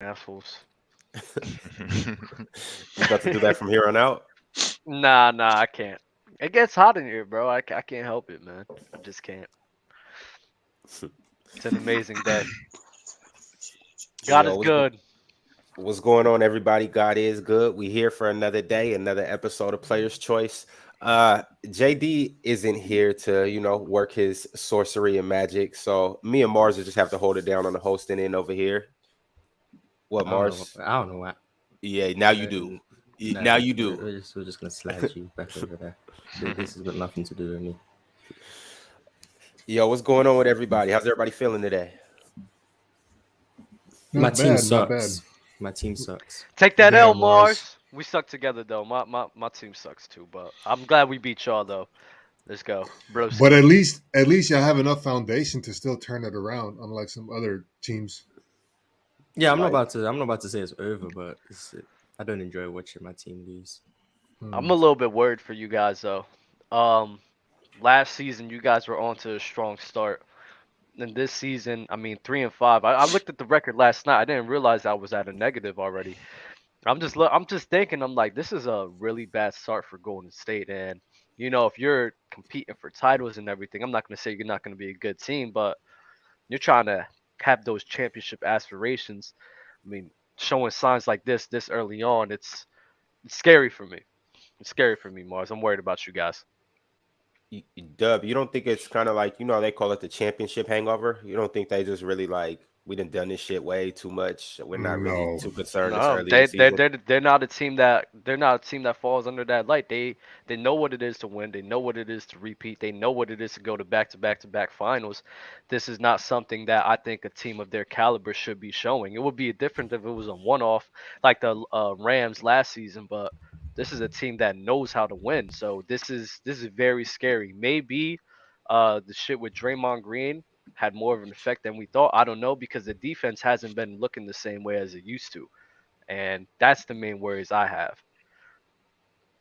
Assholes. You about to do that from here on out? Nah, I can't. It gets hot in here, bro. I can't help it, man. I just can't. It's an amazing day. God Yo, is good. what's going on, everybody? God is good. We here for another day, another episode of Player's Choice. JD isn't here to, work his sorcery and magic. So me and Mars will just have to hold it down on the hosting end over here. What, I don't know. Mars? I don't know what. Yeah, now you do. Nah, Now you do. we're just gonna slide you back over there. This has got nothing to do with me. Yo, what's going on with everybody? How's everybody feeling today? My Not team bad, not bad. sucks. My team sucks. Take that L, Damn, Mars. Mars. We suck together though. My team sucks too, but I'm glad we beat y'all though. Let's go, broski. But at least y'all have enough foundation to still turn it around, unlike some other teams. Yeah, I'm not Like, about to. I'm not about to say it's over, but I don't enjoy watching my team lose. I'm a little bit worried for you guys though. Um, Last season you guys were on to a strong start. And this season, I mean, 3-5. I looked at the record last night. I didn't realize I was at a negative already. I'm just thinking. I'm like, this is a really bad start for Golden State. And if you're competing for titles and everything, I'm not gonna say you're not gonna be a good team, but you're trying to have those championship aspirations. I mean, showing signs like this early on, it's scary for me. It's scary for me, Mars. I'm worried about you guys. Dub, you don't think it's kind of like, they call it the championship hangover? You don't think they just really like, we done this shit way too much. We're not really No. too concerned this No, early in the season. they're not a team that falls under that light. They know what it is to win. They know what it is to repeat. They know what it is to go to back finals. This is not something that I think a team of their caliber should be showing. It would be different if it was a one-off like the Rams last season, but this is a team that knows how to win. So this is very scary. Maybe the shit with Draymond Green had more of an effect than we thought. I don't know because the defense hasn't been looking the same way as it used to, and that's the main worries I have.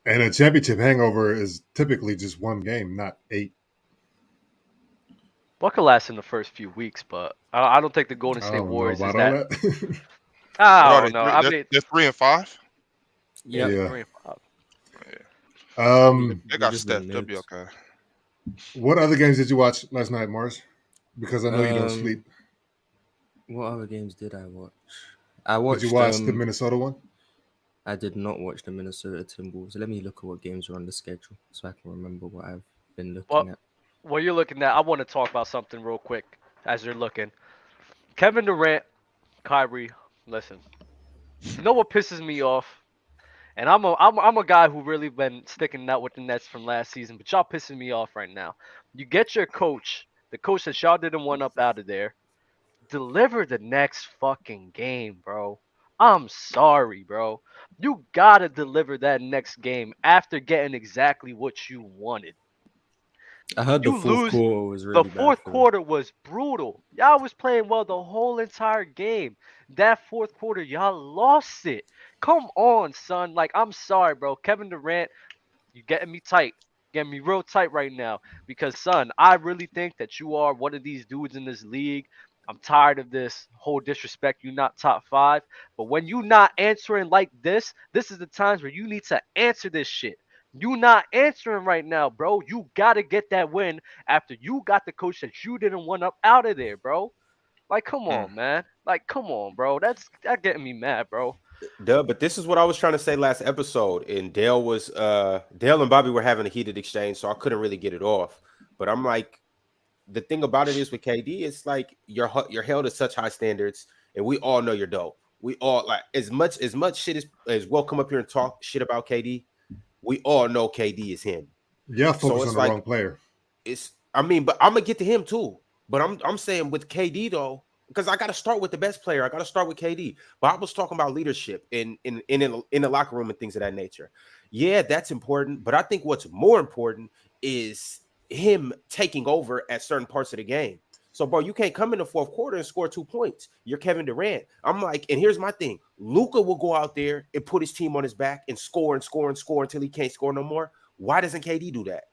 And a championship hangover is typically just one game, not 8. What could last in the first few weeks, but I don't think the Golden I State don't know Warriors is about all that. that. What I are don't they? know. Three, I mean, they're 3-5. Yep. Yeah. 3-5. They We're got just the Steph. They'll be mids. okay. What other games did you watch last night, Mars? Because I know you don't Um, sleep. What other games did I watch? I Did you watched. watch the Minnesota one? I did not watch the Minnesota Timberwolves. Let me look at what games are on the schedule so I can remember what I've been Well, looking at. while you're looking at, I want to talk about something real quick as you're looking. Kevin Durant, Kyrie. Listen, you know what pisses me off? And I'm a guy who really been sticking out with the Nets from last season, but y'all pissing me off right now. You get your coach, the coach that y'all didn't want up out of there, deliver the next fucking game, bro. I'm sorry, bro. You gotta deliver that next game after getting exactly what you wanted. I heard the You fourth lose. quarter was The really bad fourth for them. quarter was brutal. Y'all was playing well the whole entire game. That fourth quarter, y'all lost it. Come on, son. Like, I'm sorry, bro. Kevin Durant, you getting me tight. Getting me real tight right now. Because, son, I really think that you are one of these dudes in this league. I'm tired of this whole disrespect. You not top five. But when you not answering like this is the times where you need to answer this shit. You not answering right now, bro. You gotta get that win after you got the coach that you didn't want up out of there, bro. Like, come Hmm. on, man. Like, come on, bro. That getting me mad, bro. Duh, but this is what I was trying to say last episode, and Dale and Bobby were having a heated exchange, so I couldn't really get it off. But I'm like, the thing about it is with KD, it's like you're held to such high standards, and we all know you're dope. We all like as much shit as we'll come up here and talk shit about KD. We all know KD is him. Y'all So focus on it's the like wrong player. but I'm gonna get to him too. But I'm saying with KD though, because I got to start with the best player. I got to start with KD. Bob was talking about leadership in the locker room and things of that nature. Yeah, that's important. But I think what's more important is him taking over at certain parts of the game. So, bro, you can't come in the fourth quarter and score 2 points. You're Kevin Durant. I'm like, and here's my thing: Luka will go out there and put his team on his back and score and score and score until he can't score no more. Why doesn't KD do that?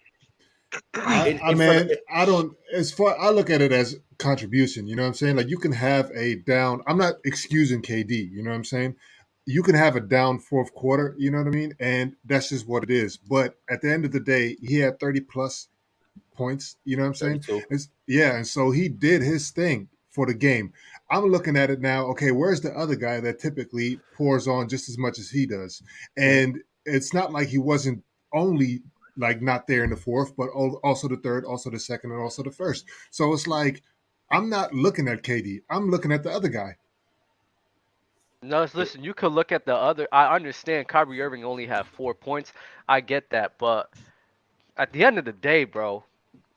I In front of mean, I don't. As far I look at it as contribution. You know what I'm saying? Like you can have a down. I'm not excusing KD. You know what I'm saying? You can have a down fourth quarter. You know what I mean? And that's just what it is. But at the end of the day, he had 30 plus points. You know what I'm saying? 32. Yeah, and so he did his thing for the game. I'm looking at it now. Okay, where's the other guy that typically pours on just as much as he does? And it's not like he wasn't only like not there in the fourth, but also the third, also the second, and also the first. So it's like I'm not looking at KD. I'm looking at the other guy. No, listen, you could look at the other. I understand Kyrie Irving only had 4 points. I get that, but at the end of the day, bro,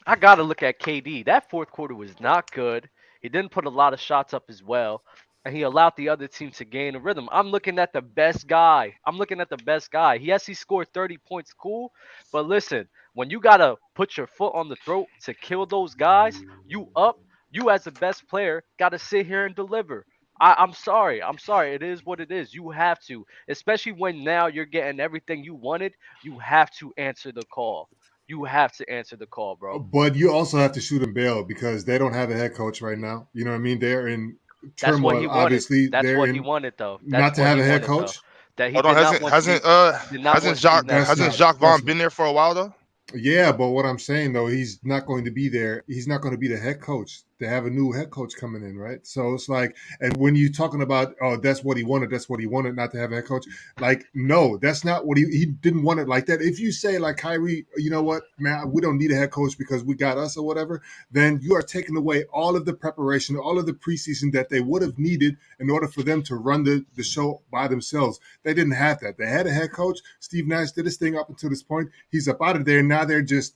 I gotta look at KD. That fourth quarter was not good. He didn't put a lot of shots up as well, and he allowed the other team to gain a rhythm. I'm looking at the best guy. I'm looking at the best guy. Yes, he scored 30 points, cool, but listen, when you gotta put your foot on the throat to kill those guys, you up. You as the best player gotta sit here and deliver. I'm sorry. I'm sorry. It is what it is. You have to, especially when now you're getting everything you wanted. You have to answer the call. You have to answer the call, bro. But you also have to shoot and bail because they don't have a head coach right now. You know what I mean? They're in That's what turmoil. he wanted. Obviously, That's they're what he in wanted, though. That's not to what have he a head wanted, though. coach. That he Hold on, did not want Steve. Did not want Steve Nash. That's hasn't not Jacques Vaughn that's been there for a while though? Yeah, but what I'm saying though, he's not going to be there. He's not going to be the head coach. They have a new head coach coming in, right? So it's like, and when you're talking about, oh, that's what he wanted, not to have a head coach. Like, no, that's not what he didn't want it like that. If you say like Kyrie, you know what, man, we don't need a head coach because we got us or whatever, then you are taking away all of the preparation, all of the preseason that they would have needed in order for them to run the show by themselves. They didn't have that. They had a head coach. Steve Nash did his thing up until this point. He's up out of there. Now they're just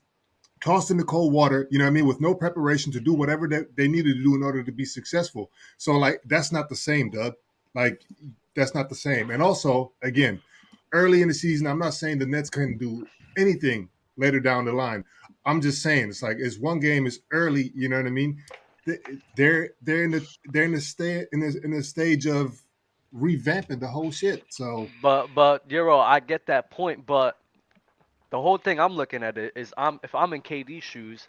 tossed in the cold water, you know what I mean, with no preparation to do whatever they needed to do in order to be successful. So, like, that's not the same, Doug. Like, that's not the same. And also, again, early in the season, I'm not saying the Nets couldn't do anything later down the line. I'm just saying it's like it's one game, it's early, you know what I mean? They're in the stage of revamping the whole shit. So But Euro, I get that point. But the whole thing I'm looking at it is if I'm in KD's shoes,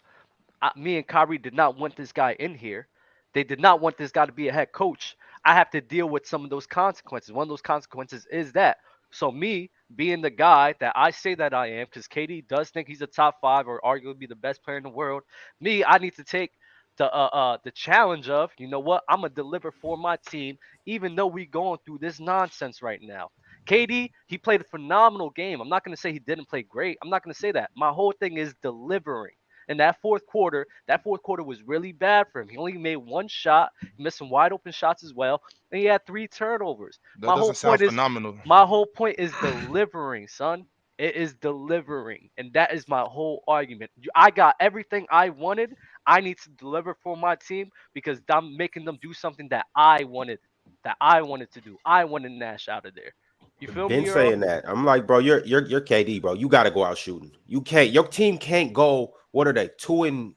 me and Kyrie did not want this guy in here. They did not want this guy to be a head coach. I have to deal with some of those consequences. One of those consequences is that. So me being the guy that I say that I am, because KD does think he's a top five or arguably the best player in the world. I need to take the challenge of, you know what, I'm gonna deliver for my team, even though we going through this nonsense right now. KD, he played a phenomenal game. I'm not gonna say he didn't play great. I'm not gonna say that. My whole thing is delivering. And that fourth quarter was really bad for him. He only made one shot, he missed some wide open shots as well, and he had 3 turnovers. That doesn't sound phenomenal. My whole point is delivering, son. It is delivering, and that is my whole argument. I got everything I wanted. I need to deliver for my team because I'm making them do something that I wanted, to do. I wanted Nash out of there. You feel Been me, Euro? saying that. I'm like, bro, you're KD, bro. You got to go out shooting. You can't. Your team can't go. What are they? 2-6.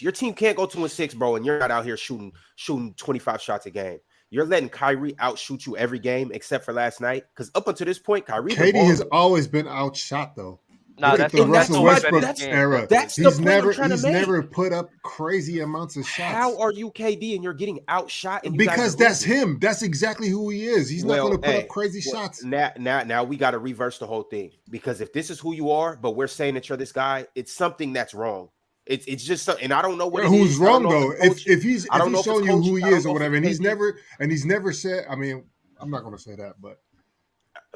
Your team can't go 2-6, bro. And you're not out here shooting 25 shots a game. You're letting Kyrie outshoot you every game except for last night. Because up until this point, Kyrie has always been outshot though. Nah, Look that's at the the Russell Westbrook era. That's the he's point never I'm trying to he's make. never put up crazy amounts of shots. How are you KD and you're getting outshot? And you because that's him. That's exactly who he is. He's not going to put up crazy shots. Now we got to reverse the whole thing, because if this is who you are, but we're saying that you're this guy, it's something that's wrong. It's just something, and I don't know what it who's is. wrong though. If he's showing you who he is or whatever, and he's never said. I mean, I'm not going to say that, but.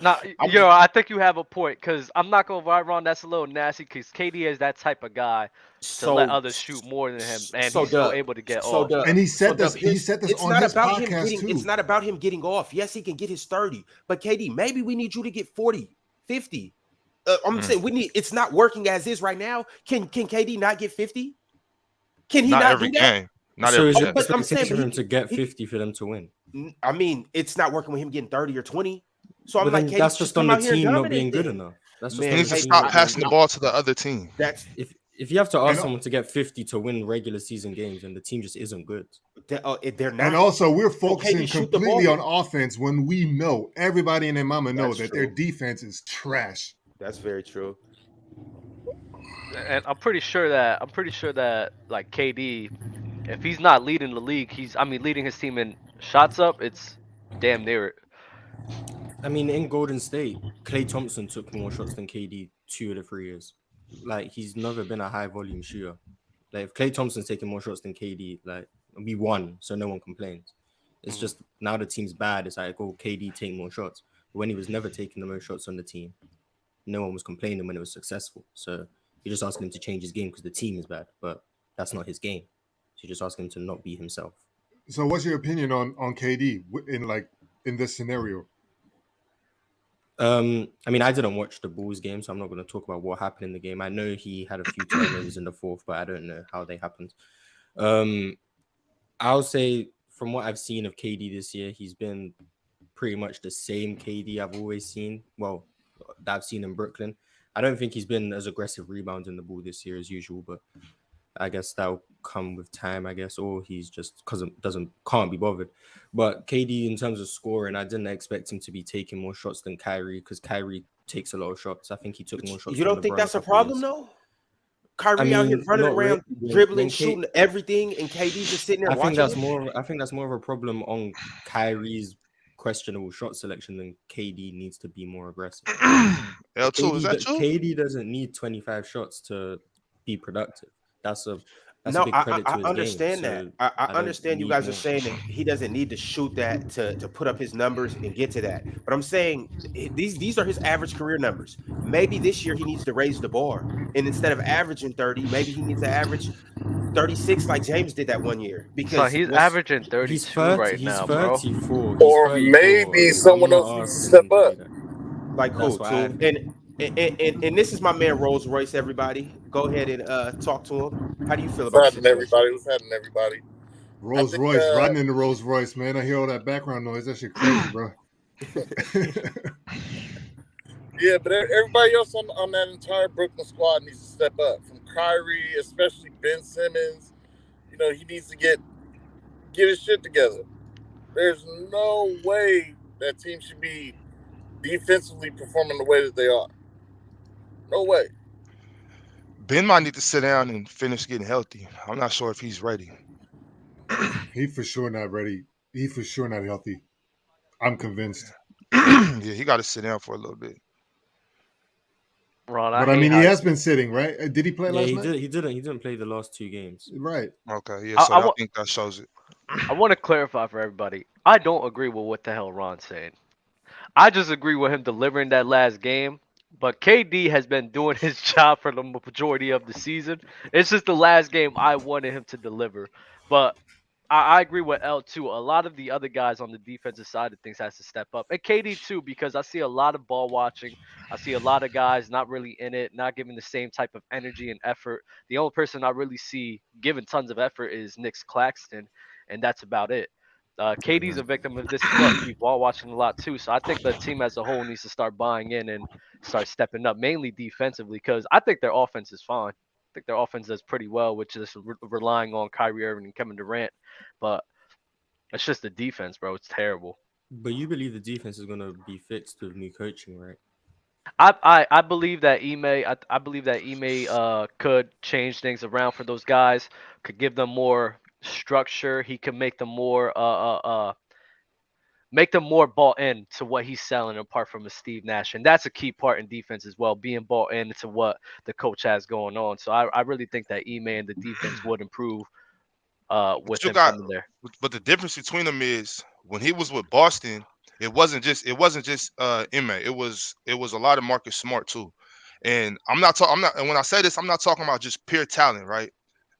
Nah, I think you have a point, because I'm not gonna lie, Ron, that's a little nasty, because KD is that type of guy to let others shoot more than him, and he's still able to get off. And he said this on his podcast too. It's not about him getting off. Yes, he can get his 30, but KD, maybe we need you to get 40, 50. I'm saying it's not working as is right now. Can KD not get 50? Can he not every do that? game? Not so every is game. it expectation for him to get 50 for them to win? I mean, it's not working with him getting 30 or 20. So I'm like, that's just on the team not being good enough. That's just he needs to stop passing the ball to the other team. That's if you have to ask someone to get 50 to win regular season games, and the team just isn't good. They're not. And also, we're focusing completely on offense when we know everybody and their mama know that their defense is trash. That's very true. And I'm pretty sure that like KD, if he's not leading the league, leading his team in shots up. It's damn near it. I mean, in Golden State, Klay Thompson took more shots than KD 2 of the 3 years. Like, he's never been a high volume shooter. Like, if Klay Thompson's taking more shots than KD, like, we won, so no one complains. It's Mhm. just now the team's bad. It's like, oh, KD take more shots. But when he was never taking the most shots on the team, no one was complaining when it was successful. So you're just asking him to change his game because the team is bad, but that's not his game. So you're just asking him to not be himself. So, what's your opinion on KD in this scenario? I mean, I didn't watch the Bulls game, so I'm not going to talk about what happened in the game. I know he had a few turnovers in the fourth, but I don't know how they happened. I'll say from what I've seen of KD this year, he's been pretty much the same KD I've always seen. Well, that I've seen in Brooklyn. I don't think he's been as aggressive rebounding the ball this year as usual, but I guess that'll come with time, I guess, or he's just because can't be bothered. But KD, in terms of scoring, I didn't expect him to be taking more shots than Kyrie because Kyrie takes a lot of shots. I think he took more shots. You than don't think LeBron that's a couple problem years. though? I Kyrie out here mean, running not really. around, dribbling, When shooting everything, and KD just sitting there I think watching that's him? more. I think that's more of a problem on Kyrie's questionable shot selection than KD needs to be more aggressive. L2, is that you? KD doesn't need 25 shots to be productive. That's a No, big credit to I his game. understand that. So I I don't understand you need guys are more. saying that he doesn't need to shoot that to put up his numbers and get to that. But I'm saying these are his average career numbers. Maybe this year he needs to raise the bar. And instead of averaging 30, maybe he needs to average 36 like James did that one year. So Because he's what's averaging He's 32 30. right He's now, bro. 34. He's Or 34. maybe I'm someone else not needs to asking him step to up. do that. like That's cool what I too. think. And this is my man Rolls Royce, everybody. Go ahead and talk to him. How do you feel What's about the happening, situation? everybody? What's happening, everybody? I Rolls think, Royce, riding in the Rolls Royce, man. I hear all that background noise. That shit crazy, bro. yeah, but everybody else on that entire Brooklyn squad needs to step up. From Kyrie, especially Ben Simmons, he needs to get his shit together. There's no way that team should be defensively performing the way that they are. No way. Ben might need to sit down and finish getting healthy. I'm not sure if he's ready. He for sure not ready. He for sure not healthy. I'm convinced. Yeah, he got to sit down for a little bit. Ron, I But I hate mean, he how has been sitting, right? Did he play Yeah, last he night? did. He didn't. He didn't play the last 2 games. Right. Okay, yeah, I, so I, I wa- think that shows it. I want to clarify for everybody. I don't agree with what the hell Ron's saying. I just agree with him delivering that last game. But KD has been doing his job for the majority of the season. It's just the last game I wanted him to deliver. But I agree with L too. A lot of the other guys on the defensive side of things has to step up, and KD too, because I see a lot of ball watching. I see a lot of guys not really in it, not giving the same type of energy and effort. The only person I really see giving tons of effort is Nick Claxton, and that's about it. KD's a victim of this as well. He be ball watching a lot too, so I think the team as a whole needs to start buying in and start stepping up, mainly defensively, because I think their offense is fine. I think their offense does pretty well, which is relying on Kyrie Irving and Kevin Durant. But it's just the defense, bro. It's terrible. But you believe the defense is gonna be fixed with new coaching, right? I believe that I believe that Ime could change things around for those guys, could give them more structure. He could make them more bought in to what he's selling apart from a Steve Nash. And that's a key part in defense as well, being bought into what the coach has going on. So I really think that Ime and the defense would improve But with you him got, coming there. but the difference between them is when he was with Boston, it wasn't just Ime. It was a lot of Marcus Smart too. And and when I say this, I'm not talking about just pure talent, right?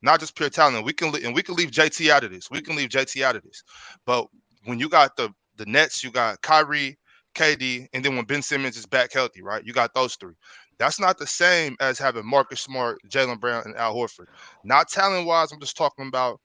Not just pure talent. We can leave JT out of this. We can leave JT out of this. But when you got the Nets, you got Kyrie, KD, and then when Ben Simmons is back healthy, right? You got those three. That's not the same as having Marcus Smart, Jalen Brown, and Al Horford. Not talent wise. I'm just talking about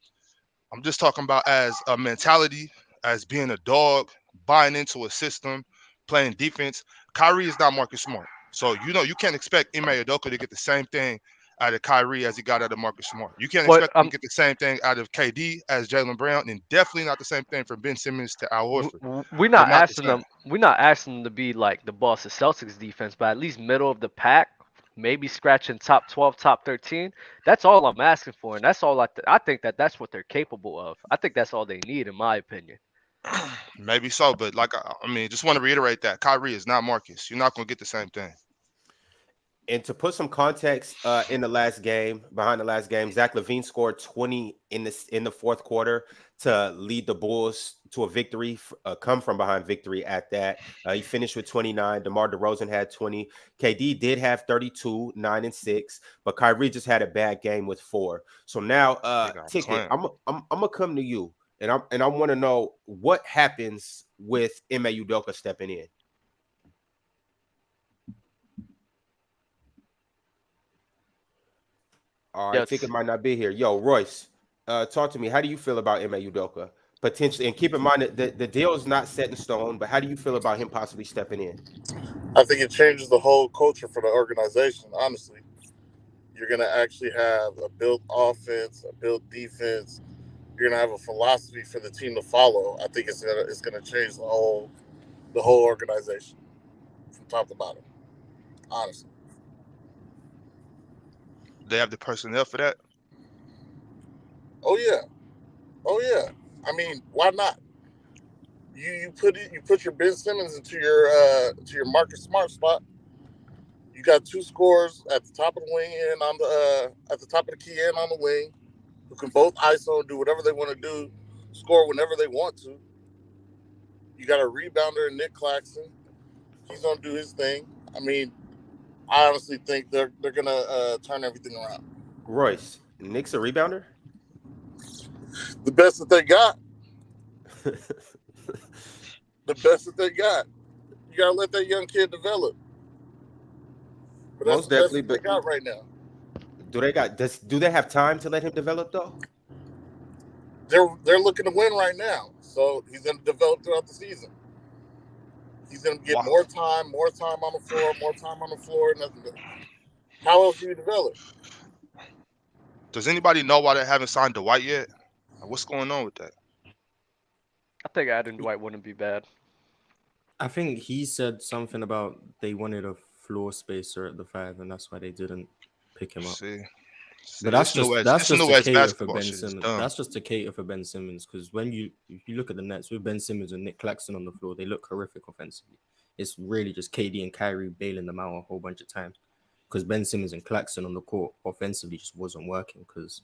as a mentality, as being a dog, buying into a system, playing defense. Kyrie is not Marcus Smart. So you can't expect Ime Udoka to get the same thing out of Kyrie as he got out of Marcus Smart. You can't But expect him to get the same thing out of KD as Jalen Brown, and definitely not the same thing from Ben Simmons to Al Horford. we're They're not not the asking same. them. We're not asking them to be like the Boston Celtics defense, but at least middle of the pack. maybe scratching top 12, top 13. That's all I'm asking for, and that's all I think that's what they're capable of. I think that's all they need, in my opinion. Maybe so, but like I mean, just want to reiterate that Kyrie is not Marcus. You're not gonna get the same thing. And to put some context in the last game, behind the last game, Zach LaVine scored 20 in the fourth quarter to lead the Bulls to a victory, come from behind victory at that. He finished with 29. DeMar DeRozan had 20. KD did have 32, 9 and 6, but Kyrie just had a bad game with 4. So now, Ticket, I'm gonna come to you, and I want to know what happens with Ime Udoka stepping in. All right, Yes. Ticket might not be here. Yo, Royce, talk to me. How do you feel about Ime Udoka potentially? And keep in mind that the deal is not set in stone, but how do you feel about him possibly stepping in? I think it changes the whole culture for the organization. Honestly, you're gonna actually have a built offense, a built defense. You're gonna have a philosophy for the team to follow. I think it's gonna change the whole organization from top to bottom. Honestly. They have the personnel for that. Oh yeah. I mean, why not? You put your Ben Simmons into your Marcus Smart spot. You got 2 scorers at the top of the wing and on the at the top of the key and on the wing, who can both ISO and do whatever they want to do, score whenever they want to. You got a rebounder in Nick Claxton. He's gonna do his thing. I mean, I honestly think they're gonna turn everything around. Royce, Nick's a rebounder? The best that they got. The best that they got. You gotta let that young kid develop. But that's Most definitely, the best they got right now. Do they have time to let him develop though? They're looking to win right now, so he's gonna develop throughout the season. He's gonna get more time on the floor, nothing. How else do you develop? Does anybody know why they haven't signed Dwight yet? What's going on with that? I think adding Dwight wouldn't be bad. I think he said something about they wanted a floor spacer at the 5, and that's why they didn't pick him up. But that's just to cater for Ben Simmons. That's just to cater for Ben Simmons, because if you look at the Nets with Ben Simmons and Nick Claxton on the floor, they look horrific offensively. It's really just KD and Kyrie bailing them out a whole bunch of times, because Ben Simmons and Claxton on the court offensively just wasn't working, because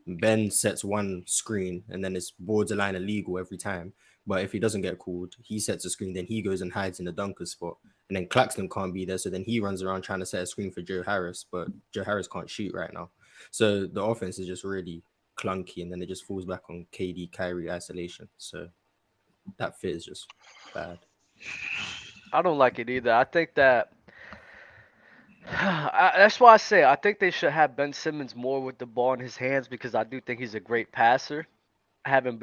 Ben sets one screen and then it's borderline illegal every time. But if he doesn't get called, he sets a screen, then he goes and hides in the dunker spot. And then Claxton can't be there, so then he runs around trying to set a screen for Joe Harris, but Joe Harris can't shoot right now. So the offense is just really clunky, and then it just falls back on KD, Kyrie isolation. So that fit is just bad. I don't like it either. I think that that's why I say I think they should have Ben Simmons more with the ball in his hands, because I do think he's a great passer. Have him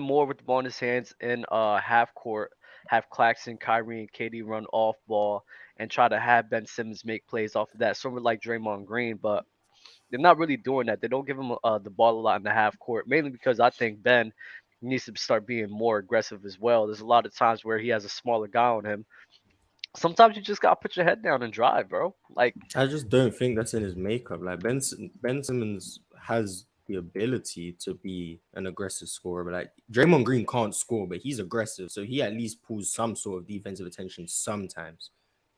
more with the ball in his hands in half court, have Claxton, Kyrie, and KD run off ball, and try to have Ben Simmons make plays off of that, sort of like Draymond Green. But they're not really doing that. They don't give him the ball a lot in the half court, mainly because I think Ben needs to start being more aggressive as well. There's a lot of times where he has a smaller guy on him. Sometimes you just gotta put your head down and drive, bro. Like, I just don't think that's in his makeup. Like Ben Simmons has the ability to be an aggressive scorer, but like Draymond Green can't score, but he's aggressive, so he at least pulls some sort of defensive attention sometimes.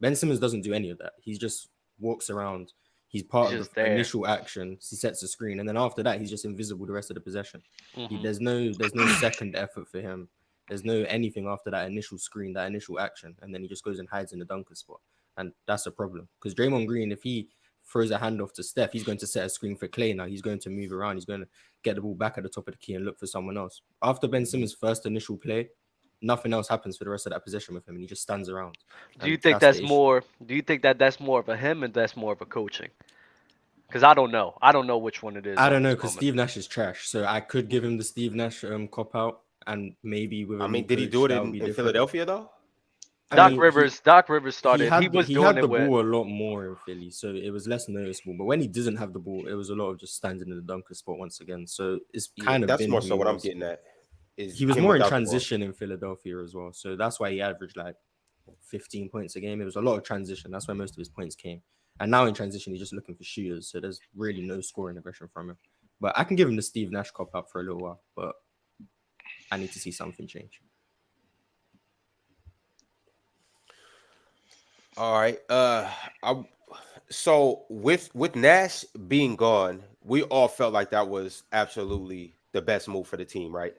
Ben Simmons doesn't do any of that. He just walks around. He's part of the initial action. He sets the screen, and then after that, he's just invisible the rest of the possession. mhm. There's no second effort for him. There's no anything after that initial screen, that initial action, and then he just goes and hides in the dunker spot, and that's a problem. Because Draymond Green, if he throws a handoff to Steph, he's going to set a screen for Clay now. He's going to move around. He's going to get the ball back at the top of the key and look for someone else. After Ben Simmons' first initial play, nothing else happens for the rest of that possession with him, and he just stands around. Do you think that's more? Do you think that that's more of a him and that's more of a coaching? Because I don't know. I don't know which one it is. I don't know, because Steve Nash is trash. So I could give him the Steve Nash cop out, and maybe with. I mean, did he do it in Philadelphia though? Doc Rivers started. He was doing the ball a lot more in Philly, so it was less noticeable. But when he doesn't have the ball, it was a lot of just standing in the dunker spot once again. So it's kind of that's more so what I'm getting at. He was more in transition in Philadelphia as well, so that's why he averaged like 15 points a game. It was a lot of transition. That's where most of his points came. And now in transition, he's just looking for shooters. So there's really no scoring aggression from him. But I can give him the Steve Nash cop out for a little while. But I need to see something change. All right. So with Nash being gone, we all felt like that was absolutely the best move for the team, right?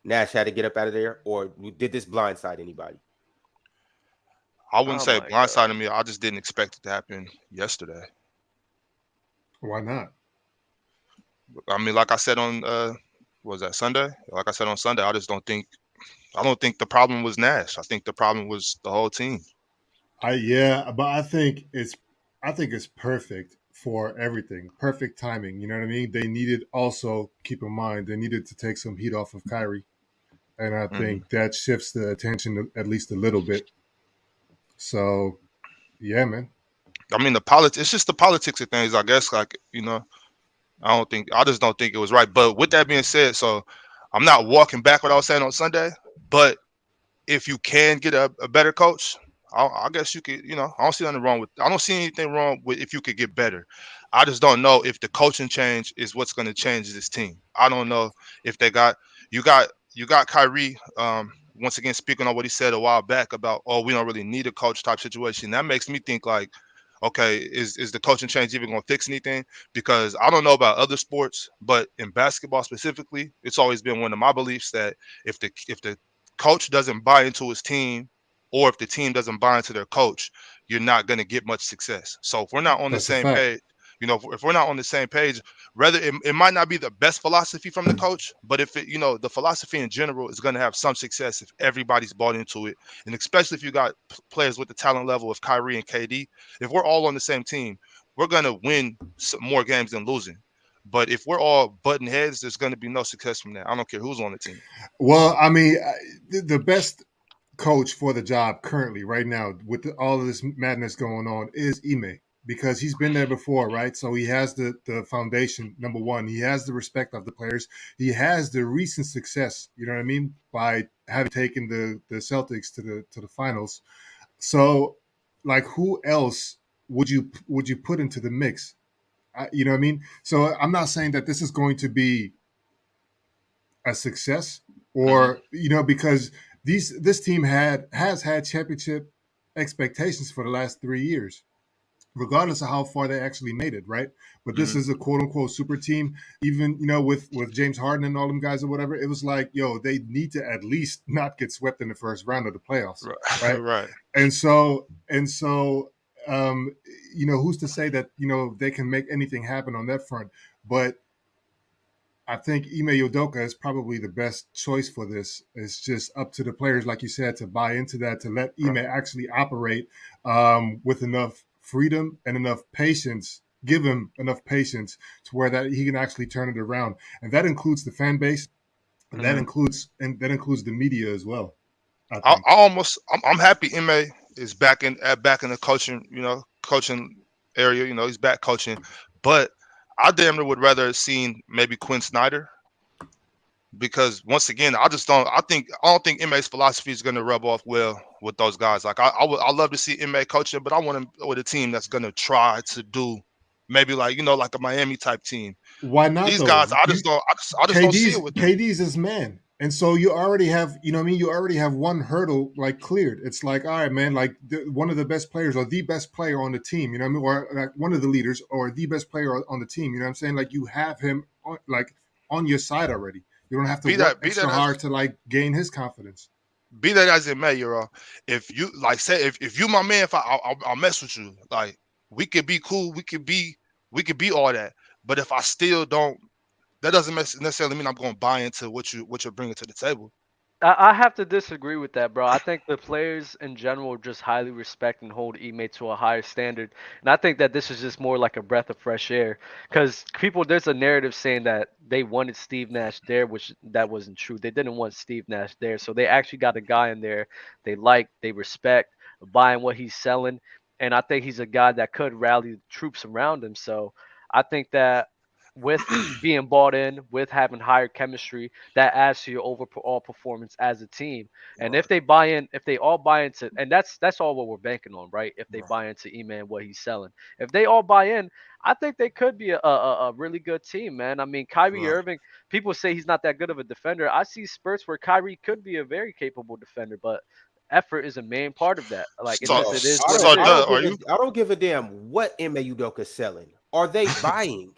Nash had to get up out of there, or did this blindside anybody? I wouldn't Oh say my God. blindsided me. I just didn't expect it to happen yesterday. Why not? I mean, like I said on what was that Sunday? Like I said on Sunday, I don't think the problem was Nash. I think the problem was the whole team. But I think it's perfect for everything. Perfect timing. You know what I mean? They needed also keep in mind they needed to take some heat off of Kyrie, and I Mhm. think that shifts the attention at least a little bit. So yeah, man. I mean, it's just the politics of things, I guess. Like, I just don't think it was right. But with that being said, so I'm not walking back what I was saying on Sunday. But if you can get a better coach, I guess you could. I don't see nothing wrong with. I don't see anything wrong with if you could get better. I just don't know if the coaching change is what's going to change this team. I don't know if you got Kyrie. Once again, speaking on what he said a while back about, oh, we don't really need a coach type situation. That makes me think like, okay, is the coaching change even going to fix anything? Because I don't know about other sports, but in basketball specifically, it's always been one of my beliefs that if the coach doesn't buy into his team, or if the team doesn't buy into their coach, you're not going to get much success. So if we're not on the That's a same fact. page, if we're not on the same page, rather it might not be the best philosophy from the coach, but if the philosophy in general is going to have some success if everybody's bought into it, and especially if you got players with the talent level of Kyrie and KD, if we're all on the same team, we're going to win some more games than losing. But if we're all butting heads, there's going to be no success from that. I don't care who's on the team. Well, I mean, the best coach for the job currently, right now, with all of this madness going on, is Ime because he's been there before, right? So he has the foundation. Number one, he has the respect of the players. He has the recent success. You know what I mean by having taken the Celtics to the finals. So, like, who else would you put into the mix? You know what I mean? So I'm not saying that this is going to be a success Hmm. or because this team has had championship expectations for the last 3 years, regardless of how far they actually made it, right? But this Hmm. is a quote unquote super team. Even with James Harden and all them guys or whatever, it was like, yo, they need to at least not get swept in the first round of the playoffs, Right. right? Right. And so who's to say that they can make anything happen on that front? But I think Ime Udoka is probably the best choice for this. It's just up to the players, like you said, to buy into that, to let Ime Right. actually operate with enough freedom and enough patience. Give him enough patience to where that he can actually turn it around, and that includes the fan base, and that Hmm. includes the media as well. I I, think. I almost I'm happy Ime is back in the coaching area. He's back coaching, but I damn near would rather have seen maybe Quinn Snyder, because once again I don't think Ime's philosophy is going to rub off well with those guys. Like I love to see Ime coaching, but I want him with a team that's going to try to do maybe like a Miami type team. Why not These though? guys I just don't see it with them. KD's his man. And so you already have, you know what I mean? You already have one hurdle like cleared. It's like, all right, man, like one of the best players or the best player on the team, you know what I mean? Or like one of the leaders or the best player on the team, you know what I'm saying? Like you have him on your side already. You don't have to Be work that be extra that as hard to like gain his confidence. be that as it may, if you like say if you my man, if I'll mess with you, like we could be cool, we could be all that. But if I still don't, that doesn't necessarily mean I'm going to buy into what you're bringing to the table. I have to disagree with that, bro. I think the players in general just highly respect and hold Ime to a higher standard, and I think that this is just more like a breath of fresh air. Because there's a narrative saying that they wanted Steve Nash there, which that wasn't true. They didn't want Steve Nash there, so they actually got a guy in there they like, they respect, buying what he's selling, and I think he's a guy that could rally the troops around him. So I think that. with being bought in, with having higher chemistry, that adds to your overall performance as a team. And if they buy in, if they all buy into, and that's all what we're banking on, right? If they buy into Ime and what he's selling, if they all buy in, I think they could be a really good team, man. I mean, Kyrie Right. Irving, people say he's not that good of a defender. I see spurts where Kyrie could be a very capable defender, but effort is a main part of that. Like, it So, just Bro, it is I what don't it so I is. don't Doug, give are you? a I don't give a damn what Ime Udoka's selling. Are they buying?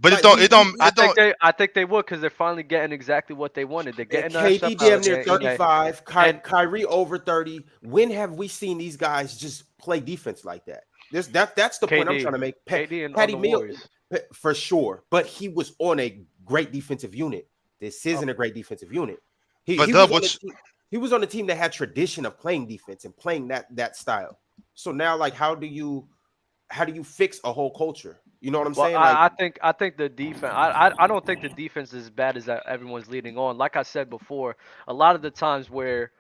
But it Like don't. It don't. I It think don't. they would because they're finally getting exactly what they wanted. They're and getting Steph KD Curry damn near and Ime, 35, and Kyrie over 30. When have we seen these guys just play defense like that? That's the point I'm trying KD, to make. KD and on Patty the Mills Warriors. for sure, but he was on a great defensive unit. This Oh, isn't a great defensive unit. He But he Doug, was on a which team, he was on a team that had tradition of playing defense and playing that style. So now, like, how do you fix a whole culture? You know what I'm well, saying? Like, I think the defense. I don't think the defense is as bad as everyone's leading on. Like I said before, a lot of the times where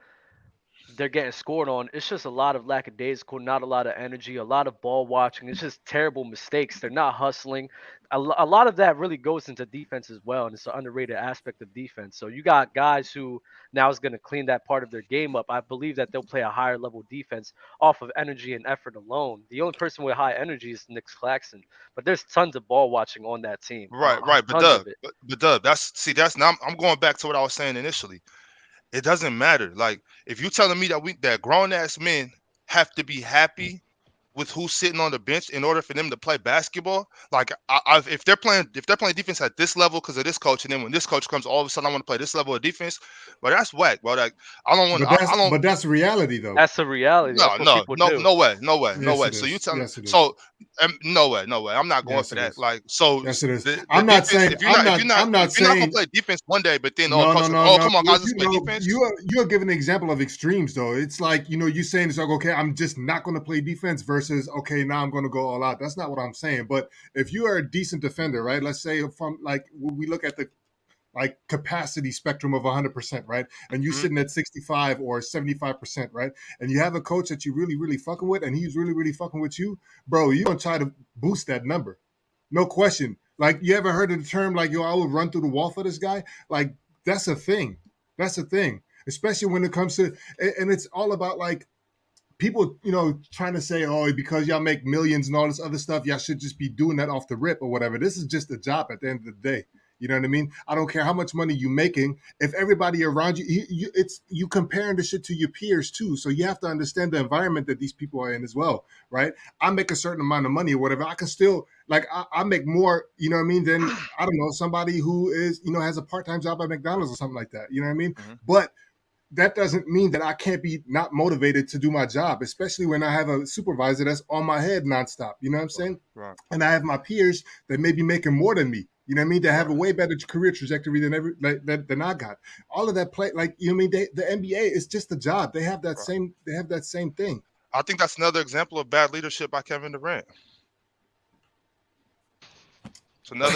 they're getting scored on. It's just a lot of lackadaisical, not a lot of energy, a lot of ball watching. It's just terrible mistakes. They're not hustling. A lot of that really goes into defense as well, and it's an underrated aspect of defense. So you got guys who now is going to clean that part of their game up. I believe that they'll play a higher level defense off of energy and effort alone. The only person with high energy is Nick Claxton, but there's tons of ball watching on that team, right, right. But tons of Doug, it. but Doug, that's now I'm going back to what I was saying initially. It doesn't matter. Like if you telling me that grown ass men have to be happy with who's sitting on the bench in order for them to play basketball. Like if they're playing defense at this level because of this coach, and then when this coach comes, all of a sudden I want to play this level of defense. But that's whack, bro. Like I don't want. I don't. But that's reality though. That's the reality. No, That's what no, people no, do. no way, no way, no Yes, way. it So you is. tell me. Yes, it is. So no way, no way. I'm not going Yes, for it that. is. Like so, Yes, it is. the I'm not defense. saying. If you're not, if you're not, I'm not if you're not gonna saying. play defense one day, but then No, coach, no, no, oh no. come on guys, let's You play know, defense. you're giving an example of extremes though. It's like you're saying it's like okay, I'm just not going to play defense versus okay, now I'm going to go all out. That's not what I'm saying. But if you are a decent defender, right? Let's say from like we look at the like capacity spectrum of 100%, right? And you Mhm. sitting at 65 or 75%, right? And you have a coach that you really, really fucking with, and he's really, really fucking with you, bro. You're gonna try to boost that number, no question. Like you ever heard of the term like yo, I would run through the wall for this guy? Like that's a thing. That's a thing, especially when it comes to, and it's all about like people, trying to say, oh, because y'all make millions and all this other stuff, y'all should just be doing that off the rip or whatever. This is just a job at the end of the day. You know what I mean? I don't care how much money you making. If everybody around it's you comparing the shit to your peers too. So you have to understand the environment that these people are in as well, right? I make a certain amount of money or whatever. I can still like I make more, you know what I mean, than I don't know somebody who is has a part time job at McDonald's or something like that. You know what I mean? Mhm. But that doesn't mean that I can't be not motivated to do my job, especially when I have a supervisor that's on my head nonstop. You know what I'm saying? Right, And I have my peers that may be making more than me. You know what I mean? They have a right. way better career trajectory than I got. All of that play, like you know what I mean? The NBA is just a job. They have that Right. same thing. I think that's another example of bad leadership by Kevin Durant.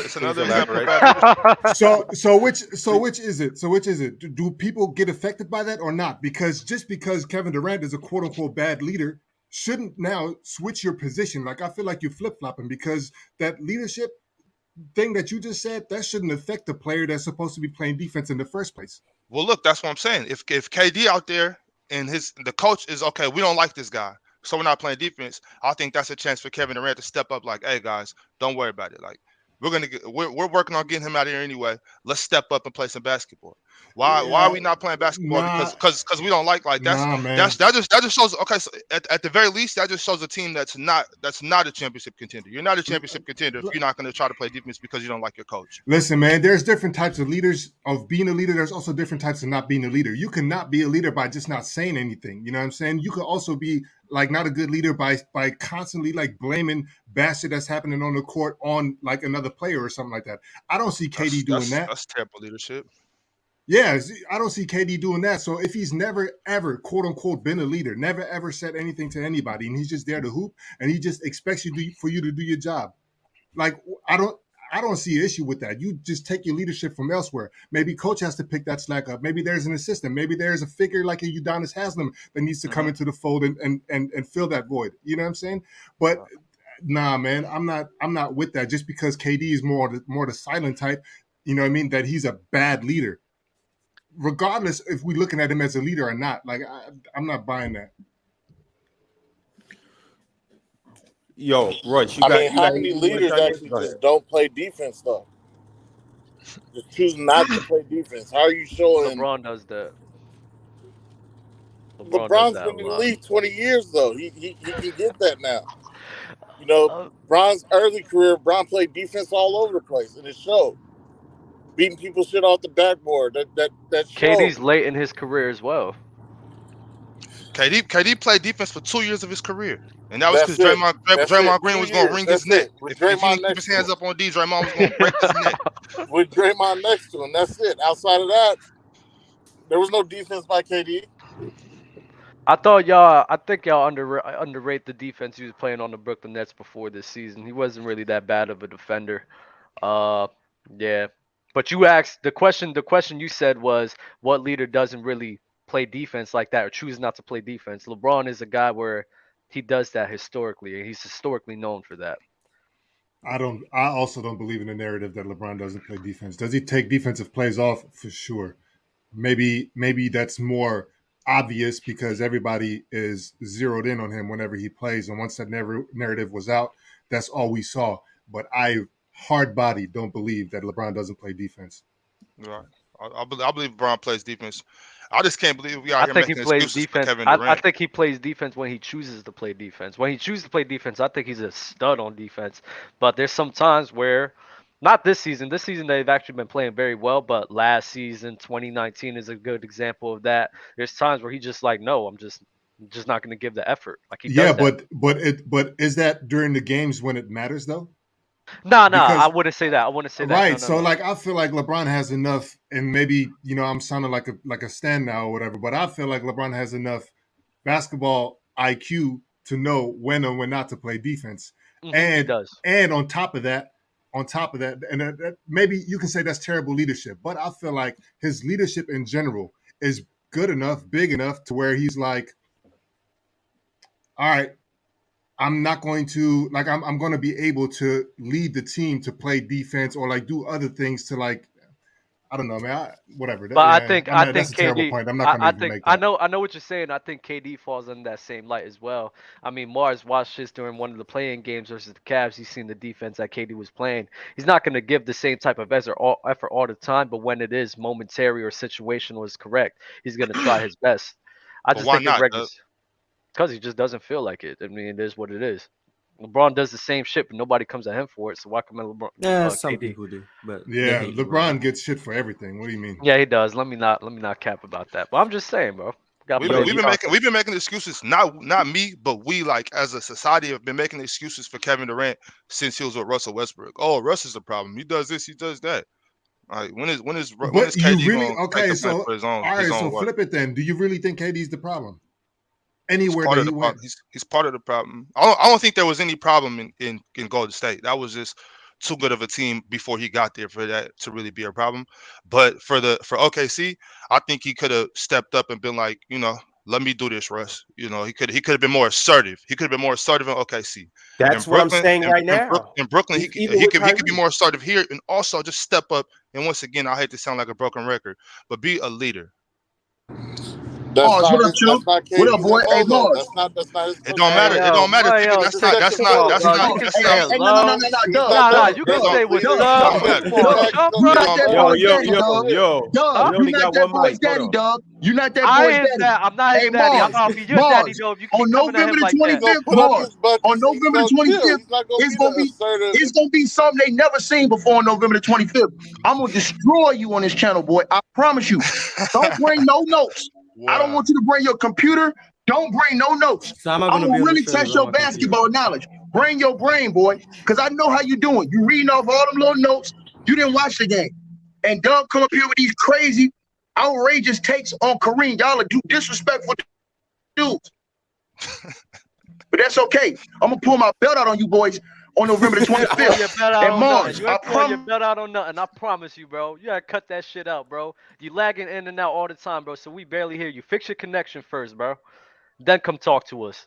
It's Please another example of elaborate. bad leadership. So which is it? So which is it? Do people get affected by that or not? Because just because Kevin Durant is a quote unquote bad leader shouldn't now switch your position. Like I feel like you're flip flopping because that leadership thing that you just said that shouldn't affect the player that's supposed to be playing defense in the first place. Well, look, that's what I'm saying. If KD out there and the coach is okay, we don't like this guy, so we're not playing defense. I think that's a chance for Kevin Durant to step up. Like, hey guys, don't worry about it. Like, we're working on getting him out of here anyway. Let's step up and play some basketball. Why are Yeah, we not playing basketball? nah, Because we don't like nah, man. that just shows okay. So at the very least, that just shows a team that's not a championship contender. You're not a championship contender if you're not going to try to play defense because you don't like your coach. Listen, man, there's different types of leaders of being a leader. There's also different types of not being a leader. You cannot be a leader by just not saying anything. You know what I'm saying? You could also be like not a good leader by constantly like blaming bad shit that's happening on the court on like another player or something like that. I don't see KD doing that. That's terrible leadership. Yeah, I don't see KD doing that. So if he's never ever quote unquote been a leader, never ever said anything to anybody, and he's just there to hoop, and he just expects for you to do your job, like I don't see an issue with that. You just take your leadership from elsewhere. Maybe coach has to pick that slack up. Maybe there's an assistant. Maybe there's a figure like a Udonis Haslam that needs to come Mhm. into the fold and fill that void. You know what I'm saying? But Right. Nah, man, I'm not with that. Just because KD is more the silent type, you know what I mean? That he's a bad leader. Regardless if we're looking at him as a leader or not, like I'm not buying that. Yo, Royce, I mean, you how got many anything you want to leaders chime in? actually Go ahead. just don't play defense though? Just choose not to play defense. How are you showing? LeBron does that. LeBron does LeBron's that a been in the lot. league 20 years though. He can get that now. You know, Uh, Bron's early career, Bron played defense all over the place, and it showed. Beating people shit off the backboard. That showed. KD's late in his career as well. KD played defense for 2 years of his career, and that was because That's it. That's it. Draymond Green 2 was going to years. wring his That's neck. it. With If he Draymond didn't keep next his to hands him. up on D, Draymond was going to break his neck. With Draymond next to him. That's it. Outside of that, there was no defense by KD. I think y'all underrate the defense he was playing on the Brooklyn Nets before this season. He wasn't really that bad of a defender. Yeah. But you asked the question you said was what leader doesn't really play defense like that or chooses not to play defense. LeBron is a guy where he does that historically, and he's historically known for that. I also don't believe in the narrative that LeBron doesn't play defense. Does he take defensive plays off? For sure. Maybe that's more obvious because everybody is zeroed in on him whenever he plays. And once that narrative was out, that's all we saw. But I hard body don't believe that LeBron doesn't play defense. Right. I believe LeBron plays defense. I just can't believe we out I here think he making plays excuses for defense. Kevin I Durant. think he plays defense when he chooses to play defense. When he chooses to play defense, I think he's a stud on defense. But there's some times where, not this season. This season they've actually been playing very well. But last season, 2019 is a good example of that. There's times where he just like, no, I'm just not going to give the effort. Like he Yeah, does that. but is that during the games when it matters though? No, I Because wouldn't say that. I wouldn't say that. right, No. so like I feel like LeBron has enough, and maybe I'm sounding like a stand now or whatever, but I feel like LeBron has enough basketball IQ to know when and when not to play defense, He and does. on top of that, and maybe you can say that's terrible leadership, but I feel like his leadership in general is good enough, big enough to where he's like, all right, I'm not going to like I'm going to be able to lead the team to play defense or like do other things to like I don't know, man. Whatever. But I That's think a terrible KD. point. I'm not going to even think make that. I know what you're saying. I think KD falls in that same light as well. I mean, Mars watched this during one of the playing games versus the Cavs. He's seen the defense that KD was playing. He's not going to give the same type of effort all the time, but when it is momentary or situational is correct, he's going to try his best. I But just why think in not? regular because he just doesn't feel like it. I mean, it is what it is. LeBron does the same shit, but nobody comes at him for it. So why come at LeBron? Yeah, some KD? people do, but Yeah, they hate LeBron gets shit for everything. What do you mean? Yeah, he does. Let me not cap about that. But I'm just saying, bro. Got We've been making excuses. Not me, but we like as a society have been making excuses for Kevin Durant since he was with Russell Westbrook. Oh, Russ is a problem. He does this. He does that. Like when is But you KD really going to take okay? the blame So for his all right, so own work? flip it then. Do you really think KD's the problem? He's Anywhere part that of he the went, problem. He's part of the problem. I don't think there was any problem in Golden State. That was just too good of a team before he got there for that to really be a problem. But for OKC, I think he could have stepped up and been like, let me do this, Russ. He could have been more assertive. He could have been more assertive in OKC. In That's what I'm Brooklyn, saying right now. in Brooklyn, Even he with could be Kyrie. more assertive here and also just step up. And once again, I hate to sound like a broken record, but be a leader. That's Mars, not what up, his, Chuck? that's not What up, KD's boy? Hey, MO though. Mars. That's not his It don't matter. Hey, personality. It don't matter. yo, That's Just not. shut That's the not. fuck That's up. Yo, not. you can That's say not. Hey, no, hello. He's Doug. not Nah, that you It can Doug, say aggressive. don't. what's Doug, It up. don't Doug, matter. Come on, Doug, jump you It not right don't that matter. Yo, boy's yo, daddy, yo, Doug. yo. Doug, We you only not got that one boy's mic. Hold daddy, on. Doug. You not that I boy's ain't daddy. that. I'm not his Hey, daddy. Mars, I'll be your daddy Mars, though if you on keep coming at November him the like He's that. gonna 25th, put up his Mars, on buckets and he's November gonna the chill. 25th, He's not gonna be the assertive. it's gonna be something they never seen before on November the 25th. I'm gonna destroy you on this channel, boy. I promise you. Don't bring no notes. I don't Wow. want you to bring your computer. Don't bring no notes. So I'm not I'm gonna be gonna able to really show you test on your my computer. basketball knowledge. Bring your brain, boy, because I know how you doing. You reading off all them little notes. You didn't watch the game. And Doug come up here with these crazy, outrageous takes on Kareem. Y'all are disrespectful dudes. But that's okay. I'm gonna pull my belt out on you boys on November the You ain't pull your 25th. belt out And on Mars, nothing. You I ain't pull your promise. belt out on nothing. I promise you, bro. You gotta cut that shit out, bro. You lagging in and out all the time, bro. So we barely hear you. Fix your connection first, bro. Then come talk to us.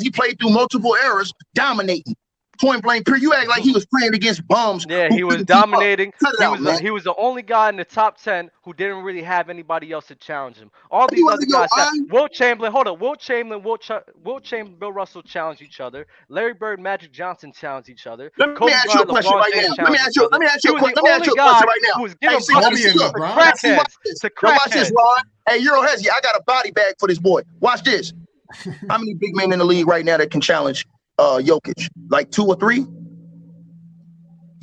because he played through multiple eras, dominating. Point blank, period. You act like he was playing against bums. Yeah, who he was couldn't keep up. dominating. Cut it out, man. He was the only guy in the top 10 who didn't really have anybody else to challenge him. All these You other wanna guys, go, Wilt Chamberlain, hold up, Wilt Chamberlain, Bill Russell challenged each other. Larry Bird, Magic Johnson challenged each other. Let me Kobe ask you a Bryant, question LeBron right James now. Let me challenged ask each you. other. Let me ask He you a was question. the Let me ask only you a guy question right now. who was giving Hey, see, buckets Kobe and to LeBron? Now, see, watch crackheads. this. To Now watch this, crackheads. Ron. Hey, Euro Hezzy, I got a body bag for this boy. Watch this. How many big men in the league right now that can challenge Jokic? Like 2 or 3?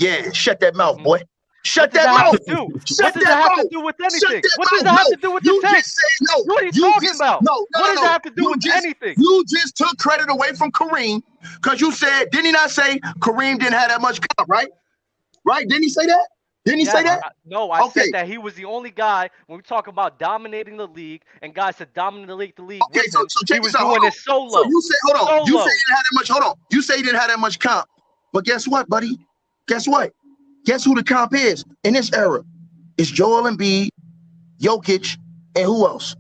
Yeah, shut that mouth, boy. Shut What does that that have mouth. to do? Shut What does that that have to mouth. do with Shut anything? that What does mouth. that have No, to do with you the take? just said no. What are you You talking just about? no. What does that have to do You with just, anything? You just took credit away from Kareem because you said, didn't he not say Kareem didn't have that much comp, right? Right? Didn't he say that? Didn't he say that? No, I Okay. said that he was the only guy when we talk about dominating the league and guys to dominate the league Okay, with so him. check He was this out. doing it solo. So you say, hold on. You Solo. say he didn't have that much. Hold on. You say he didn't have that much comp. But guess what, buddy? Guess what? Guess who the comp is in this era? It's Joel Embiid, Jokic, and who else?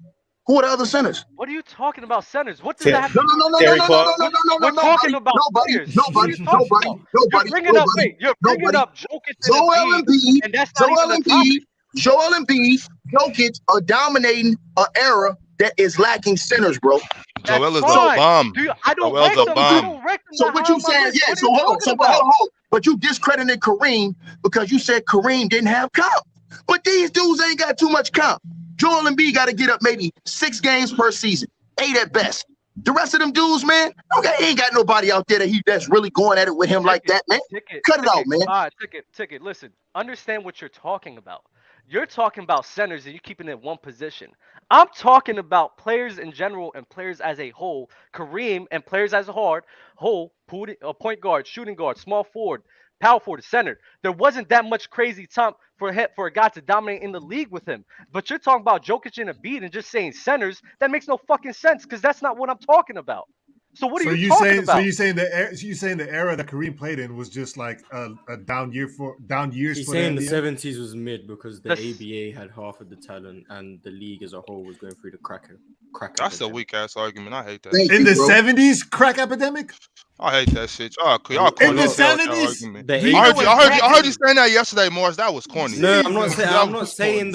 Who are the other centers? What are you talking about, centers? What does that have to No, do no, with no, no, no, Terry no, no, Clark. no, no, no, We're no, talking nobody, about nobody, players. What are nobody, you talking nobody, about? You're nobody, bringing up, nobody, you're bringing nobody. up Jokic and Joel Embiid, Embiid, and that's not even the topic. Joel Embiid, Jokic are dominating an era that is lacking centers, bro. That's Joel is a fine. bum. I don't Joel's rank a them. I bum. don't rank them So that what high you on my saying? list. Yeah. What are So you hold on. talking So about? hold on. But you discredited Kareem because you said Kareem didn't have comp. But these dudes ain't got too much comp. Joel Embiid got to get up maybe 6 games per season, 8 at best. The rest of them dudes, man, okay, ain't got nobody out there that's really going at it with him like that, man. Cut it out, man. All right, ticket. Listen, understand what you're talking about. You're talking about centers and you're keeping it in one position. I'm talking about players in general and players as a whole. Kareem and players as a whole, point guard, shooting guard, small forward, power forward, center. There wasn't that much crazy time for a guy to dominate in the league with him. But you're talking about Jokic and Embiid and just saying centers. That makes no fucking sense because that's not what I'm talking about. So what are you talking about? So you saying the era that Kareem played in was just like a down years He's for saying the the NBA? 70s was mid because the ABA had half of the talent and the league as a whole was going through the crack. That's a weak ass argument. I hate that. In the 70s, crack epidemic. I hate that shit. Y'all In the corny as hell with that 70s, argument. I heard you saying that yesterday, Morris. That was corny. No, I'm not saying. I'm not saying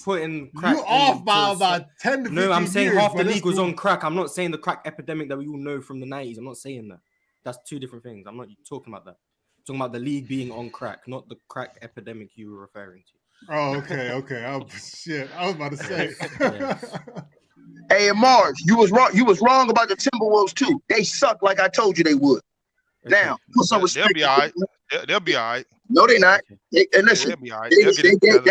putting crack. You off by about 10 to 15 No, I'm saying years, half the but league was cool. on crack. I'm not saying the crack epidemic that we all know from the 90s. I'm not saying that. That's two different things. I'm not talking about that. I'm talking about the league being on crack, not the crack epidemic you were referring to. Oh, okay. Shit, I was about to say. Yes. Hey, Mars, you was wrong. You was wrong about the Timberwolves too. They suck like I told you they would. Okay. Now, put some respect. They'll be all right. They'll be all right. No, they're not. And listen, They'll be all right. they gave up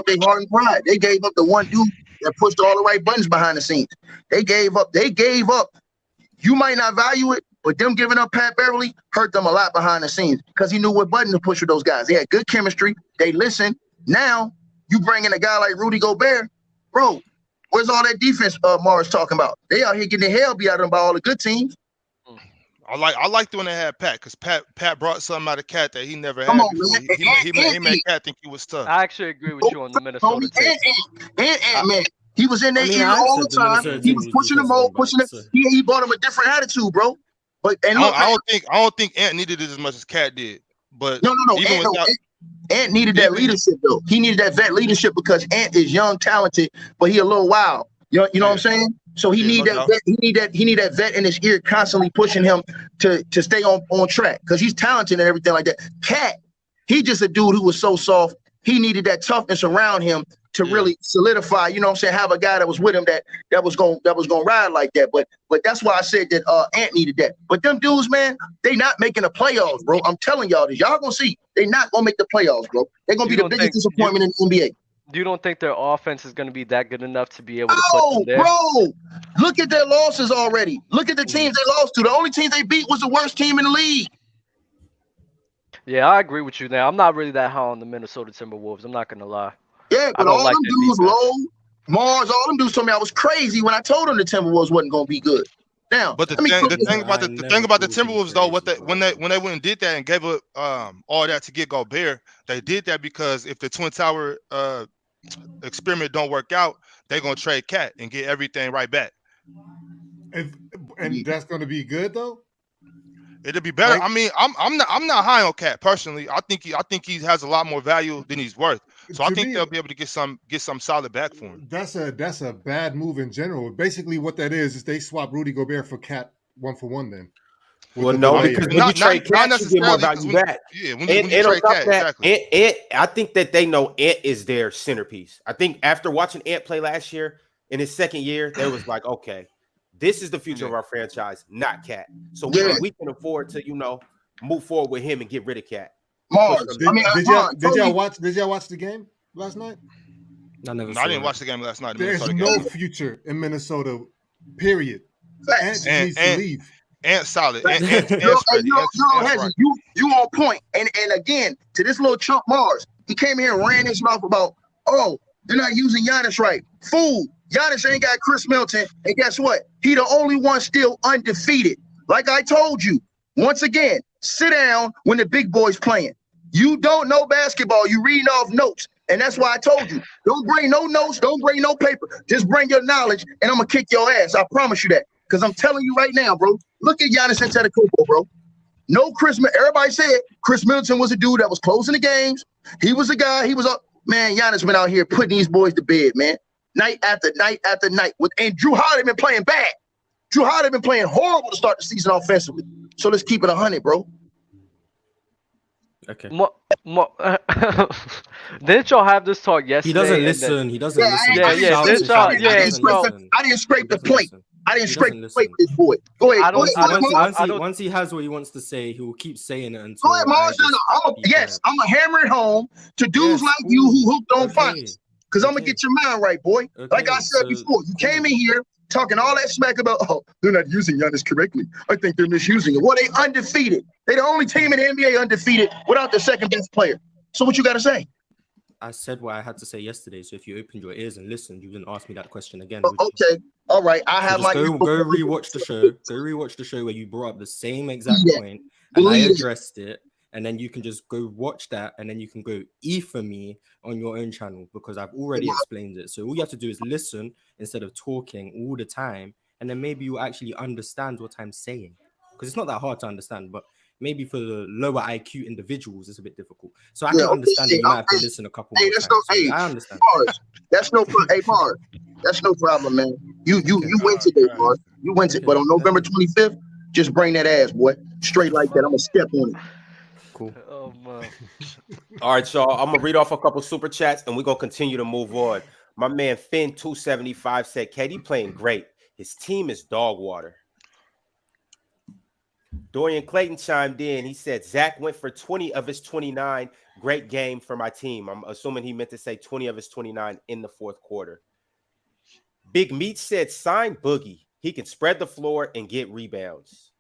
their Harden pride. They gave up the one dude that pushed all the right buttons behind the scenes. They gave up. You might not value it, but them giving up Pat Beverly hurt them a lot behind the scenes because he knew what button to push with those guys. They had good chemistry. They listened. Now you bring in a guy like Rudy Gobert, bro. Where's all that defense Mars talking about? They out here getting the hell beat out of them by all the good teams. I liked when they had Pat because Pat brought something out of Cat that he never had Come on, before. man. He made Cat think he was tough. I actually agree with you on the Minnesota take. And man, he was in their ear all the time. He was pushing them all, pushing them. He brought him a different attitude, bro. But I don't think Ant needed it as much as Cat did. But no. Ant needed that leadership though. He needed that vet leadership because Ant is young, talented, but he a little wild. You know what I'm saying? So he need that vet. He need that vet in his ear, constantly pushing him to stay on track because he's talented and everything like that. Cat, he just a dude who was so soft. He needed that toughness around him to really solidify. You know what I'm saying? Have a guy that was with him that was gonna ride like that. But that's why I said that Ant needed that. But them dudes, man, they not making the playoffs, bro. I'm telling y'all this. Y'all gonna see. They not gonna make the playoffs, bro. They're gonna be the biggest disappointment in the NBA. You don't think their offense is going to be that good enough to be able to put them there? Bro, look at their losses already. Look at the teams they lost to. The only team they beat was the worst team in the league. Yeah, I agree with you there. I'm not really that high on the Minnesota Timberwolves. I'm not going to lie. Yeah, but all them dudes, Low, Mars, all them dudes told me I was crazy when I told them the Timberwolves wasn't going to be good. Now, but the thing about the Timberwolves though, when they went and did that and gave up all that to get Gobert, they did that because if the Twin Tower experiment don't work out, they're gonna trade Cat and get everything right back. And that's gonna be good though. It'd be better. Like- I mean, I'm not high on Cat personally. I think he has a lot more value than he's worth. So I To think me, they'll be able to get some solid back for him. That's a bad move in general. Basically, what that is they swap Rudy Gobert for Cat 1-for-1 then. With Well, the no, delay. because when Not- you trade not Cat, you get more necessarily, value back. Yeah, when you And trade on top Cat, of that, exactly. Ant, I think that they know Ant is their centerpiece. I think after watching Ant play last year, in his second year, they was like, okay, this is the future of our franchise, not Cat. So we can afford to, move forward with him and get rid of Cat. Mars. Did, I mean, did y'all watch the game last night? I No, I didn't watch the game last night. There's no future in Minnesota, period. Facts. Ant needs to leave. Ant solid. Facts. Ant Yo, ready. Ant's right. you on point. And again, to this little chump Mars, he came here and ran his mouth about, oh, they're not using Giannis right. Fool. Giannis ain't got Chris Middleton. And guess what? He the only one still undefeated. Like I told you, once again, sit down when the big boy's playing. You don't know basketball. You reading off notes. And that's why I told you, don't bring no notes. Don't bring no paper. Just bring your knowledge, and I'm going to kick your ass. I promise you that. Because I'm telling you right now, bro, look at Giannis Antetokounmpo, bro. No Chris. Everybody said Chris Middleton was a dude that was closing the games. He was a guy. He was a man. Giannis been out here putting these boys to bed, man. Night after night after night. And Drew Holiday been playing bad. Drew Holiday been playing horrible to start the season offensively. So let's keep it 100, bro. Okay. Didn't y'all have this talk yesterday? He doesn't listen. He doesn't listen. I didn't scrape the plate. I didn't scrape the plate with this boy. Go ahead. Once he has what he wants to say, he will keep saying it until. Go ahead, Mars. I'm gonna hammer it home to dudes like you who hooked on finance. Because I'm gonna get your mind right, boy. Like I said before, you came in here talking all that smack about, oh, they're not using Giannis correctly. I think they're misusing it. Well, they undefeated. They're the only team in the NBA undefeated without the second best player. So what you got to say? I said what I had to say yesterday. So if you opened your ears and listened, you didn't ask me that question again. Okay. All right. I have my go rewatch the show. Go rewatch the show where you brought up the same exact point and I addressed it. And then you can just go watch that, and then you can go for me on your own channel because I've already explained it. So all you have to do is listen instead of talking all the time, and then maybe you actually understand what I'm saying. Because it's not that hard to understand, but maybe for the lower IQ individuals, it's a bit difficult. So I can understand that you might have to listen a couple more times. I understand. Mars, that's no Mars. That's no problem, man. You went today, Mars. You went to, but on November 25th, just bring that ass, boy. Straight like that. I'm gonna step on it. Cool. Oh man. All right, y'all. I'm gonna read off a couple super chats and we're gonna continue to move on. My man Finn275 said, KD playing great. His team is dog water. Dorian Clayton chimed in. He said, Zach went for 20 of his 29. Great game for my team. I'm assuming he meant to say 20 of his 29 in the fourth quarter. Big Meat said, sign Boogie. He can spread the floor and get rebounds.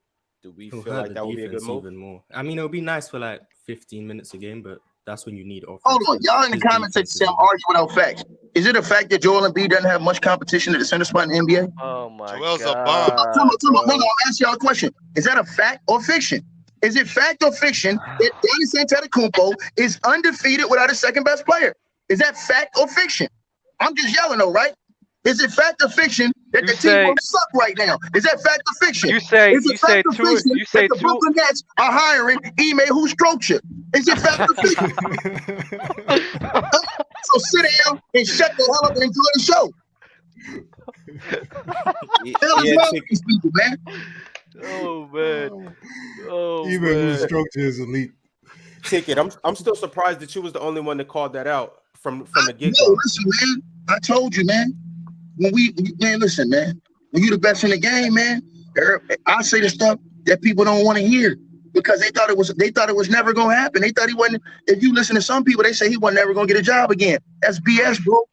Do we feel like that would be a good move? Even more. I mean, it'll be nice for like 15 minutes a game, but that's when you need offense. Hold on, y'all in the comments say I'm arguing without facts. Is it a fact that Joel Embiid doesn't have much competition at the center spot in the NBA? Oh my Joel's a god. bum. Hold on, I'll ask y'all a question. Is that a fact or fiction? Is it fact or fiction that Giannis Antetokounmpo is undefeated without a second best player? Is that fact or fiction? I'm just yelling though, right? Is it fact or fiction that the team will suck right now? Is that fact or fiction? You say the Brooklyn Nets are hiring Ime Udoka. Is it fact or fiction? So sit down and shut the hell up and enjoy the show. Hell is wrong with these people, man. Oh man. Ime Udoka is elite. Ticket. I'm still surprised that you was the only one that called that out from the get-go. No, listen, man. I told you, man. Listen, man. When you the best in the game, man, I say the stuff that people don't want to hear because they thought it was never gonna happen. They thought he wasn't. If you listen to some people, they say he wasn't never gonna get a job again. That's BS, bro.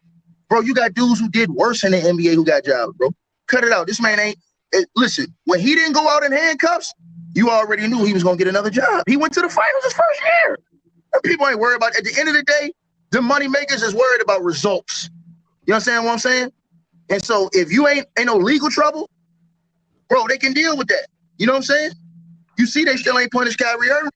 Bro, you got dudes who did worse in the NBA who got jobs, bro. Cut it out. This man ain't. Listen, when he didn't go out in handcuffs, you already knew he was gonna get another job. He went to the finals his first year. And people ain't worried about it. At the end of the day, the money makers is worried about results. You understand what I'm saying? And so if you ain't no legal trouble, bro, they can deal with that. You know what I'm saying? You see, they still ain't punished Kyrie Irving.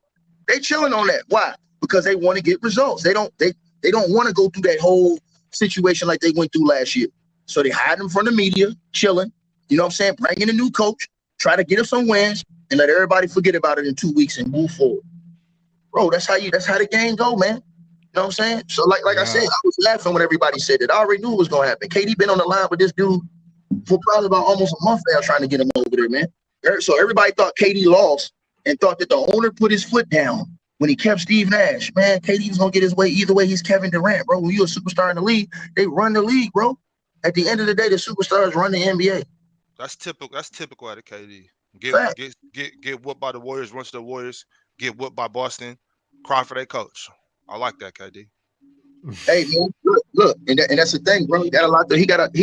They chilling on that. Why? Because they want to get results. They don't want to go through that whole situation like they went through last year. So they hide them from the media, chilling. You know what I'm saying? Bring in a new coach, try to get us some wins, and let everybody forget about it in 2 weeks and move forward. Bro, that's how the game go, man. You know what I'm saying? So like I said, I was laughing when everybody said it. I already knew it was gonna happen. KD been on the line with this dude for probably about almost a month now, trying to get him over there, man. So everybody thought KD lost and thought that the owner put his foot down when he kept Steve Nash. Man, KD was gonna get his way either way. He's Kevin Durant, bro. When you're a superstar in the league, they run the league, bro. At the end of the day, the superstars run the NBA. That's typical out of KD. Get whooped by the Warriors, run to the Warriors, get whooped by Boston, cry for their coach. I like that, KD. Hey man, look, and that's the thing, bro. He got a lot. He got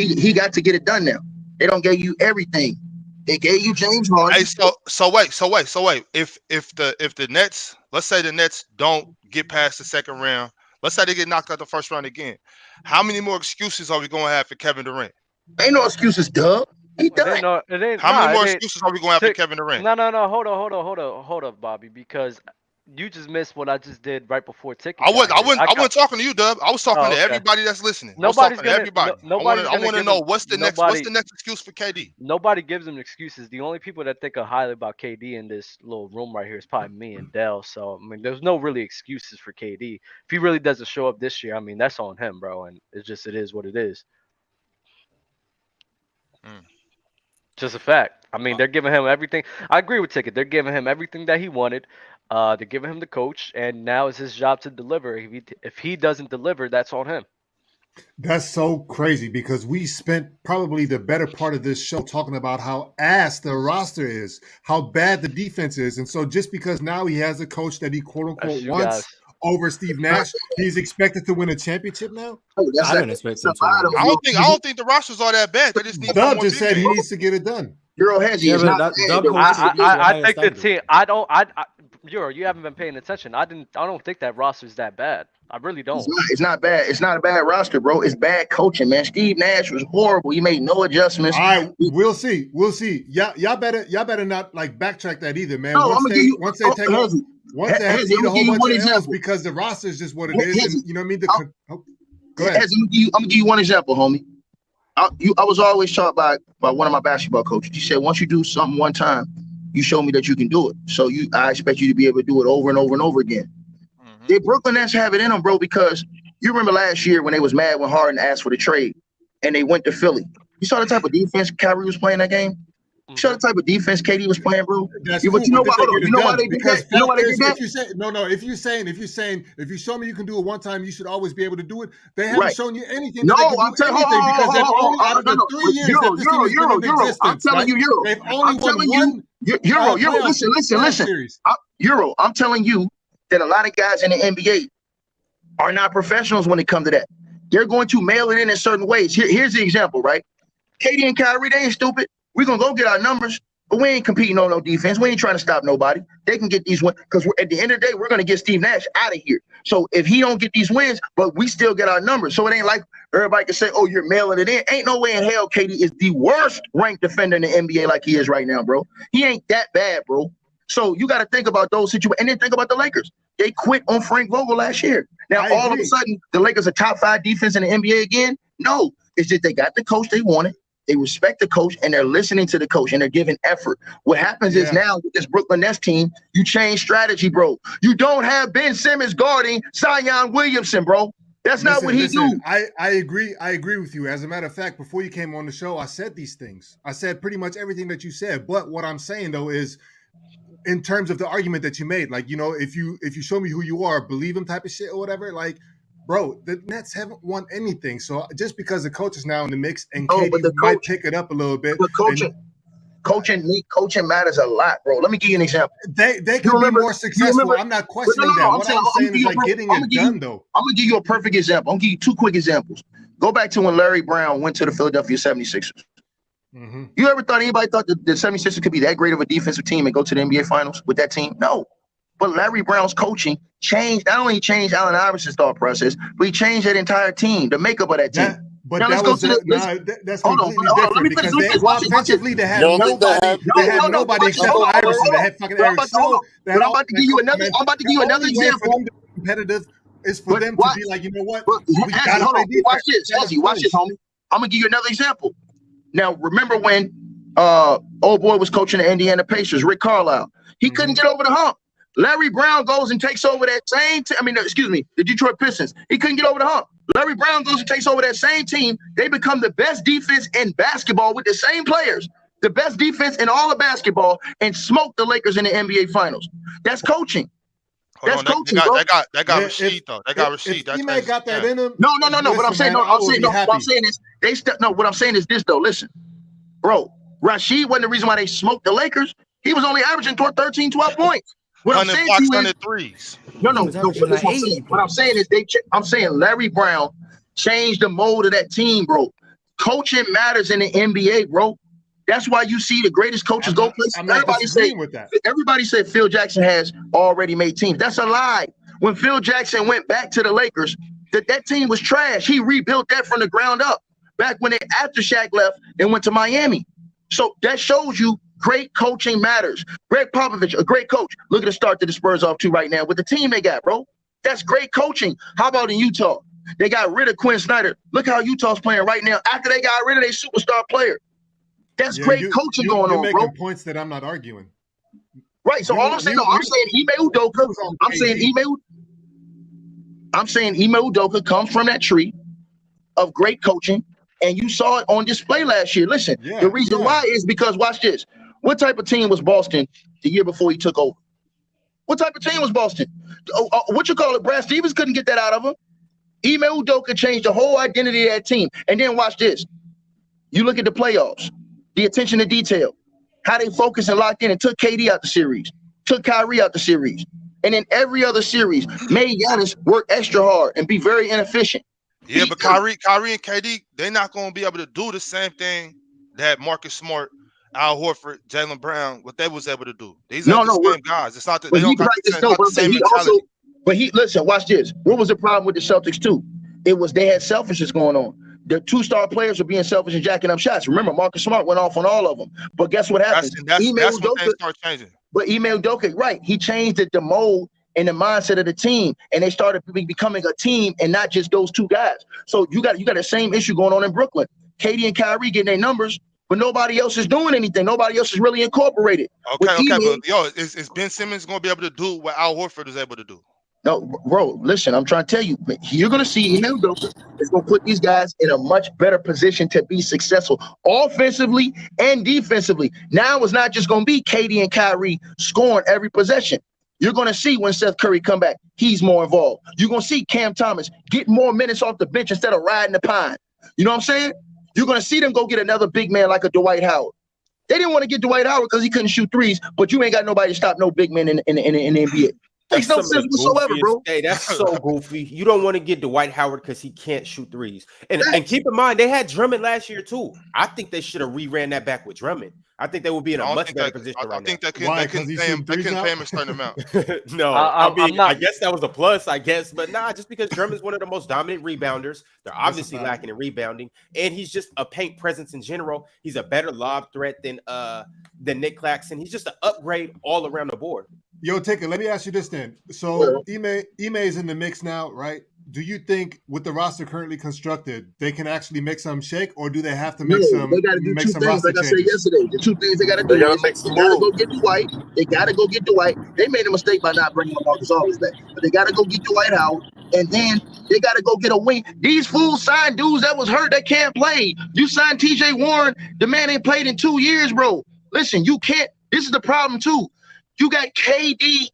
to get it done now. They don't give you everything. They gave you James Harden. Hey, so wait. If the Nets, let's say the Nets don't get past the second round, let's say they get knocked out the first round again, how many more excuses are we going to have for Kevin Durant? Ain't no excuses, Dub. He done. How many more excuses are we going to have for Kevin Durant? No. Hold up, Bobby, because you just missed what I just did right before Ticket. I wasn't talking to you, Dub. I was talking to everybody that's listening. Nobody's to everybody. I want to know what's the next excuse for KD. Nobody gives him excuses. The only people that think highly about KD in this little room right here is probably me and Dell. So I mean, there's no really excuses for KD. If he really doesn't show up this year, I mean, that's on him, bro. And it is what it is. Just a fact. I mean, they're giving him everything. I agree with Ticket. They're giving him everything that he wanted. They're giving him the coach, and now it's his job to deliver. If he doesn't deliver, that's on him. That's so crazy because we spent probably the better part of this show talking about how ass the roster is, how bad the defense is. And so just because now he has a coach that he quote unquote wants over Steve Nash, he's expected to win a championship now? I don't expect him to. I don't think the rosters are that bad. They just need Dub just said he needs to get it done. Euro has I think the team. Euro, you haven't been paying attention. I don't think that roster's that bad. I really don't. It's not bad. It's not a bad roster, bro. It's bad coaching, man. Steve Nash was horrible. He made no adjustments. All right, we'll see. Y'all better not like backtrack that either, man. No, once they have to eat a whole bunch of example. because the roster is just what it is. And, you know what I mean? Go ahead. I'm gonna give you one example, homie. I was always taught by one of my basketball coaches. He said, once you do something one time, you show me that you can do it. So I expect you to be able to do it over and over and over again. Mm-hmm. The Brooklyn Nets have it in them, bro, because you remember last year when they was mad when Harden asked for the trade and they went to Philly. You saw the type of defense Kyrie was playing that game? You saw the type of defense KD was playing, bro? That's cool, you know why they did that? You know why they did that? If you show me you can do it one time, you should always be able to do it. They haven't shown you anything. No, I'm telling you, because they've only out of the 3 years that this team has been in existence. I'm telling you, Euro. They've only won one. Euro, listen. Euro, I'm telling you that a lot of guys in the NBA are not professionals when it comes to that. They're going to mail it in certain ways. Here's the example, right? KD and Kyrie, they ain't stupid. We're going to go get our numbers, but we ain't competing on no defense. We ain't trying to stop nobody. They can get these wins because at the end of the day, we're going to get Steve Nash out of here. So if he don't get these wins, but we still get our numbers. So it ain't like everybody can say, oh, you're mailing it in. Ain't no way in hell KD is the worst ranked defender in the NBA like he is right now, bro. He ain't that bad, bro. So you got to think about those situations. And then think about the Lakers. They quit on Frank Vogel last year. Now, all of a sudden, the Lakers are top 5 defense in the NBA again? No. It's just they got the coach they wanted. They respect the coach, and they're listening to the coach, and they're giving effort. What happens is now with this Brooklyn Nets team, you change strategy, bro. You don't have Ben Simmons guarding Zion Williamson, bro. That's not what he do. I agree. I agree with you. As a matter of fact, before you came on the show, I said these things. I said pretty much everything that you said. But what I'm saying, though, is in terms of the argument that you made, like, you know, if you show me who you are, believe him type of shit or whatever, like, bro, the Nets haven't won anything. So just because the coach is now in the mix and KD might pick it up a little bit. But coaching matters a lot, bro. Let me give you an example. They can be more successful. I'm not questioning that. What I'm saying is like getting it done, though. I'm going to give you a perfect example. I'm going to give you 2 quick examples. Go back to when Larry Brown went to the Philadelphia 76ers. Mm-hmm. You ever thought anybody thought that the 76ers could be that great of a defensive team and go to the NBA Finals with that team? No. But Larry Brown's coaching not only changed Allen Iverson's thought process, but he changed that entire team, the makeup of that team. That's completely different because offensively they had nobody except Iverson. They had fucking Eric Snow. But I'm about to give you another example. Competitive is for them to be like, you know what? Watch this, homie. I'm gonna give you another example. Now, remember when old boy was coaching the Indiana Pacers, Rick Carlisle. He couldn't get over the hump. Larry Brown goes and takes over that same the Detroit Pistons. He couldn't get over the hump. Larry Brown goes and takes over that same team. They become the best defense in basketball with the same players, the best defense in all of basketball, and smoke the Lakers in the NBA Finals. That's coaching. That's coaching, bro. That got Rasheed though. That got Rasheed. He may got that in him. No. What I'm saying, what I'm saying is this though. Listen, bro, Rasheed wasn't the reason why they smoked the Lakers. He was only averaging 13, 12 points. What I'm saying to you is, threes. What I'm saying is I'm saying Larry Brown changed the mold of that team, bro. Coaching matters in the NBA, bro. That's why you see the greatest coaches go places. Everybody said Phil Jackson has already made teams. That's a lie. When Phil Jackson went back to the Lakers, that team was trash. He rebuilt that from the ground up back when after Shaq left and went to Miami. So that shows you great coaching matters. Greg Popovich, a great coach. Look at the start that the Spurs off to right now with the team they got, bro. That's great coaching. How about in Utah? They got rid of Quinn Snyder. Look how Utah's playing right now after they got rid of their superstar player. That's great coaching going on, bro. You're making points that I'm not arguing. Right. So I'm saying Ime Udoka. I'm saying Ime Udoka comes from that tree of great coaching, and you saw it on display last year. Listen, the reason why is because watch this. What type of team was Boston the year before he took over? What type of team was Boston? What you call it? Brad Stevens couldn't get that out of him. Ime Udoka changed the whole identity of that team. And then watch this. You look at the playoffs, the attention to detail, how they focus and locked in and took KD out the series, took Kyrie out the series. And in every other series, made Giannis work extra hard and be very inefficient. Yeah, but Kyrie and KD, they're not going to be able to do the same thing that Marcus Smart, Al Horford, Jaylen Brown, what they was able to do. These are the same guys. It's not that they don't got the same mentality. Listen, watch this. What was the problem with the Celtics too? It was they had selfishness going on. The two-star players were being selfish and jacking up shots. Remember, Marcus Smart went off on all of them. But guess what happened? That's when things start changing. But Ime Udoka, right, he changed the mold and the mindset of the team, and they started becoming a team and not just those two guys. So you got the same issue going on in Brooklyn. KD and Kyrie getting their numbers, but nobody else is doing anything. Nobody else is really incorporated. Okay, but is Ben Simmons going to be able to do what Al Horford is able to do? No, bro, listen, I'm trying to tell you, you're going to see Ime Udoka is going to put these guys in a much better position to be successful offensively and defensively. Now it's not just going to be KD and Kyrie scoring every possession. You're going to see when Steph Curry come back, he's more involved. You're going to see Cam Thomas get more minutes off the bench instead of riding the pine. You know what I'm saying? You're going to see them go get another big man like a Dwight Howard. They didn't want to get Dwight Howard because he couldn't shoot threes, but you ain't got nobody to stop no big man in the NBA. Makes no sense whatsoever, bro. Hey, that's so goofy. You don't want to get Dwight Howard because he can't shoot threes. And keep in mind, they had Drummond last year too. I think they should have reran that back with Drummond. I think they would be in a much better position right now. I think they couldn't pay him a certain amount. No, I guess that was a plus, but just because Drummond's one of the most dominant rebounders. They're obviously lacking in rebounding, and he's just a paint presence in general. He's a better lob threat than Nick Claxton. He's just an upgrade all around the board. Yo, Taker, let me ask you this then. So Ime is in the mix now, right? Do you think with the roster currently constructed, they can actually make some shake, or do they have to make some? They got to do two things, like I said yesterday. The two things they got to do. They got to go get Dwight. They got to go get Dwight. They made a mistake by not bringing Marcus Aldridge back, but they got to go get Dwight Howard, and then they got to go get a wing. These fools signed dudes that was hurt that can't play. You signed T.J. Warren. The man ain't played in 2 years, bro. Listen, you can't. This is the problem too. You got KD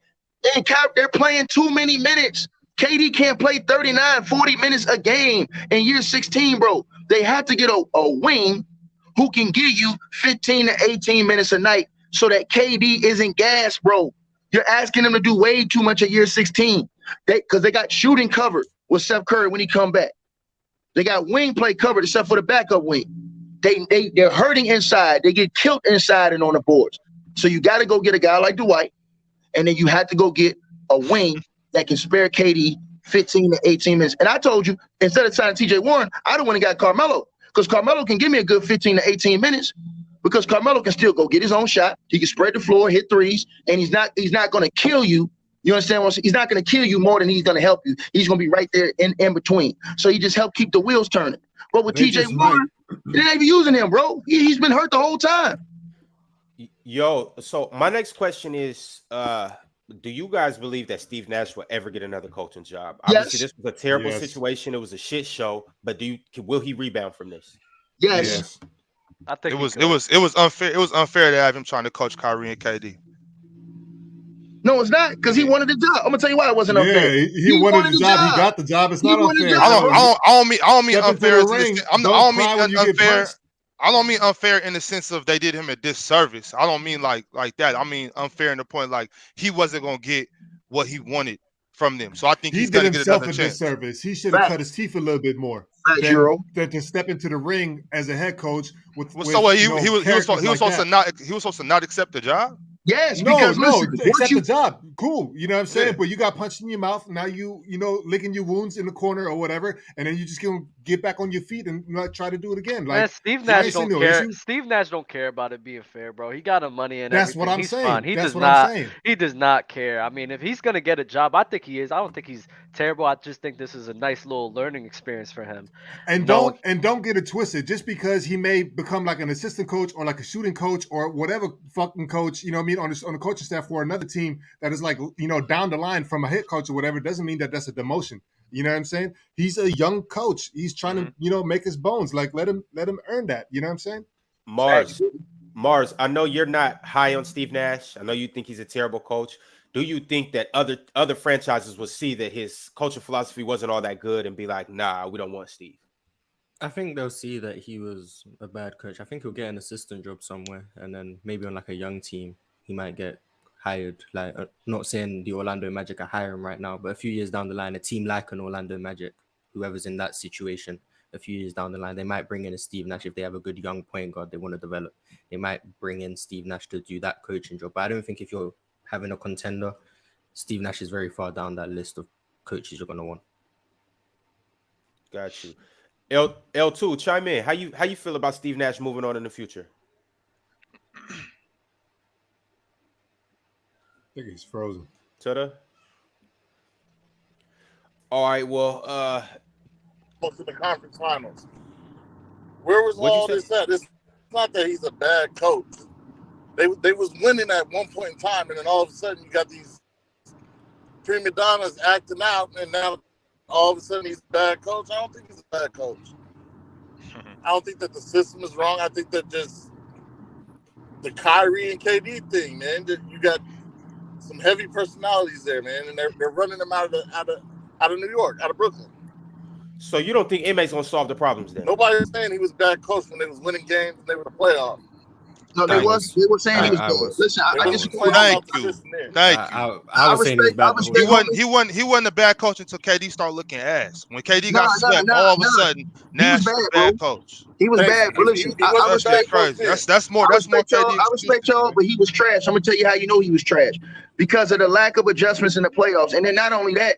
and Kyrie. They're playing too many minutes. KD can't play 39, 40 minutes a game in year 16, bro. They have to get a wing who can give you 15 to 18 minutes a night so that KD isn't gassed, bro. You're asking them to do way too much at year 16 because they got shooting covered with Steph Curry when he come back. They got wing play covered except for the backup wing. They're hurting inside. They get killed inside and on the boards. So you got to go get a guy like Dwight, and then you have to go get a wing that can spare KD 15 to 18 minutes. And I told you, instead of signing T.J. Warren, I don't want to got Carmelo because Carmelo can give me a good 15 to 18 minutes because Carmelo can still go get his own shot. He can spread the floor, hit threes, and he's not going to kill you. You understand what I'm saying? He's not going to kill you more than he's going to help you. He's going to be right there in between. So he just helped keep the wheels turning. But with T.J. Warren, they ain't even using him, bro. He's been hurt the whole time. Yo, so my next question is, do you guys believe that Steve Nash will ever get another coaching job? Obviously, Yes. this was a terrible Yes. situation. It was a shit show, but will he rebound from this? Yes. Yes. I think It was unfair. It was unfair to have him trying to coach Kyrie and KD. No, it's not, because he wanted the job. I'm gonna tell you why it wasn't unfair. Yeah, he wanted the job. He got the job. It's He not wanted the unfair. job. I don't mean Step into unfair. the In the ring. sen- I Don't don't mean cry when you get unfair. punched. I don't mean unfair in the sense of they did him a disservice. I don't mean like that. I mean unfair in the point like he wasn't gonna get what he wanted from them. So I think He he's did gonna get himself another a chance. disservice. He should have Right. cut his teeth a little bit more Right, Jiro. than to step into the ring as a head coach with. Well, with so what, you know, he was characters supposed like to that. not accept the job. Yes, No, because listen, once accept you the job. Cool. You know what I'm saying? Yeah. But you got punched in your mouth. Now you licking your wounds in the corner or whatever, and then you just gonna get back on your feet and try to do it again. Man, Like Steve I Nash ain't seen don't no care. issue. Steve Nash don't care about it being fair, bro. He got him money and That's everything. what I'm He's saying. fine. He That's does what I'm not. saying. He does not care. I mean, if he's gonna get a job, I think he is. I don't think he's terrible. I just think this is a nice little learning experience for him. And No, don't get it twisted. Just because he may become like an assistant coach or like a shooting coach or whatever fucking coach, you know what I mean, on the coaching staff for another team that is like, down the line from a head coach or whatever, doesn't mean that that's a demotion. You know what I'm saying? He's a young coach. He's trying to, make his bones. Like let him earn that. You know what I'm saying? Mars, I know you're not high on Steve Nash. I know you think he's a terrible coach. Do you think that other franchises will see that his coaching philosophy wasn't all that good and be like, nah, we don't want Steve? I think they'll see that he was a bad coach. I think he'll get an assistant job somewhere, and then maybe on like a young team, he might get hired. Like, not saying the Orlando Magic are hiring right now, but a few years down the line, a team like an Orlando Magic, whoever's in that situation, a few years down the line, they might bring in a Steve Nash if they have a good young point guard they want to develop. They might bring in Steve Nash to do that coaching job. But I don't think if you're having a contender, Steve Nash is very far down that list of coaches you're going to want. Got you. L2, chime in. How you feel about Steve Nash moving on in the future? I think he's frozen. Tuda? All right, well, to the conference finals. Where was What'd you all say? this at? It's not that he's a bad coach. They was winning at one point in time, and then all of a sudden you got these prima donnas acting out, and now all of a sudden he's a bad coach. I don't think he's a bad coach. I don't think that the system is wrong. I think that just the Kyrie and KD thing, man. That you got some heavy personalities there, man, and they're running them out of New York, out of Brooklyn. so you don't think Ime's gonna solve the problems then? Nobody's saying he was a bad coach when they was winning games and they were the playoffs. No, they were saying he was good. Listen, I disagree with Thank about the you. system there. Thank you. I was saying he was bad. He wasn't a bad coach until KD started looking ass. When KD got swept, all of a sudden, Nash was a bad coach. He was bad, but listen, I respect crazy. That's more y'all. KD. I respect y'all, but he was trash. I'm gonna tell you how you know he was trash, because of the lack of adjustments in the playoffs. And then not only that,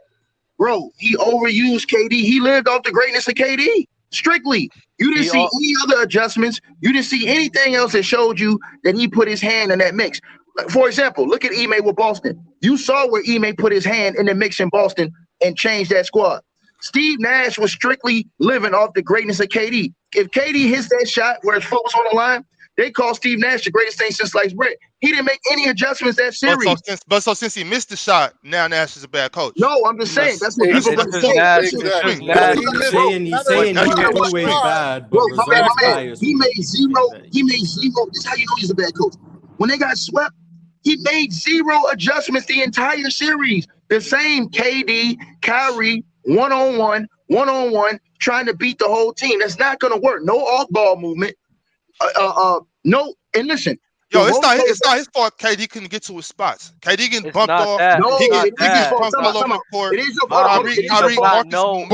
bro, he overused KD. He lived off the greatness of KD strictly. You didn't see any other adjustments. You didn't see anything else that showed you that he put his hand in that mix. Like, for example, look at Ime with Boston. You saw where Ime put his hand in the mix in Boston and changed that squad. Steve Nash was strictly living off the greatness of KD. If KD hits that shot where his foot was on the line, they call Steve Nash the greatest thing since sliced bread. He didn't make any adjustments that series. But since he missed the shot, now Nash is a bad coach. No, I'm just saying that's what people it's gonna just say. Nash. Listen, It's just listen, Nash. listen, He's saying he was always bad, but Bro, my man, results bias. he made zero. This is how you know he's a bad coach. When they got swept, he made zero adjustments the entire series. The same KD, Kyrie, one-on-one, trying to beat the whole team. That's not gonna work. No off-ball movement. No. And listen. Yo, it's not his fault KD couldn't get to his spots. KD getting bumped off. No, He it gets is bumped all over the court. It is your fault. He does not know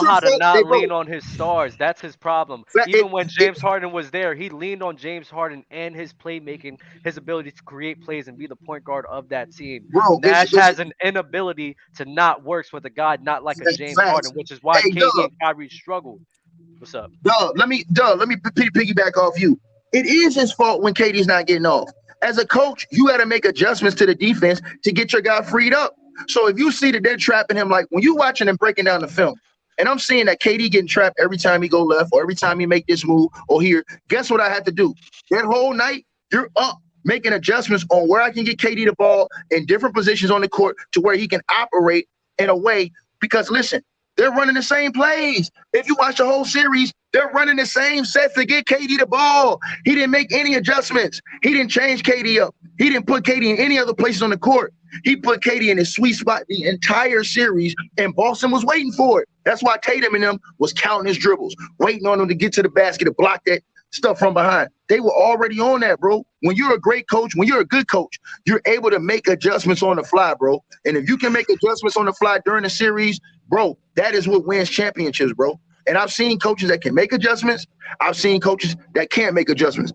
how to not lean on his stars. That's his problem. Even when James Harden was there, he leaned on James Harden and his playmaking, his ability to create plays and be the point guard of that team. Bro, Nash has an inability to not work with a guy not like a James Harden, which is why KD and Kyrie struggled. What's up? Let me piggyback off you. It is his fault when KD's not getting off. As a coach, you got to make adjustments to the defense to get your guy freed up. So if you see that they're trapping him, like when you're watching him breaking down the film, and I'm seeing that KD getting trapped every time he go left or every time he make this move or here, guess what I had to do? That whole night, You're up making adjustments on where I can get KD the ball in different positions on the court to where he can operate in a way. Because listen, they're running the same plays. If you watch the whole series, they're running the same sets to get KD the ball. He didn't make any adjustments. He didn't change KD up. He didn't put KD in any other places on the court. He put KD in his sweet spot the entire series, and Boston was waiting for it. That's why Tatum and them was counting his dribbles, waiting on him to get to the basket to block that stuff from behind. They were already on that, bro. When you're a great coach, when you're a good coach, you're able to make adjustments on the fly, bro. And if you can make adjustments on the fly during the series, bro, that is what wins championships, bro. And I've seen coaches that can make adjustments. I've seen coaches that can't make adjustments.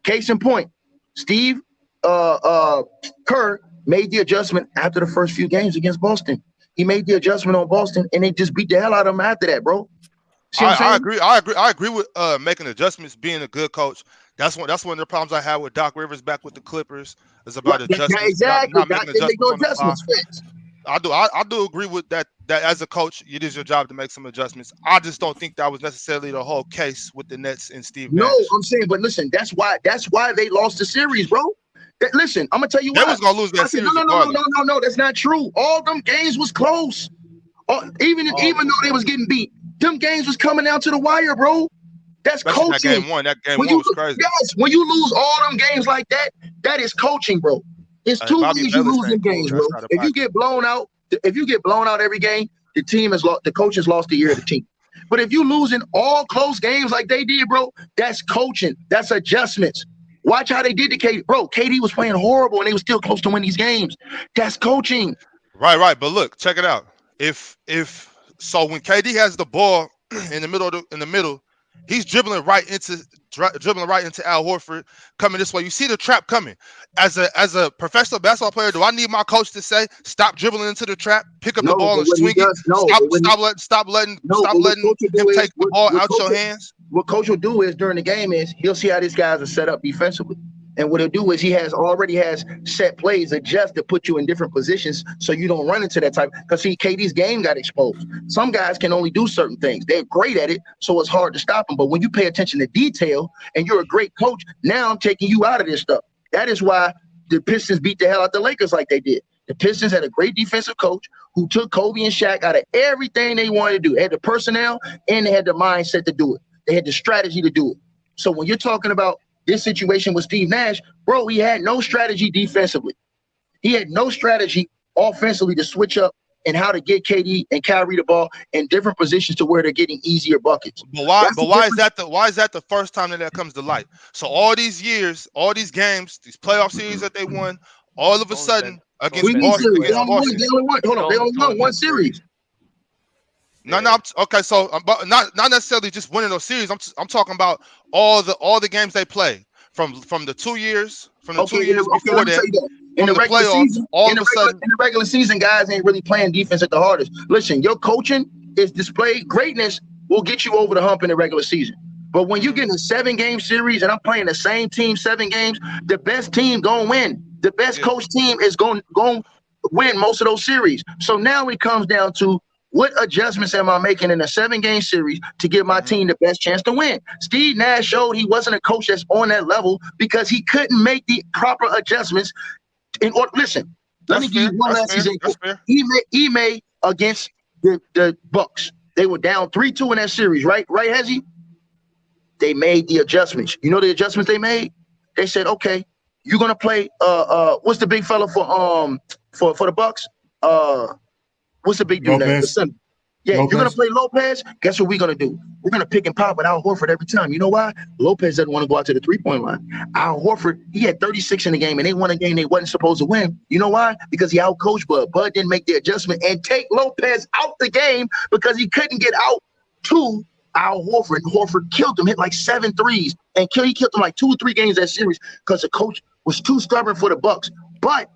Case in point, Steve Kerr made the adjustment after the first few games against Boston. He made the adjustment on Boston, and they just beat the hell out of him after that, bro. I agree with making adjustments, being a good coach. That's one of the problems I had with Doc Rivers back with the Clippers. It's about adjustments. Exactly. Not making adjustments. Fits. I do agree with that. That as a coach, it is your job to make some adjustments. I just don't think that was necessarily the whole case with the Nets and Steve Nash. No, I'm saying, but listen, that's why they lost the series, bro. Listen, I'm gonna tell you why. They was gonna lose that series. No, that's not true. All them games was close. Even though they was getting beat, them games was coming down to the wire, bro. That's coaching. That game one was crazy. Yes, when you lose all them games like that, that is coaching, bro. It's two ways you lose them games, bro. If you get blown out every game, the team has lost. The coach has lost the year of the team. But if you losing all close games like they did, bro, that's coaching. That's adjustments. Watch how they did to KD. Bro, KD was playing horrible and they were still close to win these games. That's coaching. Right. But look, check it out. If when KD has the ball in the middle, he's dribbling right into Al Horford coming this way. You see the trap coming. As a professional basketball player, do I need my coach to say stop dribbling into the trap, pick up the ball and swing it? Stop letting him take the ball out your hands? What coach will do is during the game is he'll see how these guys are set up defensively. And what he'll do is he already has set plays adjust to put you in different positions so you don't run into that type. Because see, KD's game got exposed. Some guys can only do certain things. They're great at it, so it's hard to stop them. But when you pay attention to detail and you're a great coach, now I'm taking you out of this stuff. That is why the Pistons beat the hell out the Lakers like they did. The Pistons had a great defensive coach who took Kobe and Shaq out of everything they wanted to do. They had the personnel and they had the mindset to do it. They had the strategy to do it. So when you're talking about this situation with Steve Nash, bro, he had no strategy defensively. He had no strategy offensively to switch up and how to get KD and Kyrie the ball in different positions to where they're getting easier buckets. But why is that the first time that comes to light? So all these years, all these games, these playoff series that they won, all of a sudden against Boston. They only won one series. No, okay. So, not necessarily just winning those series. I'm talking about all the games they play from the 2 years before that. In the regular season, in the regular season, guys ain't really playing defense at the hardest. Listen, your coaching is displayed. Greatness will get you over the hump in the regular season. But when you get in a 7-game series and I'm playing the same team 7 games, the best team gonna win. The best coach team is going to win most of those series. So now it comes down to what adjustments am I making in a 7-game series to give my team the best chance to win? Steve Nash showed he wasn't a coach that's on that level because he couldn't make the proper adjustments. Listen, let me give you one last example. Ime against the Bucks. They were down 3-2 in that series, right? Right, Hezzy? They made the adjustments. You know the adjustments they made? They said, okay, you're gonna play what's the big fella for the Bucks? What's the big dude name? Yeah, Lopez. You're going to play Lopez. Guess what we're going to do? We're going to pick and pop with Al Horford every time. You know why? Lopez doesn't want to go out to the three-point line. Al Horford, he had 36 in the game, and they won a game they wasn't supposed to win. You know why? Because he outcoached Bud. Bud didn't make the adjustment and take Lopez out the game because he couldn't get out to Al Horford. Horford killed him, hit like 7 threes, and he killed him like 2 or 3 games that series because the coach was too stubborn for the Bucks. But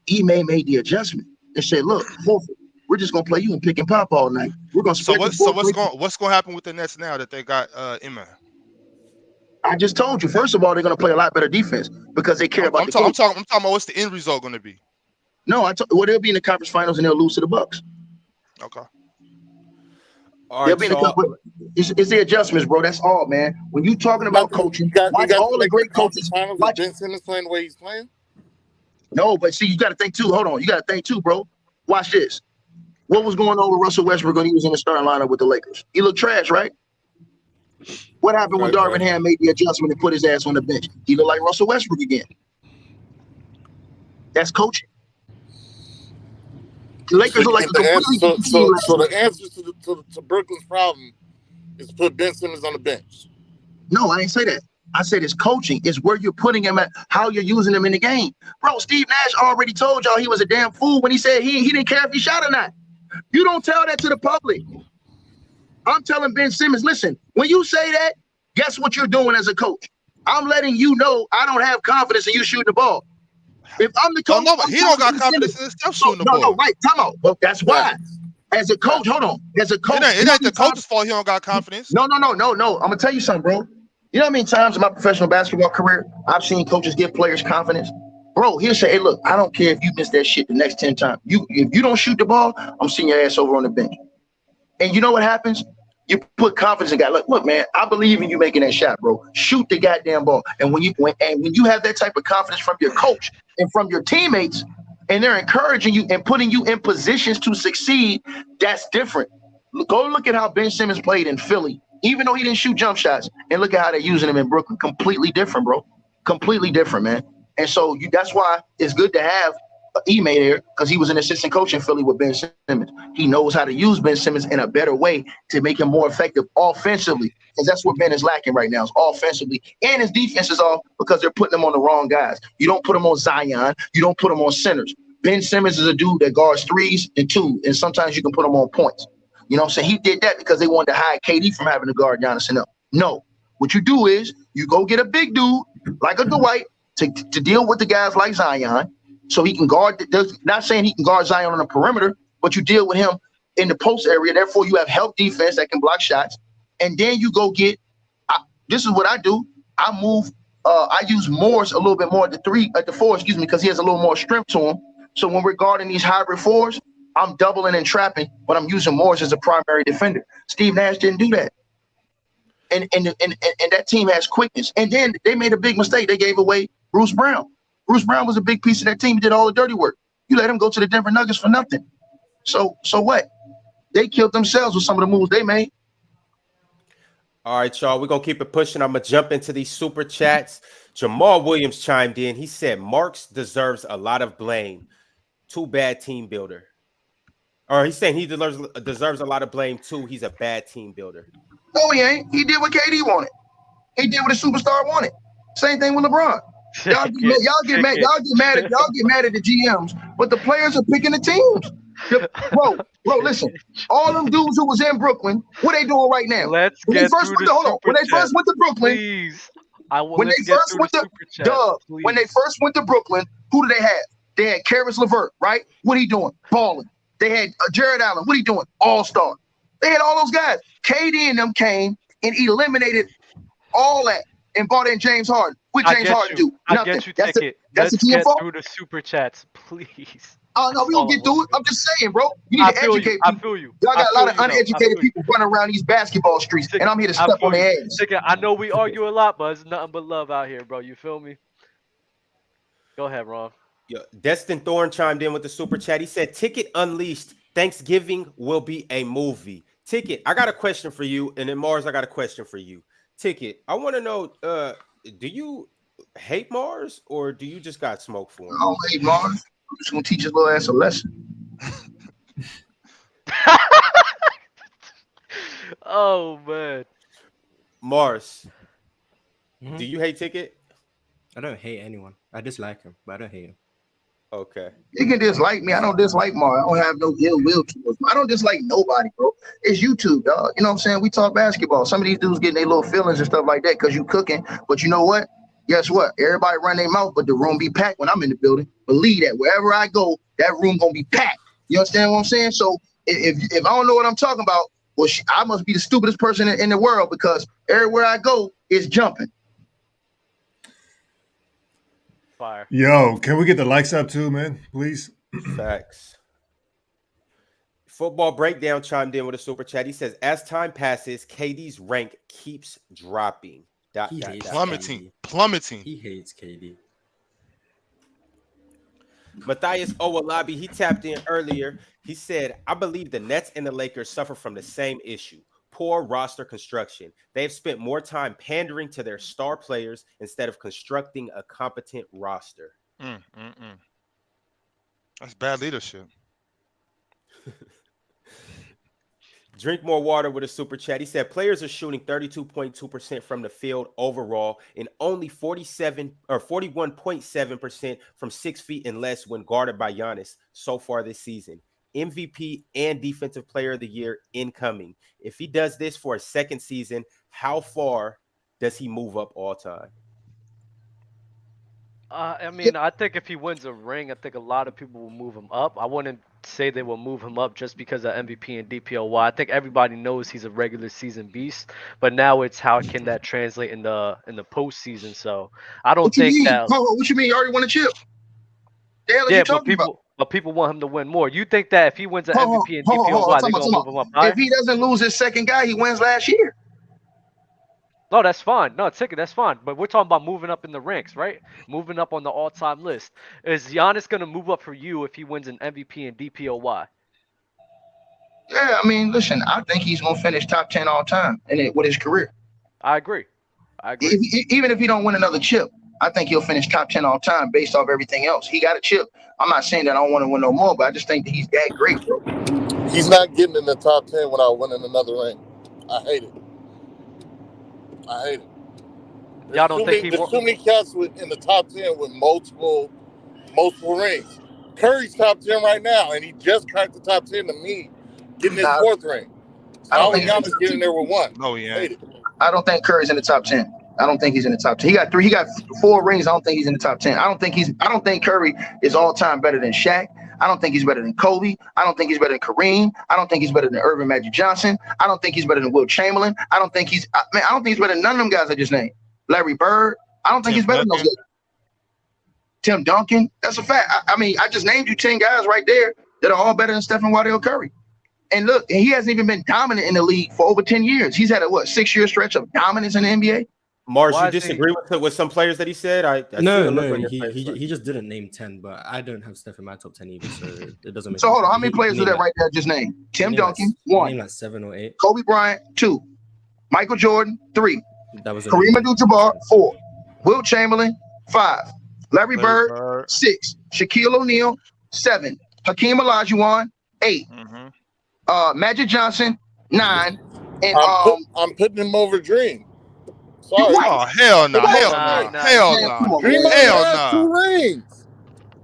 Ime made the adjustment and said, look, Horford, we're just gonna play you and pick and pop all night. We're gonna. What's going to happen with the Nets now that they got Ime? I just told you. First of all, they're gonna play a lot better defense because they care about. I'm talking about what's the end result going to be? No, they'll be in the conference finals and they'll lose to the Bucks. Okay. All They'll right, be in the y'all. cup. It's the adjustments, bro. That's all, man. When you talking about coaching, You got watch to all the make great conference coaches. finals with Watch. Ben Simmons playing the way he's playing. No, but see, you got to think too. Hold on, you got to think too, bro. Watch this. What was going on with Russell Westbrook when he was in the starting lineup with the Lakers? He looked trash, right? What happened when Darvin Ham made the adjustment and put his ass on the bench? He looked like Russell Westbrook again. That's coaching. The Lakers look like a completely different team last So night. the answer to Brooklyn's problem is to put Ben Simmons on the bench. No, I ain't say that. I said it's coaching. It's where you're putting him at, how you're using him in the game. Bro, Steve Nash already told y'all he was a damn fool when he said he didn't care if he shot or not. You don't tell that to the public. I'm telling Ben Simmons, listen, when you say that, guess what you're doing as a coach? I'm letting you know I don't have confidence in you shooting the ball. If I'm the coach, No, but he don't got confidence in himself shooting the ball. No, right, time out. Well, that's why. As a coach, hold on. As a coach, it ain't the coach's fault he don't got confidence. No. I'm gonna tell you something, bro. You know how many times in my professional basketball career I've seen coaches give players confidence? Bro, he'll say, hey, look, I don't care if you miss that shit the next 10 times. If you don't shoot the ball, I'm seeing your ass over on the bench. And you know what happens? You put confidence in guy. Look, man, I believe in you making that shot, bro. Shoot the goddamn ball. And when you have that type of confidence from your coach and from your teammates, and they're encouraging you and putting you in positions to succeed, that's different. Go look at how Ben Simmons played in Philly, even though he didn't shoot jump shots, and look at how they're using him in Brooklyn. Completely different, bro. Completely different, man. And so that's why it's good to have Ime there, because he was an assistant coach in Philly with Ben Simmons. He knows how to use Ben Simmons in a better way to make him more effective offensively, because that's what Ben is lacking right now, is offensively. And his defense is off because they're putting him on the wrong guys. You don't put him on Zion. You don't put him on centers. Ben Simmons is a dude that guards 3s and 2, and sometimes you can put him on points. You know what I'm saying? He did that because they wanted to hide KD from having to guard Giannis and them. No. What you do is you go get a big dude like a Dwight to deal with the guys like Zion, so he can guard. Not saying he can guard Zion on the perimeter, but you deal with him in the post area. Therefore, you have help defense that can block shots. And then you go get. This is what I do. I move. I use Morris a little bit more at the 4, because he has a little more strength to him. So when we're guarding these hybrid 4s, I'm doubling and trapping, but I'm using Morris as a primary defender. Steve Nash didn't do that. And that team has quickness. And then they made a big mistake. They gave away Bruce Brown. Bruce Brown was a big piece of that team. He did all the dirty work. You let him go to the Denver Nuggets for nothing. So what? They killed themselves with some of the moves they made. All right, y'all. We're going to keep it pushing. I'm going to jump into these super chats. Jamal Williams chimed in. He said, Marks deserves a lot of blame. Too bad team builder. Or he's saying he deserves a lot of blame, too. He's a bad team builder. No, he ain't. He did what KD wanted. He did what a superstar wanted. Same thing with LeBron. Y'all get mad at the GMs, but the players are picking the teams. Bro, listen. All them dudes who was in Brooklyn, what they doing right now? When they first went to Brooklyn, please. When they first went to Brooklyn, who do they have? They had Karis LeVert, right? What he doing? Balling. They had Jared Allen. What he doing? All-star. They had all those guys. KD and them came and eliminated all that and brought in James Harden. What James Harden do? Nothing. I get you, Ticket. That's Let's the get fault. through the super chats, please. Oh, no, we don't get through it. I'm just saying, bro. You need to educate people. I feel you. Y'all got a lot of uneducated people running around these basketball streets, and I'm here to step on their ass. Ticket, I know we argue a lot, but it's nothing but love out here, bro. You feel me? Go ahead, Ron. Yeah, Destin Thorne chimed in with the super chat. He said, Ticket Unleashed, Thanksgiving will be a movie. Ticket, I got a question for you, and then Mars, I got a question for you. Ticket, I want to know, do you hate Mars, or do you just got smoke for him? I don't hate Mars. I'm just going to teach his little ass a lesson. Oh, man. Mars, do you hate Ticket? I don't hate anyone. I dislike him, but I don't hate him. Okay. You can dislike me. I don't dislike Mars. I don't have no ill will towards him. I don't dislike nobody, bro. It's YouTube, dog. You know what I'm saying? We talk basketball. Some of these dudes getting their little feelings and stuff like that because you cooking. But you know what? Guess what? Everybody run their mouth, but the room be packed when I'm in the building. Believe that. Wherever I go, that room gonna be packed. You understand what I'm saying? So if I don't know what I'm talking about, well, I must be the stupidest person in the world, because everywhere I go is jumping. Fire. Yo, can we get the likes up too, man? Please. Facts. Football Breakdown chimed in with a super chat. He says, as time passes, KD's rank keeps dropping. He hates Plummeting. He hates KD. Matthias Owalabi, he tapped in earlier. He said, I believe the Nets and the Lakers suffer from the same issue. Poor roster construction. They've spent more time pandering to their star players instead of constructing a competent roster. That's bad leadership. Drink more water with a super chat. He said players are shooting 32.2% from the field overall and only 41.7% from 6 feet and less when guarded by Giannis so far this season. MVP and Defensive Player of the Year incoming. If he does this for a second season, how far does he move up all time? I mean, I think if he wins a ring, I think a lot of people will move him up. I wouldn't say they will move him up just because of MVP and DPOY. I think everybody knows he's a regular season beast, but now it's how can that translate in the postseason. So I don't think that. What you mean? You already won a chip? The hell are you talking about? But people want him to win more. You think that if he wins an MVP and DPOY, they're gonna move him up higher? If he doesn't lose his second guy, he wins last year. No, that's fine. No, Ticket, that's fine. But we're talking about moving up in the ranks, right? Moving up on the all-time list. Is Giannis going to move up for you if he wins an MVP and DPOY? Yeah, I mean, listen, I think he's going to finish top 10 all time with his career. I agree. Even if he don't win another chip, I think he'll finish top 10 all time based off everything else. He got a chip. I'm not saying that I don't want to win no more, but I just think that he's that great, bro. He's not getting in the top 10 without winning another ring. I hate it. Y'all don't think there's too many cats in the top 10 with multiple rings. Curry's top 10 right now, and he just cracked the top 10 to me, getting his fourth ring. So I don't think Giannis getting there with one. No, he ain't. I don't think Curry's in the top 10. I don't think he's in the top 10. He got 4 rings. I don't think he's in the top 10. I don't think Curry is all time better than Shaq. I don't think he's better than Kobe. I don't think he's better than Kareem. I don't think he's better than Irvin Magic Johnson. I don't think he's better than Wilt Chamberlain. I don't think he's better than none of them guys I just named. Larry Bird. I don't think he's better than those guys. Tim Duncan. That's a fact. I just named you 10 guys right there that are all better than Stephen Waddell Curry. And look, he hasn't even been dominant in the league for over 10 years. He's had a 6-year stretch of dominance in the NBA. Mars, you disagree with some players that he said? No, he just didn't name 10, but I don't have Steph in my top 10 either, so it doesn't make sense. So hold on, how many players do that right there just named? Tim Duncan, 1. Name like 7 or 8. Kobe Bryant, 2. Michael Jordan, 3. That was Kareem Abdul-Jabbar, 4. Wilt Chamberlain, 5. Larry Bird, 6. Shaquille O'Neal, 7. Hakeem Olajuwon, 8. Magic Johnson, 9. And I'm putting him over Dream. Sorry. Oh, hell no. Hell no. 2 rings.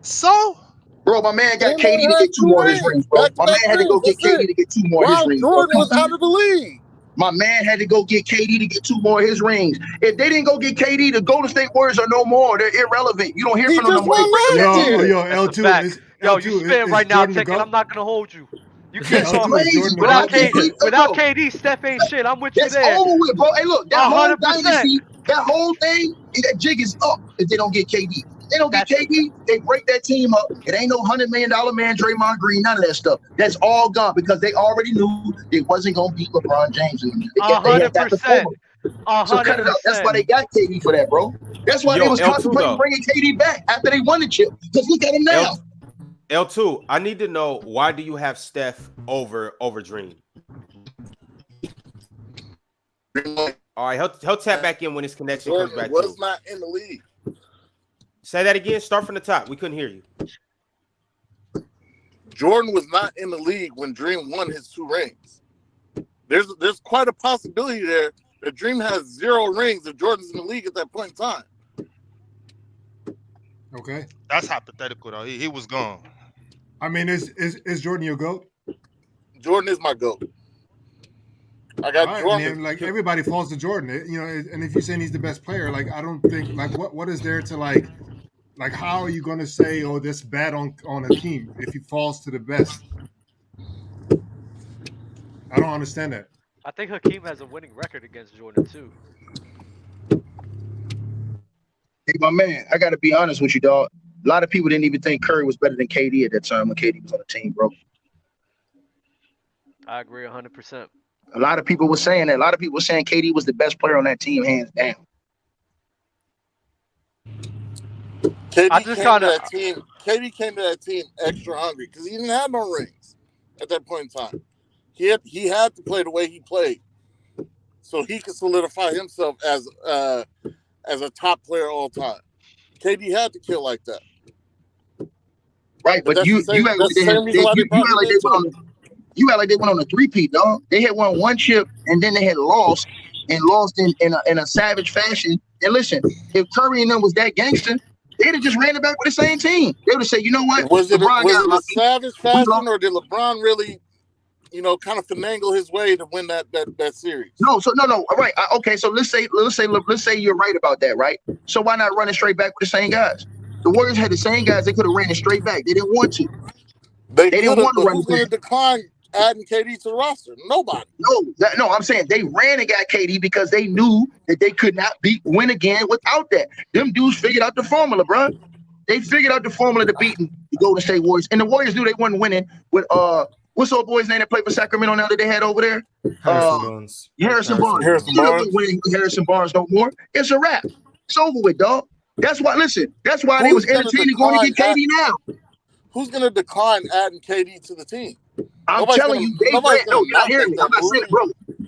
So? Bro, my man got KD to get 2 more of his rings, bro. My man had to go get KD to get 2 more of his rings. Jordan was out of the league. My man had to go get KD to get 2 more of his rings. If they didn't go get KD, the Golden State Warriors are no more. They're irrelevant. You don't hear from them no more. Yo, L2. Yo, you spitting right now, Ticket. I'm not going to hold you. You can't talk without KD. Steph ain't shit. I'm with you there. That's over with, bro. Hey, look, that whole dynasty, that whole thing, that jig is up if they don't get KD. If they don't get KD, they break that team up. It ain't no $100 million man, Draymond Green, none of that stuff. That's all gone because they already knew it wasn't going to beat LeBron James. 100%. So cut it out. That's why they got KD for that, bro. That's why they was contemplating bringing KD back after they won the chip. Because look at him now. L2, I need to know, why do you have Steph over Dream? All right, he'll tap back in when his connection comes back. Was not in the league. Say that again. Start from the top. We couldn't hear you. Jordan was not in the league when Dream won his 2 rings. There's quite a possibility there that Dream has 0 rings if Jordan's in the league at that point in time. Okay. That's hypothetical though. He was gone. I mean, is Jordan your GOAT? Jordan is my GOAT. I got Jordan. I mean, like everybody falls to Jordan, and if you're saying he's the best player, like I don't think what is there to like how are you going to say, oh, this bad on Hakeem if he falls to the best? I don't understand that. I think Hakeem has a winning record against Jordan too. Hey, my man, I got to be honest with you, dog. A lot of people didn't even think Curry was better than KD at that time when KD was on the team, bro. I agree 100%. A lot of people were saying that. A lot of people were saying KD was the best player on that team, hands down. I just kind of KD came to that team extra hungry because he didn't have no rings at that point in time. He had to play the way he played, so he could solidify himself as a top player all time. KD had to kill like that. Right, but you act like they went on a three-peat, dog. They had won one chip and then they had lost in a savage fashion. And listen, if Curry and them was that gangster, they'd have just ran it back with the same team. They would have said, you know what? Was it a savage fashion, or did LeBron really, kind of finagle his way to win that series? No. All right. Okay. So let's say you're right about that, right? So why not run it straight back with the same guys? The Warriors had the same guys. They could have ran it straight back. They didn't want to. They didn't want to run it. Who's going to decline adding KD to the roster? Nobody. No. I'm saying they ran and got KD because they knew that they could not win again without that. Them dudes figured out the formula, bro. They figured out the formula to beat the Golden State Warriors, and the Warriors knew they wasn't winning with what's old boy's name that played for Sacramento now that they had over there? Harrison Barnes. Harrison Barnes no more. It's a wrap. It's over with, dog. That's why. Listen. That's why they was entertaining going to get KD now. Who's going to decline adding KD to the team? I'm telling you, they ran. No, you're not hearing me. I'm not saying, bro.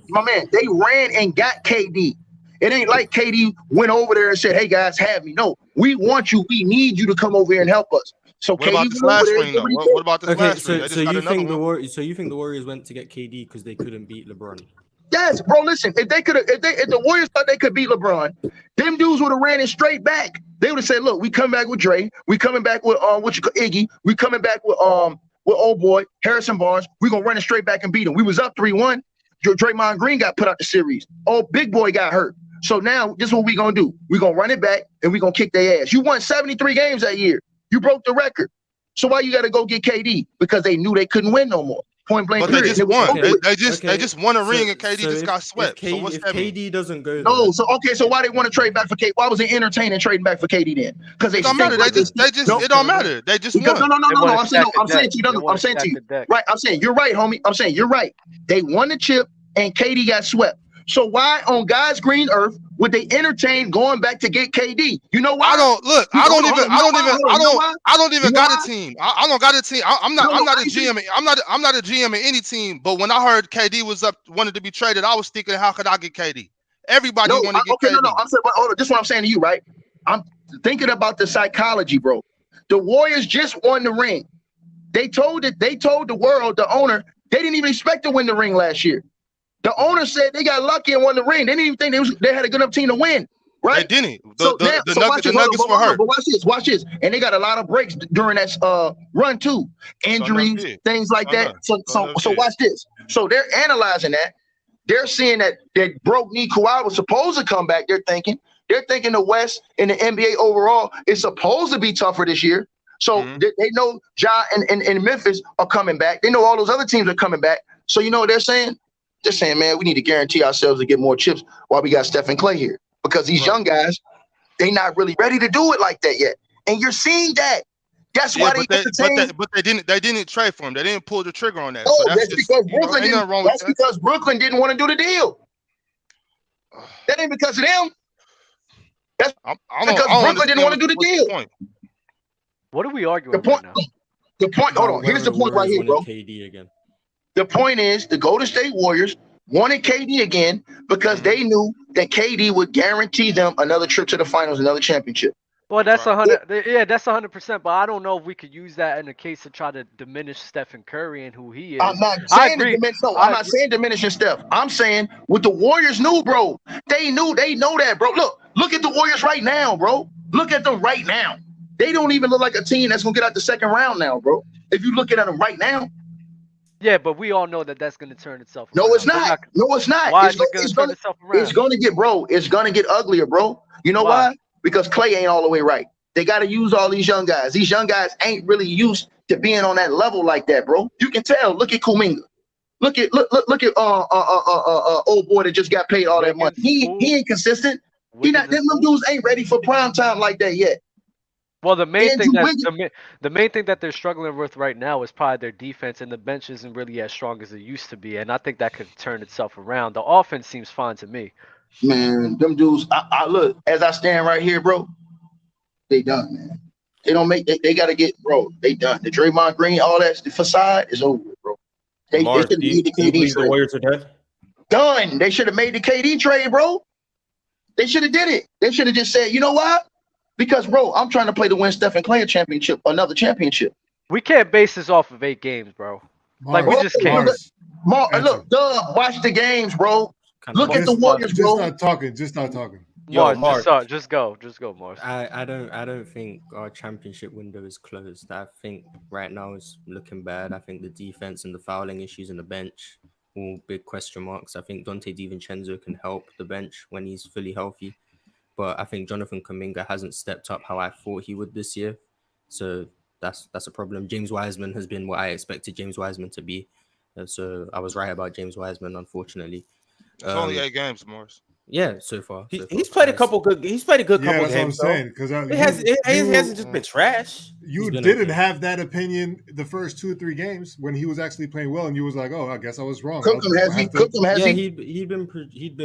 My man, they ran and got KD. It ain't like KD went over there and said, "Hey guys, have me." No, we want you. We need you to come over here and help us. So what about this last ring, though? What about this last ring? So you think the Warriors went to get KD because they couldn't beat LeBron? Yes, bro. Listen, if the Warriors thought they could beat LeBron, them dudes would have ran it straight back. They would have said, "Look, we coming back with Dre. We coming back with Iggy. We coming back with old boy Harrison Barnes. We gonna run it straight back and beat them." We was up 3-1. Draymond Green got put out the series. Oh, big boy got hurt. So now this is what we gonna do. We gonna run it back and we gonna kick their ass. You won 73 games that year. You broke the record. So why you got to go get KD? Because they knew they couldn't win no more. Point blank. But they just won. They just won a ring and KD just got swept. So what's that mean? KD doesn't go there. No. So why they want to trade back for KD? Why was they entertaining trading back for KD then? Because it don't matter. It don't matter. They just won. No. I'm saying to you. Right. I'm saying you're right, homie. I'm saying you're right. They won the chip and KD got swept. So why on God's green earth would they entertain going back to get KD? You know why? I don't even got a team. I don't got a team. I'm not a GM. I'm not a GM in any team. But when I heard KD was wanted to be traded, I was thinking, how could I get KD? Everybody wanted to get KD. I'm saying, hold on. This is what I'm saying to you, right? I'm thinking about the psychology, bro. The Warriors just won the ring. They told the world, the owner, they didn't even expect to win the ring last year. The owner said they got lucky and won the ring. They didn't even think they had a good enough team to win, right? They didn't. The Nuggets were hurt. But watch this. And they got a lot of breaks during that run too. Injuries, things like that. So watch this. So they're analyzing that. They're seeing that broke knee Kawhi was supposed to come back. They're thinking the West and the NBA overall is supposed to be tougher this year. So they know Ja and Memphis are coming back. They know all those other teams are coming back. So you know what they're saying? They're saying, man, we need to guarantee ourselves to get more chips while we got Steph and Clay here. Because these young guys, they not really ready to do it like that yet. And you're seeing that. That's why but they didn't trade for him. They didn't pull the trigger on that. Oh, so that's because Brooklyn didn't want to do the deal. That ain't because of them. That's because Brooklyn didn't want to do the deal. What are we arguing about now? The point, hold on. Here's the point right here, bro. KD again. The point is the Golden State Warriors wanted KD again because they knew that KD would guarantee them another trip to the finals, another championship. Well, that's 100. Yeah, that's 100%. But I don't know if we could use that in the case to try to diminish Stephen Curry and who he is. I'm not saying I'm not saying diminishing Steph. I'm saying what the Warriors knew, bro. They know that, bro. Look at the Warriors right now, bro. Look at them right now. They don't even look like a team that's gonna get out the second round now, bro. If you look at them right now. Yeah, but we all know that that's going to turn itself around. No, it's not. No, it's not. Why is it going to turn itself around? It's going to get, bro. It's going to get uglier, bro. You know why? Because Clay ain't all the way right. They got to use all these young guys. These young guys ain't really used to being on that level like that, bro. You can tell. Look at Kuminga. Look at old boy that just got paid all that money. He ain't consistent. Them dudes ain't ready for prime time like that yet. Well, the main thing Andrew that Wiggins. the main thing that they're struggling with right now is probably their defense, and the bench isn't really as strong as it used to be. And I think that could turn itself around. The offense seems fine to me. Man, them dudes. I look as I stand right here, bro. They done, man. They don't make. They got to get, bro. They done. The Draymond Green, all that the facade is over, bro. They Mars, should have do made the you KD believe the trade. Warriors are done? Done. They should have made the KD trade, bro. They should have did it. They should have just said, you know what? Because, bro, I'm trying to play to win Steph and Clay a championship, another championship. We can't base this off of 8 games, bro. Like, we Mars, just can't. Mars, Look, watch the games, bro. Kind Look of- at the Warriors, just bro. not talking. Just not talking. Yo, Mars, Mark. just go, Mars. I don't think our championship window is closed. I think right now it's looking bad. I think the defense and the fouling issues in the bench, all big question marks. I think Dante DiVincenzo can help the bench when he's fully healthy. But I think Jonathan Kuminga hasn't stepped up how I thought he would this year. So that's a problem. James Wiseman has been what I expected James Wiseman to be. So I was right about James Wiseman, unfortunately. It's only 8 games, Morris. Yeah, so far. He's played a couple good. He's played a good Yeah, couple that's what I'm games. saying. Because It hasn't just been trash. You been didn't okay. have that opinion the first 2 or 3 games when he was actually playing well, and you was like, "Oh, I guess I was wrong." Cook him, has he? Cook him, has Yeah, he? he'd been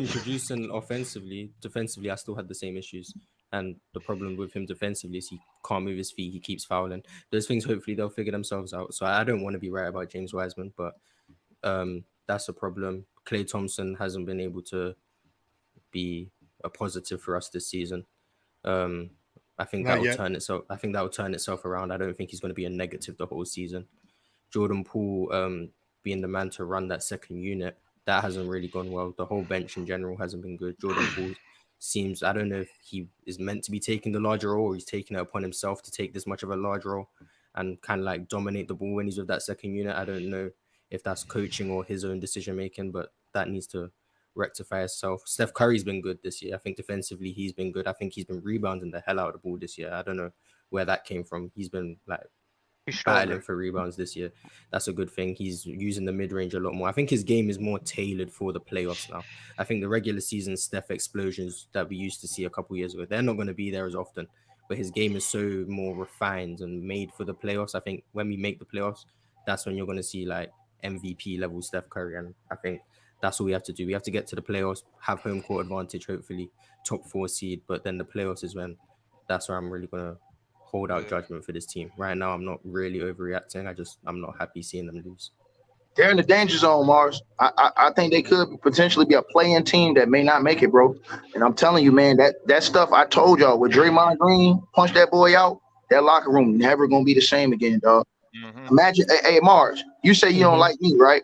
producing offensively. Defensively, I still had the same issues. And the problem with him defensively is he can't move his feet. He keeps fouling. Those things, hopefully, they'll figure themselves out. So I don't want to be right about James Wiseman, but that's a problem. Klay Thompson hasn't been able to be a positive for us this season. I think Not that will yet. turn itself. I think that will turn itself around. I don't think he's going to be a negative the whole season. Jordan Poole being the man to run that second unit, that hasn't really gone well. The whole bench in general hasn't been good. Jordan Poole seems, I don't know if he is meant to be taking the larger role or he's taking it upon himself to take this much of a large role and kind of like dominate the ball when he's with that second unit. I don't know if that's coaching or his own decision making, but that needs to rectify itself. Steph Curry's been good this year. I think defensively he's been good. I think he's been rebounding the hell out of the ball this year. I don't know where that came from. He's been like battling for rebounds this year. That's a good thing. He's using the mid-range a lot more. I think his game is more tailored for the playoffs now. I think the regular season Steph explosions that we used to see a couple years ago, they're not going to be there as often, but his game is so more refined and made for the playoffs. I think when we make the playoffs, that's when you're going to see like MVP level Steph Curry, and I think that's all we have to do. We have to get to the playoffs, have home court advantage, hopefully top 4 seed, but then the playoffs is when that's where I'm really going to hold out judgment for this team. Right now, I'm not really overreacting. I'm not happy seeing them lose. They're in the danger zone, Mars. I think they could potentially be a playing team that may not make it, bro. And I'm telling you, man, that stuff I told y'all with Draymond Green, punch that boy out, that locker room never gonna be the same again, dog. Mm-hmm. Imagine, hey, Mars, you say you don't like me, right?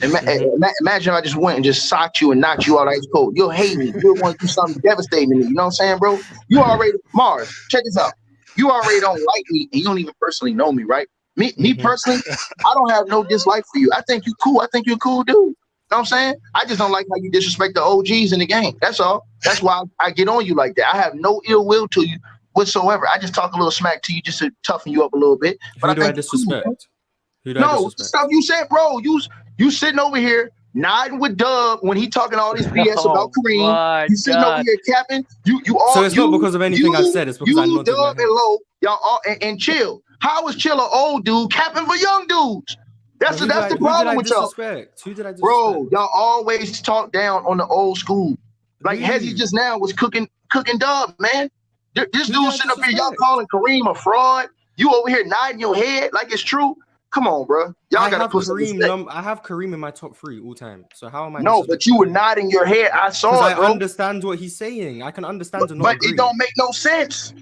Imagine if I just went and just socked you and knocked you out ice cold. You'll hate me. You'll want to do something devastating to me. You know what I'm saying, bro? You already, Mars, check this out. You already don't like me, and you don't even personally know me, right? Me personally, I don't have no dislike for you. I think you cool. I think you're a cool dude. You know what I'm saying? I just don't like how you disrespect the OGs in the game. That's all. That's why I get on you like that. I have no ill will to you whatsoever. I just talk a little smack to you just to toughen you up a little bit. But Who do I disrespect? Cool, Who do I disrespect? Stuff you said, bro. You sitting over here nodding with Dub when he talking all this BS about Kareem. You sitting over here capping. You all. So it's not because of anything I've said. It's because I nodded my Dub head. and Low, y'all all and Chill. How is Chill an old dude capping for young dudes? That's the problem with y'all. Who did I disrespect? Bro, y'all always talk down on the old school. Like Hezzy just now was cooking Dub, man. This dude sitting up here, y'all calling Kareem a fraud. You over here nodding your head like it's true. Come on, bro. Y'all gotta put some respect. I have Kareem in my top 3 all time. So how am I? No, but you were nodding your head. I saw it, bro. I understand what he's saying. I can understand but it don't make no sense.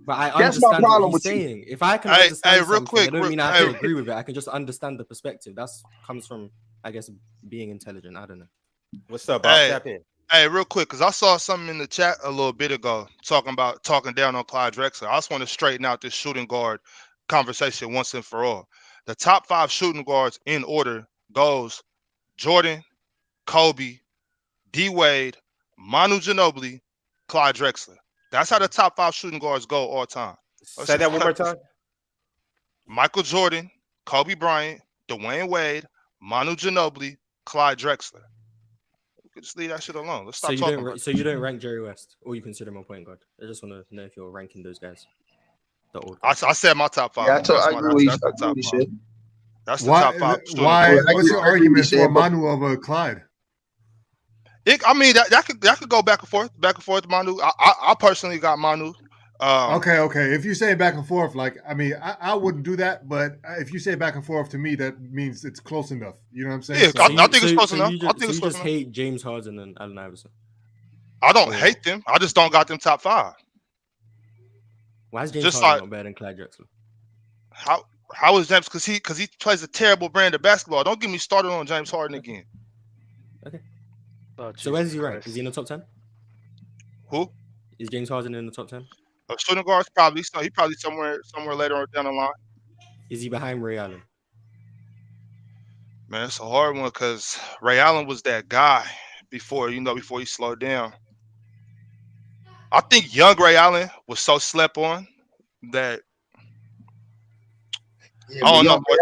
But I That's understand my problem what he's with saying. If I can understand real something, quick, I don't mean I have to agree with it. I can just understand the perspective. That comes from, I guess, being intelligent. I don't know. What's up, Bob? Tap in. Hey, real quick, because I saw something in the chat a little bit ago talking down on Clyde Drexler. I just want to straighten out this shooting guard conversation once and for all. The top 5 shooting guards in order goes Jordan, Kobe, D Wade, Manu Ginobili, Clyde Drexler. That's how the top 5 shooting guards go all time. Say that one more time. Michael Jordan, Kobe Bryant, Dwayne Wade, Manu Ginobili, Clyde Drexler. We could just leave that shit alone. Let's stop talking about it. So you don't rank Jerry West, or you consider him a point guard? I just want to know if you're ranking those guys. The old I said my top five. Yeah, I That's agree with you. that's I the agree top with five. you. That's the top five. Why? Yeah, I What's agree- your I agree argument with you, for but- Manu over Clyde? I mean that could go back and forth. Manu. I personally got Manu. Okay. If you say back and forth, like I mean, I wouldn't do that, but if you say back and forth to me, that means it's close enough. You know what I'm saying? Yeah, So- I think it's close enough. You I think it's just close enough. hate James Harden and Allen Iverson. I don't hate them. I just don't got them top five. Why is James Just Harden like- not better than Clyde Drexler? How is James? Because he plays a terrible brand of basketball. Don't get me started on James Harden again. Oh, So where's Jesus he ranked? Christ. Is he in the top 10? Who? Is James Harden in the top 10? Shooting guards probably. So he probably somewhere later on down the line. Is he behind Ray Allen? Man, it's a hard one because Ray Allen was that guy before he slowed down. I think young Ray Allen was so slept on that Yeah, I don't know. young Ray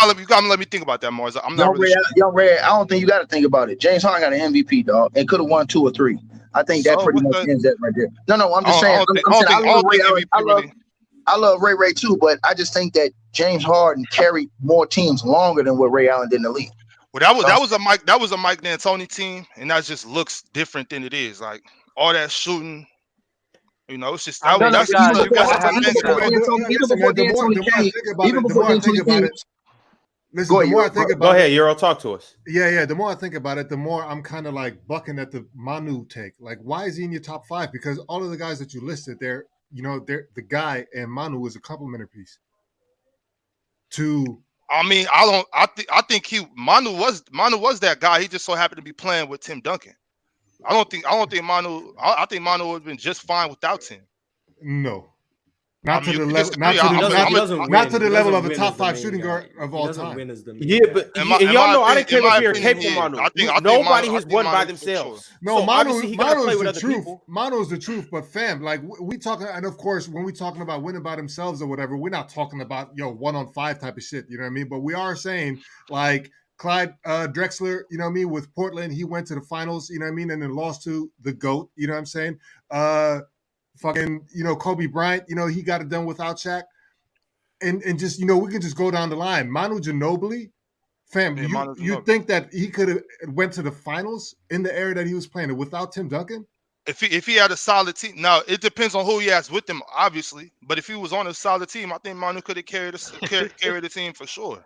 Allen, You gotta let me think about that more. I'm not young really Ray, sure. young Ray, I don't think you got to think about it. James Harden got an MVP, dog, and could have won 2 or 3. I think that So pretty what's much the- ends that right there. No, I'm just I saying. don't think- I'm I saying I don't love Ray think Allen. MVP really. I love Ray too, but I just think that James Harden carried more teams longer than what Ray Allen did in the league. Well, that was a Mike D'Antoni team, and that just looks different than it is. Like all that shooting, it's just I mean, that's you guys just- gotta have even to- before D'Antoni came, even before D'Antoni came. Listen, Go the ahead, more I Euro. think Go about ahead, it, Euro. Talk to us. yeah. The more I think about it, the more I'm kind of like bucking at the Manu take. Like, why is he in your top 5? Because all of the guys that you listed, they're the guy, and Manu is a complementary piece to. I mean, I think Manu was that guy. He just so happened to be playing with Tim Duncan. I don't think Manu. I think Manu would have been just fine without Tim. No. Not I to mean, the you level, disagree. not to I'm- the, I'm- not, I'm- doesn't not to win. the He level doesn't of a win top as the 5 main shooting guy. guard of He all doesn't time. win as the main Yeah, guy. but In my- and y'all know I in didn't came my up here and opinion, came for yeah. Manu. I think Nobody Manu- has I think won by Manu for themselves. sure. No, So obviously he gotta play Manu's with the other truth. people. Manu's the truth, but fam, like we talking, and of course, when we talking about winning by themselves or whatever, we're not talking about 1-on-5 type of shit. You know what I mean? But we are saying like Clyde Drexler, you know what I mean, with Portland, he went to the finals, you know what I mean, and then lost to the GOAT, you know what I'm saying? Fucking, Kobe Bryant, he got it done without Shaq. And just, we can just go down the line. Manu Ginobili, fam, Yeah, Manu you Ginobili. think that he could have went to the finals in the era that he was playing without Tim Duncan? If he had a solid team, now it depends on who he has with him, obviously. But if he was on a solid team, I think Manu could have carried the team for sure.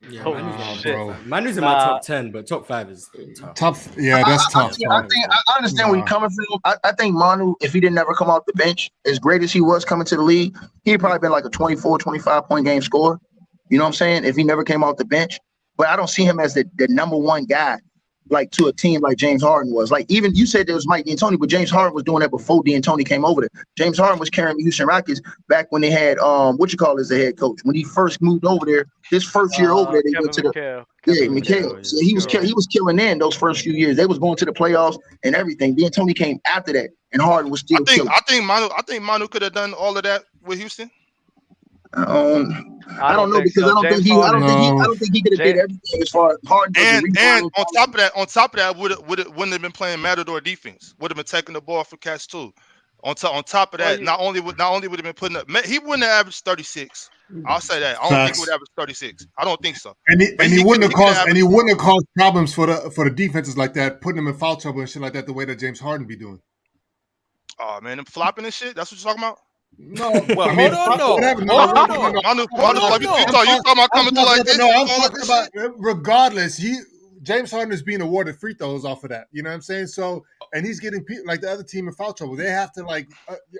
Yeah, Holy Manu's in my shit. top 5. Manu's in my top 10, but top 5 is tough. That's tough. I understand where you're coming from. I think Manu, if he didn't ever come off the bench, as great as he was coming to the league, he'd probably been like a 24, 25-point game scorer. You know what I'm saying? If he never came off the bench. But I don't see him as the number one guy, like to a team like James Harden was. Like even you said there was Mike D'Antoni, but James Harden was doing that before D'Antoni came over there. James Harden was carrying the Houston Rockets back when they had as the head coach. When he first moved over there, his first year over there, they went to McHale. So he was killing in those first few years. They was going to the playoffs and everything. D'Antoni came after that, and Harden was still killing. I think Manu could have done all of that with Houston. I don't know because I don't think he could have did everything as far as Harden. And on top of that, wouldn't have been playing Matador defense. Would have been taking the ball for catch too. On top of that, not only would have been putting up, he wouldn't have averaged 36. I'll say that. I don't think he would average 36. I don't think so. And he wouldn't have caused problems for the defenses like that, putting them in foul trouble and shit like that, the way that James Harden be doing. Oh man, them flopping and shit. That's what you're talking about. No, well, hold on, no. Manu, you talking about coming through like this? No, I'm talking about regardless. James Harden is being awarded free throws off of that. You know what I'm saying? So, and he's getting like the other team in foul trouble. They have to like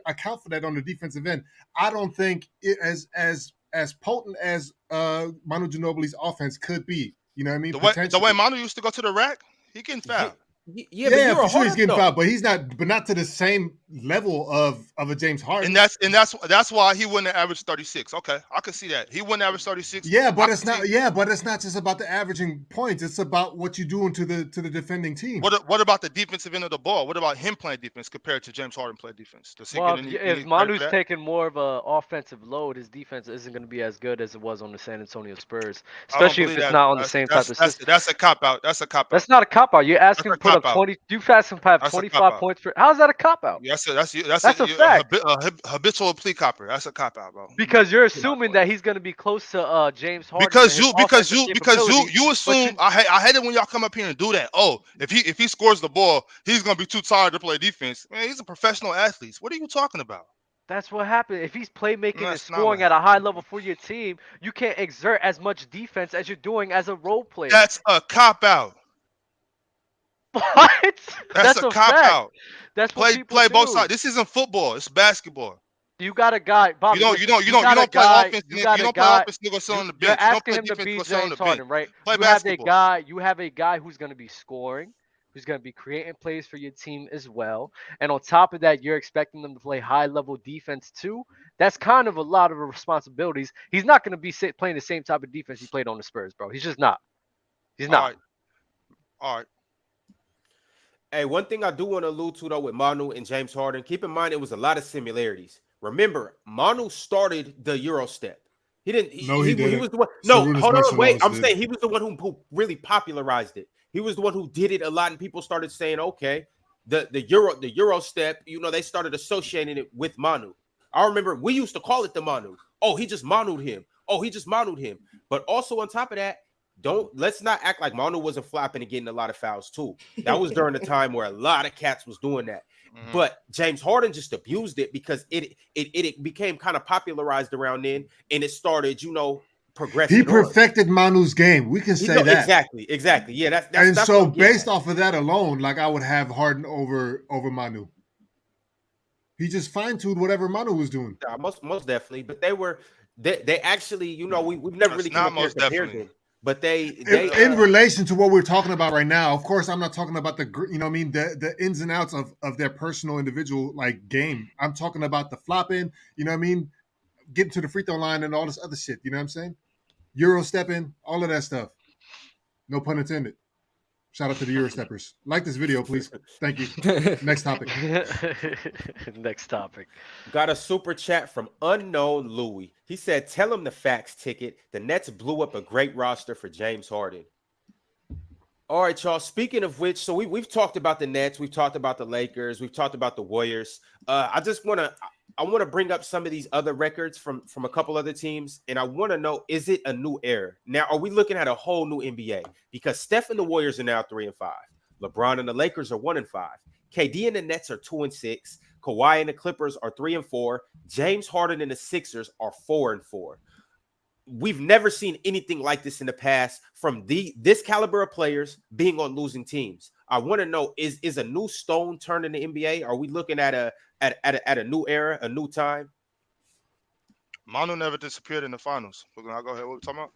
account for that on the defensive end. I don't think it as potent as Manu Ginobili's offense could be. You know what I mean? The way Manu used to go to the rack, he getting fouled. Yeah, for sure he's getting fouled, but he's not to the same level of a James Harden. And that's why he wouldn't have averaged 36. Okay, I can see that. He wouldn't average 36. Yeah, but it's not. Yeah, but it's not just about the averaging points. It's about what you're doing to the defending team. What about the defensive end of the ball? What about him playing defense compared to James Harden playing defense? If Manu's taking more of an offensive load, his defense isn't going to be as good as it was on the San Antonio Spurs, especially if it's not on the same type of system. That's a cop out. That's a cop out. That's not a cop out. You're asking to put put up cop-out. 20. You've had some have That's a 25 cop-out. points for. How's that a cop out? That's That's a fact. habitual plea copper. That's a cop-out, bro. Because you're assuming that he's gonna be close to James Harden and Because his you offensive capabilities, you but assume I hate it when y'all come up here and do that. Oh, if he scores the ball, he's gonna be too tired to play defense. Man, he's a professional athlete. What are you talking about? that's what happened. If he's playmaking and That's not what scoring at a high level for your team, you can't exert as much defense as you're doing as a role player. That's a cop-out. What? That's a a fact. cop-out. That's what people Play do. both sides. This isn't football. It's basketball. You got a guy, Bobby. You listen, don't got a play guy- offense. You You got a don't play guy. offense. You go sit on the You're bench. You don't asking play him to defense. be You go sit on James the bench. Harden, right? Play You have a basketball. guy. You have a guy who's going to be scoring, who's going to be creating plays for your team as well. And on top of that, you're expecting them to play high-level defense too. That's kind of a lot of responsibilities. He's not going to be playing the same type of defense he played on the Spurs, bro. He's just not. He's not. All right. Hey, one thing I do want to allude to though with Manu and James Harden, keep in mind it was a lot of similarities. Remember, Manu started the Euro step. He didn't. He didn't. was the one. So No, Rudi's hold on, wait. Marshmallows I'm did. saying he was the one who really popularized it. He was the one who did it a lot, and people started saying, okay, the Euro step. You know, they started associating it with Manu. I remember we used to call it the Manu. Oh, he just Manu'd him. Oh, he just Manu'd him. But also on top of that, let's not act like Manu wasn't flopping and getting a lot of fouls too. That was during the time where a lot of cats was doing that. Mhm. But James Harden just abused it because it became kind of popularized around then, and it started, progressing. He perfected Manu's game. We can say that. Exactly. Yeah, that's and that's so what I'm getting based at. off of that alone, like I would have Harden over Manu. He just fine-tuned whatever Manu was doing. Yeah, most definitely. But they actually, we've never That's really not come up here most and compared definitely. them. But they In relation to what we're talking about right now, of course, I'm not talking about the ins and outs of their personal individual like game. I'm talking about the flopping, getting to the free throw line and all this other shit. You know what I'm saying? Euro stepping, all of that stuff. No pun intended. Shout out to the Euro steppers. Like this video, please. Thank you. Next topic. Next topic. got a super chat from Unknown Louis. He said, "Tell him the facts, ticket. The Nets blew up a great roster for James Harden." All right, y'all. Speaking of which, so we've talked about the Nets, we've talked about the Lakers, we've talked about the Warriors. I want to bring up some of these other records from a couple other teams, and I want to know, is it a new era? Now, are we looking at a whole new NBA? Because Steph and the Warriors are now 3-5. LeBron and the Lakers are 1-5. KD and the Nets are 2-6. Kawhi and the Clippers are 3-4. James Harden and the Sixers are 4-4. We've never seen anything like this in the past from this caliber of players being on losing teams. I want to know, is a new stone turned in the NBA? Are we looking at a new era, a new time? Manu never disappeared in the finals. We're gonna go ahead. What we talking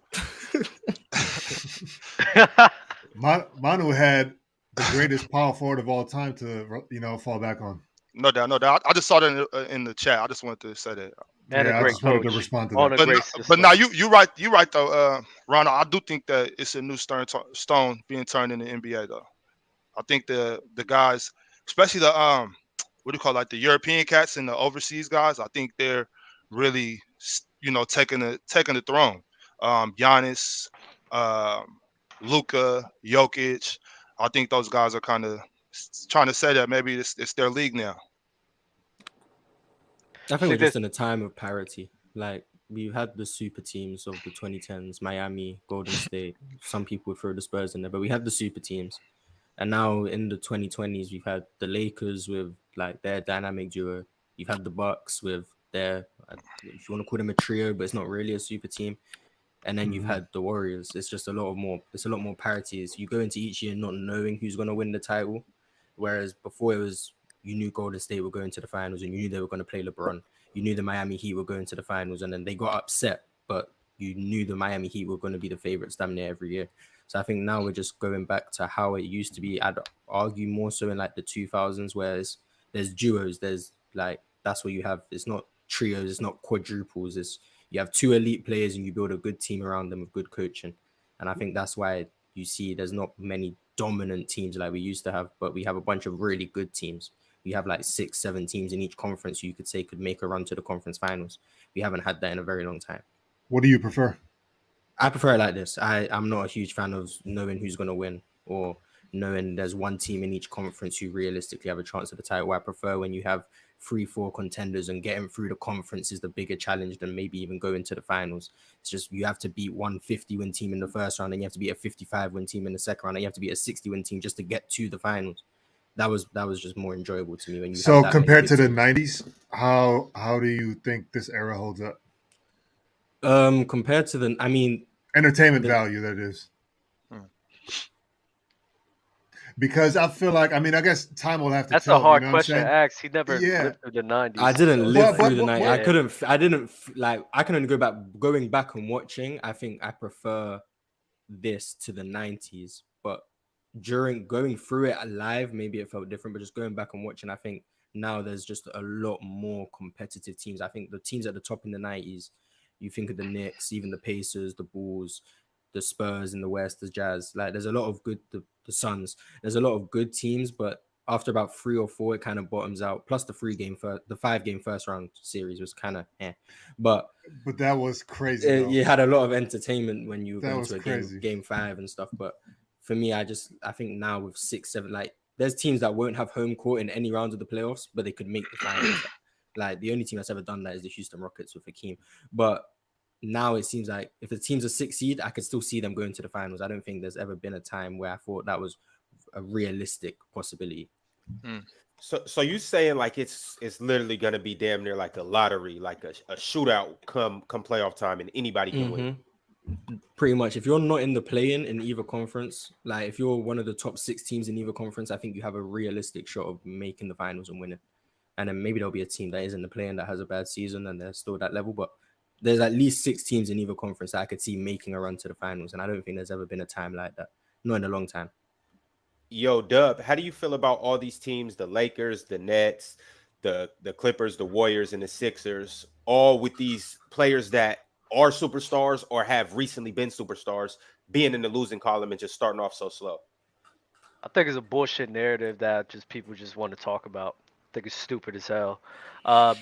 about? Manu had the greatest power forward of all time to fall back on. No doubt. I just saw that in the chat. I just wanted to say that. And yeah, a I great just wanted coach. to respond to On that. a great system. But now you right though, Ronald. I do think that it's a new stone being turned in the NBA though. I think the guys, especially the what do you call it, like the European cats and the overseas guys, I think they're really taking the throne. Giannis, Luka, Jokic. I think those guys are kind of trying to say that maybe it's their league now. I think we're just in a time of parity. Like, we've had the super teams of the 2010s, Miami, Golden State. Some people would throw the Spurs in there, but we had the super teams. And now in the 2020s, we've had the Lakers with like their dynamic duo. You've had the Bucks with their, if you want to call them a trio, but it's not really a super team. And then you've had the Warriors. It's just a lot more parity. You go into each year not knowing who's going to win the title. Whereas before it was, you knew Golden State were going to the finals and you knew they were going to play LeBron. You knew the Miami Heat were going to the finals and then they got upset, but you knew the Miami Heat were going to be the favorites damn near every year. So I think now we're just going back to how it used to be. I'd argue more so in like the 2000s, where there's duos, there's like, that's what you have. It's not trios, it's not quadruples. You have two elite players and you build a good team around them with good coaching. And I think that's why you see there's not many dominant teams like we used to have, but we have a bunch of really good teams. We have like 6-7 teams in each conference you could say could make a run to the conference finals. We haven't had that in a very long time. What do you prefer? I prefer it like this. I'm not a huge fan of knowing who's going to win or knowing there's one team in each conference who realistically have a chance at the title. I prefer when you have 3-4 contenders and getting through the conference is the bigger challenge than maybe even going to the finals. It's just you have to beat 150-win team in the first round, and you have to beat a 55-win team in the second round, and you have to beat a 60-win team just to get to the finals. That was just more enjoyable to me when you. So have compared to the teams. 90s, how do you think this era holds up? Compared to entertainment value, that is. Because I feel like, I guess time will have to That's tell. a hard You know question what I'm to saying? ask. He never lived through the 90s. I didn't live through the 90s. I didn't like. I can only going back and watching. I think I prefer this to the 90s, but during going through it alive, maybe it felt different. But just going back and watching, I think now there's just a lot more competitive teams. I think the teams at the top in the 90s, you think of the Knicks, even the Pacers, the Bulls, the Spurs in the West, the Jazz. Like there's a lot of good, the Suns. There's a lot of good teams, but after about 3 or 4, it kind of bottoms out. Plus the 5-game first round series was kind of but that was crazy. You had a lot of entertainment when you that went to a game 5 and stuff. But for me, I think now with 6, 7, like there's teams that won't have home court in any rounds of the playoffs, but they could make the finals. Like the only team that's ever done that is the Houston Rockets with Hakeem. But now it seems like if the team's a 6 seed, I could still see them going to the finals. I don't think there's ever been a time where I thought that was a realistic possibility. So you saying like it's literally gonna be damn near like a lottery, like a shootout come playoff time, and anybody can win. Pretty much. If you're not in the play-in in either conference, like if you're one of the top 6 teams in either conference, I think you have a realistic shot of making the finals and winning. And then maybe there'll be a team that is in the play-in that has a bad season and they're still that level. But there's at least 6 teams in either conference that I could see making a run to the finals. And I don't think there's ever been a time like that. Not in a long time. Yo, Dub, how do you feel about all these teams, the Lakers, the Nets, the Clippers, the Warriors, and the Sixers, all with these players that are superstars or have recently been superstars being in the losing column and just starting off so slow? I think it's a bullshit narrative that just people just want to talk about. I think it's stupid as hell.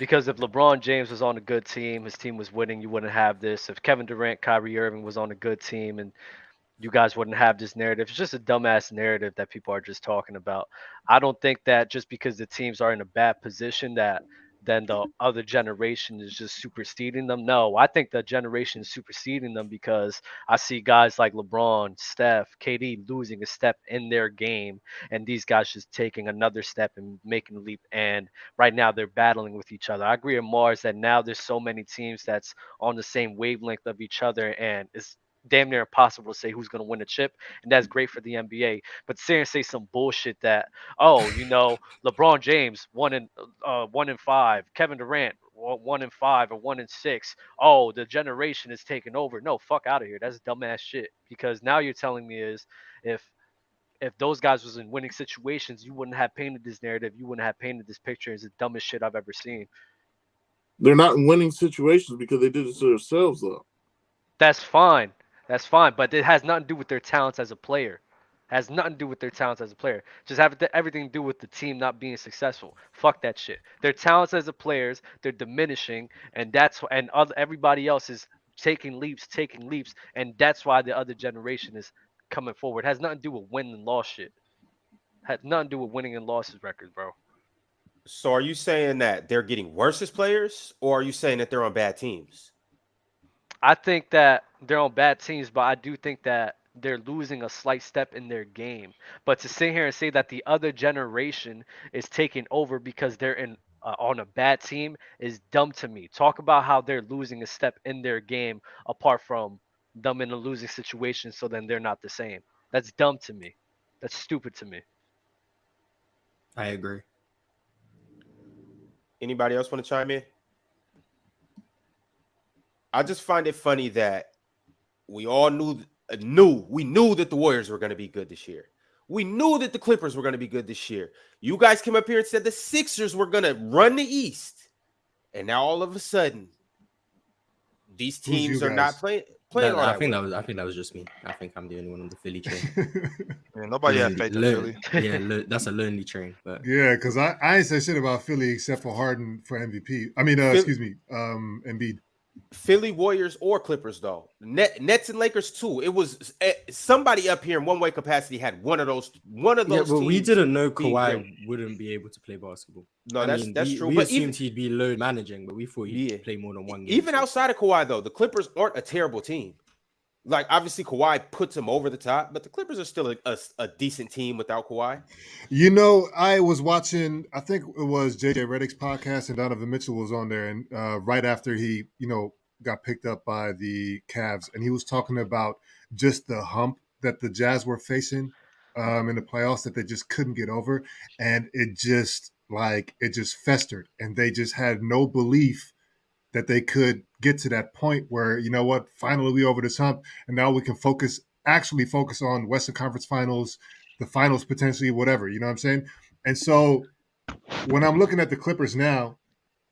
Because if LeBron James was on a good team, his team was winning, you wouldn't have this. If Kevin Durant, Kyrie Irving was on a good team and you guys wouldn't have this narrative. It's just a dumbass narrative that people are just talking about. I don't think that just because the teams are in a bad position that then the other generation is just superseding them. No, I think the generation is superseding them because I see guys like LeBron, Steph, KD losing a step in their game, and these guys just taking another step and making a leap. And right now they're battling with each other. I agree with Mars that now there's so many teams that's on the same wavelength of each other, and it's damn near impossible to say who's going to win a chip, and that's great for the NBA. But sit and say some bullshit that, oh, LeBron James 1-5, Kevin Durant 1-5 or 1-6. Oh, the generation is taking over. No, fuck out of here. That's dumbass shit. Because now you're telling me is if those guys was in winning situations, you wouldn't have painted this narrative. You wouldn't have painted this picture. It's the dumbest shit I've ever seen. They're not in winning situations because they did it to themselves, though. That's fine. That's fine, but it has nothing to do with their talents as a player. Has nothing to do with their talents as a player. Just have everything to do with the team not being successful. Fuck that shit. Their talents as a players, they're diminishing, and everybody else is taking leaps, and that's why the other generation is coming forward. It has nothing to do with win and loss shit. Has nothing to do with winning and losses records, bro. So are you saying that they're getting worse as players, or are you saying that they're on bad teams? I think that they're on bad teams, but I do think that they're losing a slight step in their game. But to sit here and say that the other generation is taking over because they're on a bad team is dumb to me. Talk about how they're losing a step in their game apart from them in a losing situation, so then they're not the same. That's dumb to me. That's stupid to me. I agree. Anybody else want to chime in? I just find it funny that we all knew that the Warriors were going to be good this year. We knew that the Clippers were going to be good this year. You guys came up here and said the Sixers were going to run the East. And now all of a sudden, these teams are not playing all that I think that was just me. I think I'm the only one on the Philly train. Yeah, nobody had faith in Philly. Yeah, that's a lonely train. But yeah, because I ain't say shit about Philly except for Harden for MVP. Embiid. Philly, Warriors, or Clippers, though. Nets and Lakers too. It was somebody up here in one way capacity had one of those. Yeah, but we teams didn't know being great. Kawhi wouldn't be able to play basketball. No, that's true. We But assumed he'd be load managing, but we thought he'd play more than one game. Even outside of Kawhi, though, the Clippers aren't a terrible team. Like, obviously, Kawhi puts him over the top, but the Clippers are still a decent team without Kawhi. You know, I was watching, I think it was JJ Redick's podcast, and Donovan Mitchell was on there, and right after he, got picked up by the Cavs, and he was talking about just the hump that the Jazz were facing in the playoffs that they just couldn't get over, and it just festered, and they just had no belief that they could get to that point where, you know what, finally we over this hump, and now we can actually focus on Western Conference Finals, the finals potentially, whatever, you know what I'm saying? And so when I'm looking at the Clippers now,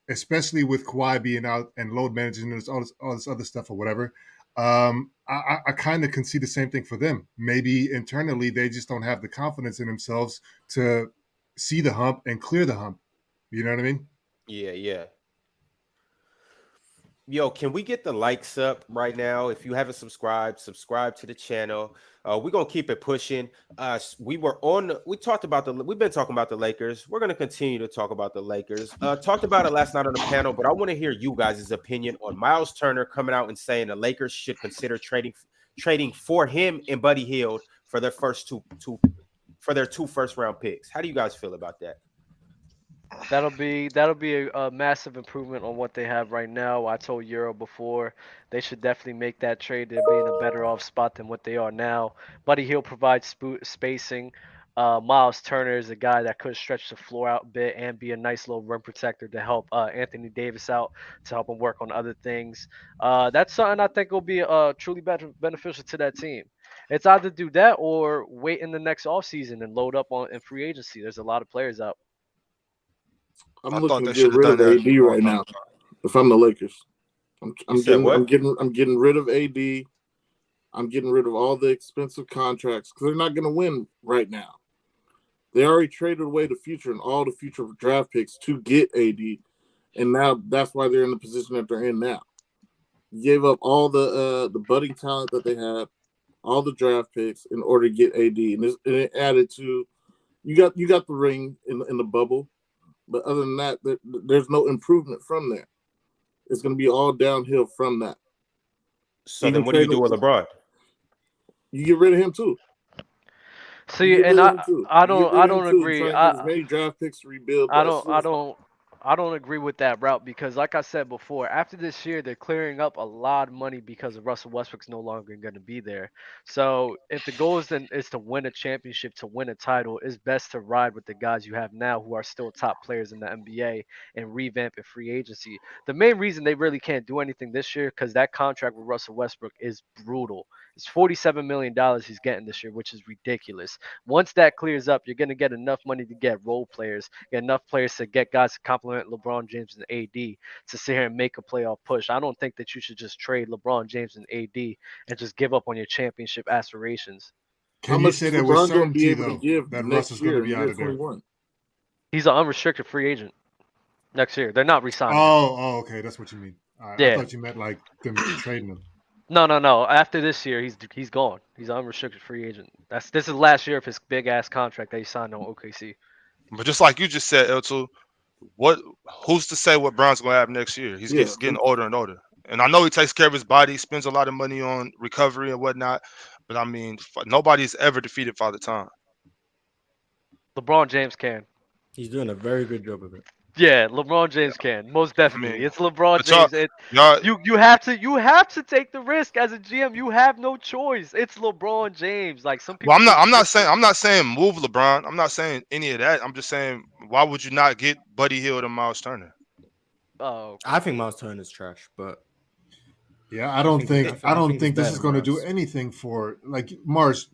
especially with Kawhi being out and load managing and all this other stuff or whatever, I kind of can see the same thing for them. Maybe internally they just don't have the confidence in themselves to see the hump and clear the hump. You know what I mean? Yeah. Yo, can we get the likes up right now? If you haven't subscribed, subscribe to the channel. We're gonna keep it pushing. We've been talking about the Lakers. We're gonna continue to talk about the Lakers. Talked about it last night on the panel, but I want to hear you guys' opinion on Miles Turner coming out and saying the Lakers should consider trading for him and Buddy Hield for their two first round picks. How do you guys feel about that? That'll be a massive improvement on what they have right now. I told Euro before they should definitely make that trade. They'll be in a better off spot than what they are now. Buddy Hield provides spacing. Miles Turner is a guy that could stretch the floor out a bit and be a nice little rim protector to help Anthony Davis out, to help him work on other things. That's something I think will be truly beneficial to that team. It's either do that or wait in the next offseason and load up in free agency. There's a lot of players out. I'm I looking thought to they get should have rid done of that. AD right now. If I'm the Lakers, I'm getting rid of AD. I'm getting rid of all the expensive contracts because they're not going to win right now. They already traded away the future and all the future draft picks to get AD, and now that's why they're in the position that they're in now. You gave up all the budding talent that they had, all the draft picks in order to get AD, and it added to you got the ring in the bubble. But other than that, there's no improvement from there. It's going to be all downhill from that. So then what do you do with LeBron? You get rid of him too. See, and I don't agree. As many draft picks to rebuild. I don't agree with that route because, like I said before, after this year, they're clearing up a lot of money because of Russell Westbrook's no longer going to be there. So if the goal is to win a championship, to win a title, it's best to ride with the guys you have now who are still top players in the NBA and revamp in free agency. The main reason they really can't do anything this year because that contract with Russell Westbrook is brutal. It's $47 million he's getting this year, which is ridiculous. Once that clears up, you're going to get enough money to get role players, get enough players to get guys to complement LeBron James and AD to sit here and make a playoff push. I don't think that you should just trade LeBron James and AD and just give up on your championship aspirations. Can you say that with certainty, though, that Russell's going to be out of there? He's an unrestricted free agent next year. They're not re-signing him. Oh, okay. That's what you mean. Yeah. I thought you meant like them trading him. No. After this year, he's gone. He's an unrestricted free agent. This is the last year of his big ass contract that he signed on OKC. But just like you just said, L2, who's to say what Brown's gonna have next year? He's getting older and older. And I know he takes care of his body, spends a lot of money on recovery and whatnot. But I mean, nobody's ever defeated Father Time. LeBron James can. He's doing a very good job of it. Yeah, LeBron James can most definitely. I mean, it's LeBron James. You have to take the risk as a GM. You have no choice. It's LeBron James. Like some people. Well, I'm not saying move LeBron. I'm not saying any of that. I'm just saying why would you not get Buddy Hield and Miles Turner? Oh, okay. I think Miles Turner's trash, but yeah, I don't think this is going to do anything for like Marsh.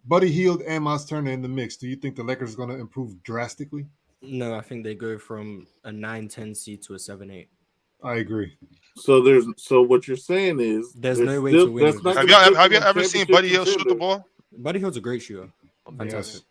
Buddy Hield and Miles Turner in the mix. Do you think the Lakers are going to improve drastically? No, I think they go from a 9-10 seed to a 7-8. I agree. So what you're saying is there's no way to win. Have you ever seen Buddy Hield shoot the ball? Buddy Hield's a great shooter. Fantastic.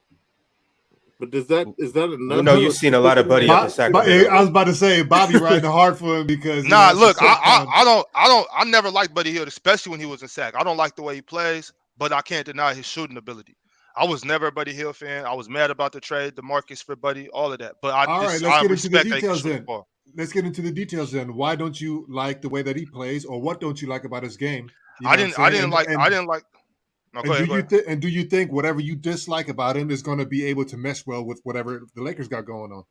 But is that enough? We know you've seen a lot of Buddy up in Sacramento. I was about to say Bobby riding hard for him because Nah, look, I never liked Buddy Hield, especially when he was in Sac. I don't like the way he plays, but I can't deny his shooting ability. I was never a Buddy Hield fan. I was mad about the trade, the markets for Buddy, all of that. But let's get into the details then. Let's get into the details then. Why don't you like the way that he plays, or what don't you like about his game? I didn't like. No, go ahead. Do you think whatever you dislike about him is going to be able to mesh well with whatever the Lakers got going on?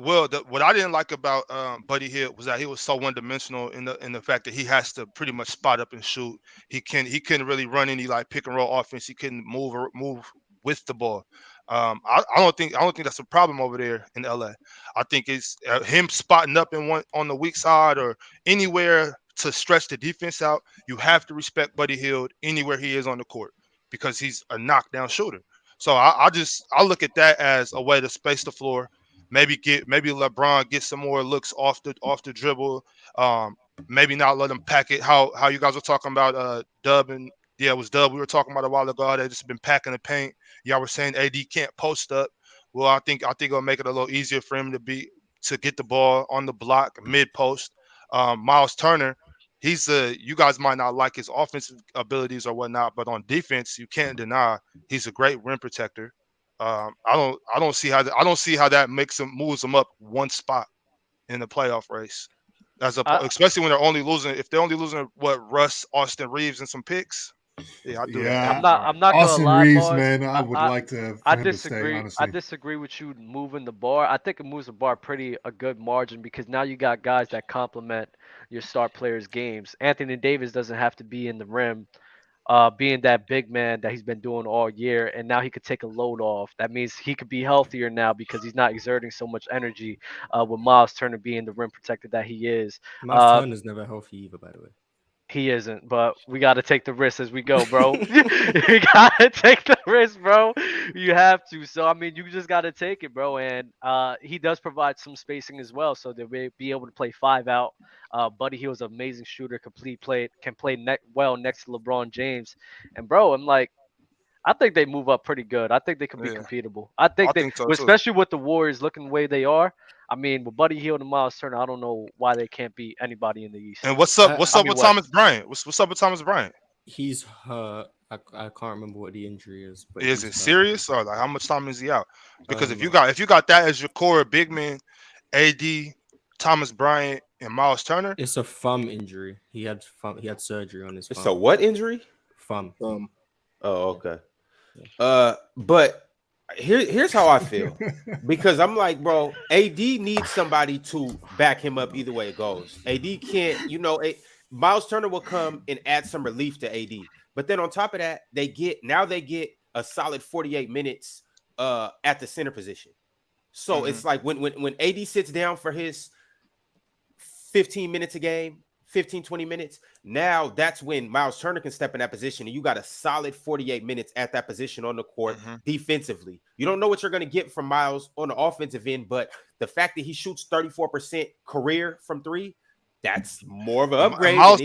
What I didn't like about Buddy Hield was that he was so one-dimensional in the fact that he has to pretty much spot up and shoot. He couldn't really run any like pick and roll offense. He couldn't move with the ball. I don't think that's a problem over there in LA. I think it's him spotting up on the weak side or anywhere to stretch the defense out. You have to respect Buddy Hield anywhere he is on the court because he's a knockdown shooter. So I look at that as a way to space the floor. Maybe LeBron get some more looks off the dribble. Maybe not let him pack it. How you guys were talking about Dub and it was Dub. We were talking about a while ago. They just been packing the paint. Y'all were saying AD can't post up. Well, I think it'll make it a little easier for him to get the ball on the block mid post. Miles Turner, you guys might not like his offensive abilities or whatnot, but on defense, you can't deny he's a great rim protector. I don't see how that moves them up one spot in the playoff race. Especially when they're only losing. If they're only losing Russ, Austin Reeves, and some picks. Yeah, I do. Yeah, I'm not Austin gonna lie, Reeves, boys. man. I would like to. I him disagree. To stay, honestly. I disagree with you moving the bar. I think it moves the bar a good margin because now you got guys that complement your star players' games. Anthony Davis doesn't have to be in the rim, being that big man that he's been doing all year, and now he could take a load off. That means he could be healthier now because he's not exerting so much energy. With Miles Turner being the rim protector that he is. Miles Turner's never healthy either, by the way. He isn't, but we got to take the risk as we go, bro. You got to take the risk, bro. You have to. So, I mean, you just got to take it, bro. And he does provide some spacing as well, so they'll be able to play 5 out. Buddy Hield's an amazing shooter, can play well next to LeBron James. And, bro, I think they move up pretty good. I think they can be competable. I think so especially with the Warriors looking the way they are. I mean, with Buddy Hield and Miles Turner, I don't know why they can't beat anybody in the East. And what's up with Thomas Bryant? What's up with Thomas Bryant? He's hurt. I can't remember what the injury is. But is it serious or like how much time is he out? Because if you got that as your core big man, AD, Thomas Bryant, and Miles Turner, it's a thumb injury. He had surgery on his thumb. It's a what injury? Thumb. Oh, okay. But here's how I feel, because I'm like, bro, AD needs somebody to back him up either way it goes. AD can't, Miles Turner will come and add some relief to AD, but then on top of that, they get a solid 48 minutes at the center position. So it's like when AD sits down for his 15 minutes a game, 15, 20 minutes. Now that's when Miles Turner can step in that position, and you got a solid 48 minutes at that position on the court defensively. You don't know what you're going to get from Miles on the offensive end, but the fact that he shoots 34% career from 3, that's more of an upgrade. Miles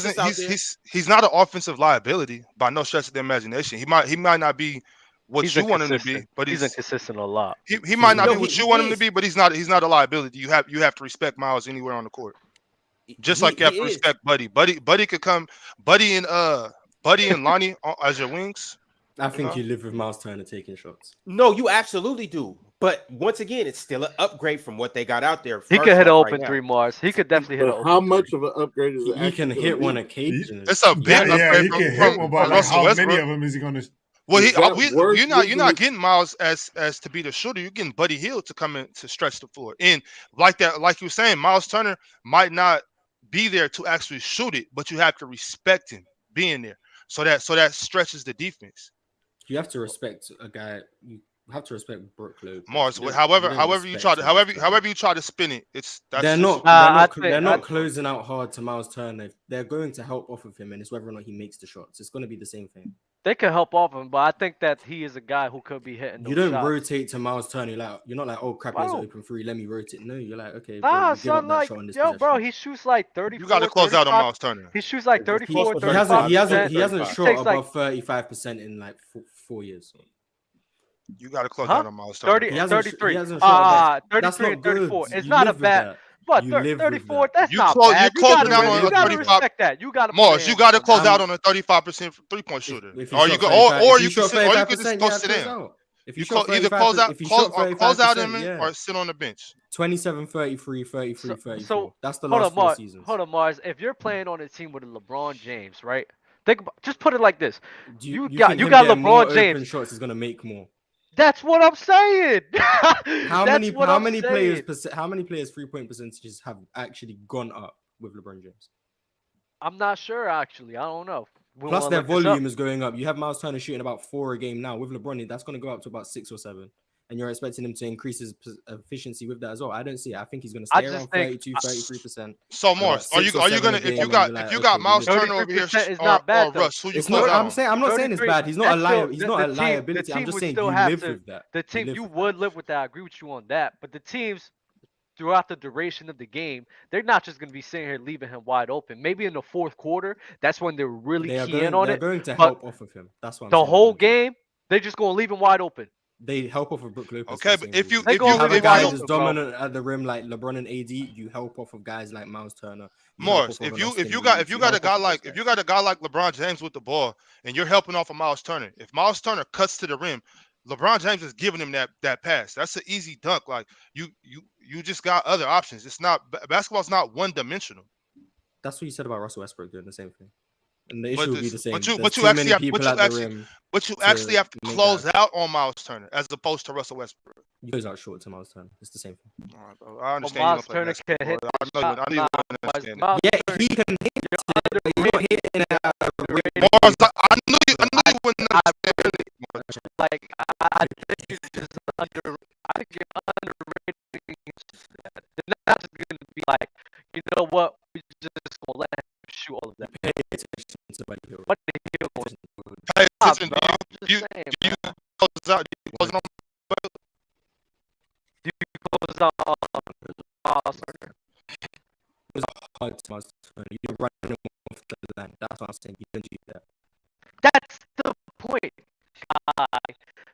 isn't. He's not an offensive liability by no stretch of the imagination. He might not be what you want him to be, but he's inconsistent a lot. He might not be what you want him to be, but he's not a liability. You have to respect Miles anywhere on the court. Just like you have to respect Buddy. Buddy could come. Buddy and Lonnie as your wings. I think you live with Miles Turner taking shots. No, you absolutely do. But once again, it's still an upgrade from what they got out there. He could hit an open 3, Mars. He could definitely hit an open. How much of an upgrade is it? He can hit one occasionally. It's a big upgrade he can hit one, but how many of them is he going to? Well, you're not getting Miles as to be the shooter. You're getting Buddy Hield to come in to stretch the floor. And like you were saying, Miles Turner might not be there to actually shoot it, but you have to respect him being there. So that stretches the defense. You have to respect a guy. You have to respect Brook Lopez. Mars. However you try to spin it, they're not closing out hard to Miles Turner. They're going to help off of him, and it's whether or not he makes the shots. It's going to be the same thing. They could help off him, but I think that he is a guy who could be hitting. You don't rotate to Miles Turner. You're not like, oh crap, there's an open 3. Let me rotate. No, you're like, okay, bro, bro, he shoots like 34. You got to close out on Miles Turner. He shoots like 34. He hasn't shot above 35% in like 4 years. You got to close Huh? down on Miles Turner. 30, He hasn't 33. he hasn't shot that. That's 33 not and good. 34. It's You not a live with bad. that. What? You live with 34? that. That's not You're bad. closing down You on a gotta 35. respect that. You gotta put Mars, your you hands got to on close that. out on a 35% 3-point shooter. If he Or you shot go, 35, or if you he can shot sit, or you can 35%, just yeah, go I'd sit close down. out. If he You shot either 35%, if he shot close out him 35%, yeah. or sit on the bench. 27, 33, 33, 34. So That's the hold last on, 4 Mars. seasons. Hold on, Mars. If you're playing on a team with a LeBron James, right? Think about, just put it like this. Do You you got think him LeBron getting more James. open shots is gonna make more? That's what I'm saying. How That's what how I'm many saying. players 3-point percentages have actually gone up with LeBron James? I'm not sure actually. I don't know. We Plus want to their look this up. volume is going up. You have Miles Turner shooting about 4 a game now. With LeBron, that's going to go up to about 6 or 7. And you're expecting him to increase his efficiency with that as well. I don't see it. I think he's going to stay around 32, 33%. So Mars, are you gonna if you got Miles Turner over here 33% is not bad, or though. Russ, who you It's close not. out I'm on? saying I'm not saying it's 33, bad. He's not a that's liar. still- He's the- not the a team- liability. the I'm team just would saying still you have live to- with that. The team, live you with would live with that. I agree with you on that. But the teams, throughout the duration of the game, they're not just going to be sitting here leaving him wide open. Maybe in the fourth quarter, that's when they're really They are key in on They're it. going to But help off of him. That's what I'm the saying. whole game, they're just going to leave him wide open. They help off of Brook Lopez. Okay, for the but same if you reason. They if gonna you have leave a if him wide guy you that's open, bro. dominant at the rim like LeBron and AD, you help off of guys like Miles Turner. You help Mars, off of if an you Austin if you got Reeves, if you you got a help guy off of like those if you guys. got a guy like LeBron James with the ball and you're helping off of Miles Turner, if Miles Turner cuts to the rim, LeBron James is giving him that pass. That's an easy dunk. Like you just got other options. It's not basketball's not one dimensional. That's what you said about Russell Westbrook doing the same thing. And the But issue will be this, the same. but There's you too actually many have people at the rim but you to actually have to make close that. out on Miles Turner as opposed to Russell Westbrook. You goes out short to Miles Turner. It's the same thing. All right, bro. I But understand you Miles don't play Turner can basketball. hit the I know shot. you wouldn't understand it. Miles Yeah, Turner, he can hit it, but you're not hitting it at a rate. Mars, I knew you wouldn't understand it. Mars. like I think you're just under. I think you're underrating. They're not just gonna be like, you know what? We just gonna let him shoot all of that. Pay attention to somebody here. What the hell? Going Hey, Stop, listen, bro. I'm just saying, do you close out? Do you close it on? do you close out Miles Turner? It was hard to Miles Turner. You didn't run him off the line. That's what I'm saying. You didn't do that. That's the point, guy.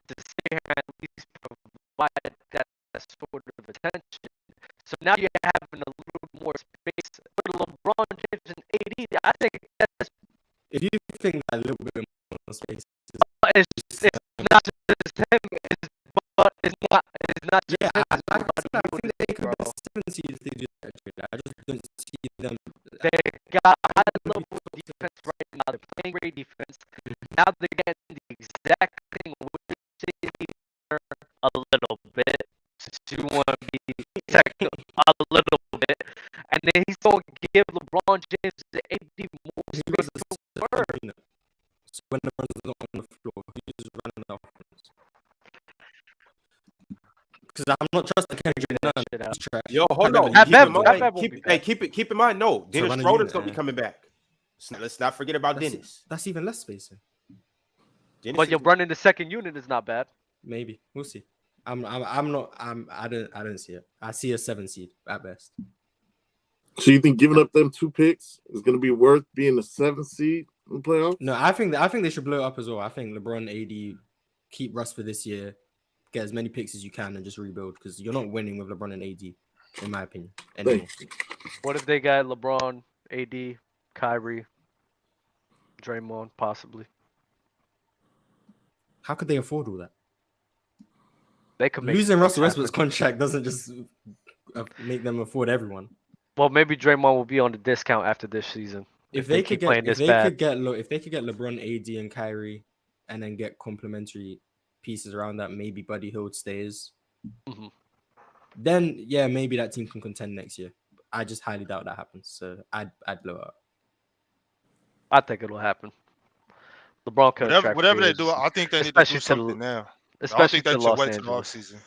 To sit here and at least provide that sort of attention. So now you're having a little more space for LeBron James and AD. I think that's If you think that a little bit more space, it's not just him. It's not just yeah, him. I It's think everybody they could bro. be 7 seed if they do that trade. I just don't see them. They got high level defense right now. They're playing great defense. Now they're getting the exact thing with a little bit. Since you want to be technical a little bit, and then he's going to give LeBron James the AD more He space was to a work. unit. So when the runs not on the floor, who's running the offense? Because I'm not trusting Kendrick Nunn. Shit out. He's trash. Yo, hold Pat on. Beverly, Pat Keep Bev- in Pat mind. Bev won't be back. Keep in mind. No, Dennis run a Schroeder's unit, gonna be coming back. Let's not forget about Dennis. That's even less spacing. Dennis But you're is- running the second unit is not bad. Maybe we'll see. I don't see it. I see a 7 seed at best. So you think giving up them 2 picks is going to be worth being the 7th seed in the playoffs? No, I think they should blow it up as well. I think LeBron, AD, keep Russ for this year, get as many picks as you can, and just rebuild because you're not winning with LeBron and AD, in my opinion. Anymore. What if they got LeBron, AD, Kyrie, Draymond, possibly? How could they afford all that? They could make Losing Russell happen. Westbrook's contract doesn't just make them afford everyone. Well, maybe Draymond will be on the discount after this season. If they could keep get playing this bad. if they could get LeBron, AD, and Kyrie, and then get complementary pieces around that, maybe Buddy Hield stays. Mhm. Then yeah, maybe that team can contend next year. I just highly doubt that happens. So I'd blow it up. I think it'll happen. LeBron could Whatever they do, I think they need to do something now. I don't especially think they to should Los wait till the Angeles. offseason.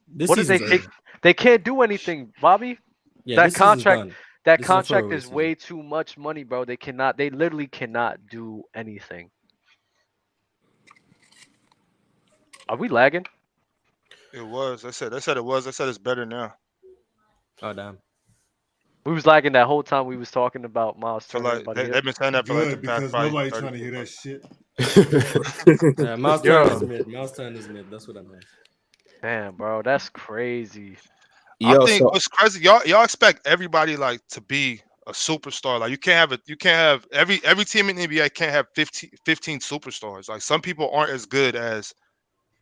This What did they season's take? over. They can't do anything, Bobby. Yeah, that this season's contract- done. That This is a contract throwaway is season. way too much money, bro. They cannot. They literally cannot do anything. Are we lagging? It was. They said it was. They said it's better now. Oh damn. We was lagging that whole time we was talking about Miles For Turner and like Buddy Hield. they've been saying that for like the Good, past because probably nobody's 30, trying to hear 45. that shit. Miles Yo. Turner's mid. Miles Turner's mid. That's what I meant. Damn, bro, that's crazy. I Yo, think so what's crazy, y'all expect everybody like to be a superstar. Like you can't have every team in the NBA can't have 15 superstars. Like some people aren't as good as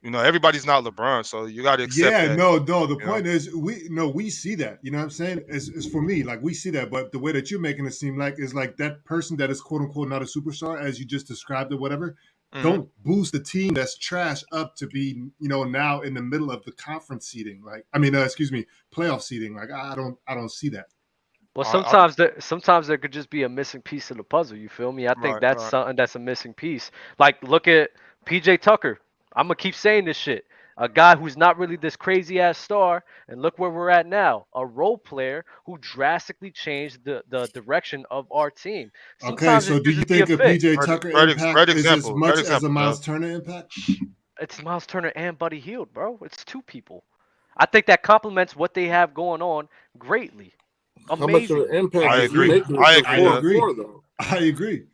everybody's not LeBron, so you got to accept Yeah, that. no. The You know, point is, we see that. You know what I'm saying? It's for me, like we see that, but the way that you're making it seem like is like that person that is quote unquote not a superstar, as you just described or whatever. hmm Don't boost the team that's trash up to be, now in the middle of the conference seating. Like, I mean, excuse me, playoff seating. Like, I don't see that. Well, I sometimes there could just be a missing piece of the puzzle. You feel me? I think right, that's right. something that's a missing piece. Like, look at PJ Tucker. I'm gonna keep saying this shit. A guy who's not really this crazy ass star, and look where we're at now. A role player who drastically changed the direction of our team. Okay, Sometimes it so do should you just be a think a fit. PJ Tucker Great impact is as example. Great much as a example, Joe. Miles Turner impact? It's Miles Turner and Buddy Hield, bro. It's two people. I think that complements what they have going on greatly. How much of Amazingly. an impact I is he agree. making I with the I agree. 4 and agree. 4 though? I agree.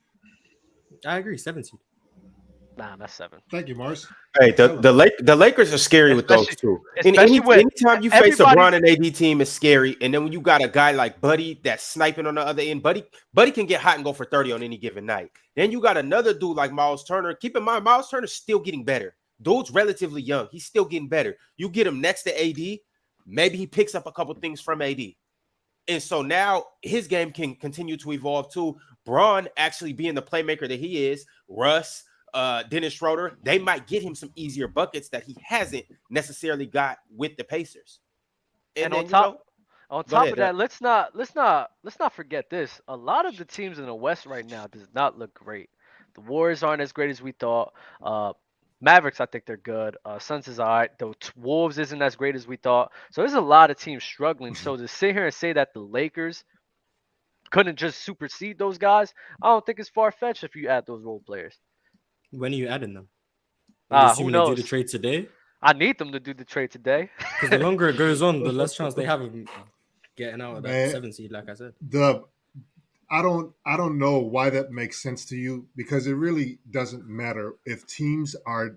I agree. 17. Nah, that's 7. Thank you, Mars. hey, Tell him. the Lakers are scary with those Especially, two. especially with Anytime you face a everybody. Bron and AD team is scary, and then when you got a guy like Buddy that's sniping on the other end, Buddy can get hot and go for 30 on any given night. Then you got another dude like Miles Turner. Keep in mind, Miles Turner's still getting better. Dude's relatively young. He's still getting better. You get him next to AD, maybe he picks up a couple things from AD. And so now his game can continue to evolve too. Braun actually being the playmaker that he is, Russ, Dennis Schroeder, they might get him some easier buckets that he hasn't necessarily got with the Pacers. And And then on go top ahead. of that, let's not forget this. A lot of the teams in the West right now does not look great. The Warriors aren't as great as we thought. Mavericks, I think they're good. Suns is alright. The Wolves isn't as great as we thought. So there's a lot of teams struggling. So to sit here and say that the Lakers couldn't just supersede those guys, I don't think it's far fetched if you add those role players. When are you adding them? Are you Who assuming they do the knows? trade today? I need them to do the trade today. Because the longer it goes on, the less chance they have of getting out of that Man, 7 seed, like I said. I don't know why that makes sense to you, because it really doesn't matter if teams are,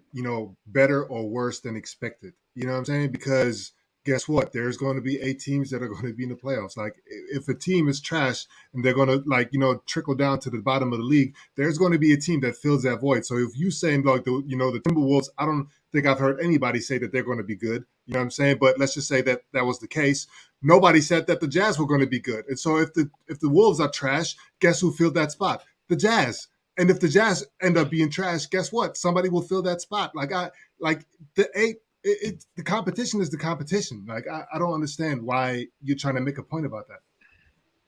better or worse than expected. You know what I'm saying? Because guess what? There's going to be 8 teams that are going to be in the playoffs. Like, if a team is trash and they're going to, like, trickle down to the bottom of the league, there's going to be a team that fills that void. So if you saying like the Timberwolves, I don't think I've heard anybody say that they're going to be good. You know what I'm saying? But let's just say that that was the case. Nobody said that the Jazz were going to be good. And so if the Wolves are trash, guess who filled that spot? The Jazz. And if the Jazz end up being trash, guess what? Somebody will fill that spot. Like the 8. The competition is the competition. Like, I don't understand why you're trying to make a point about that.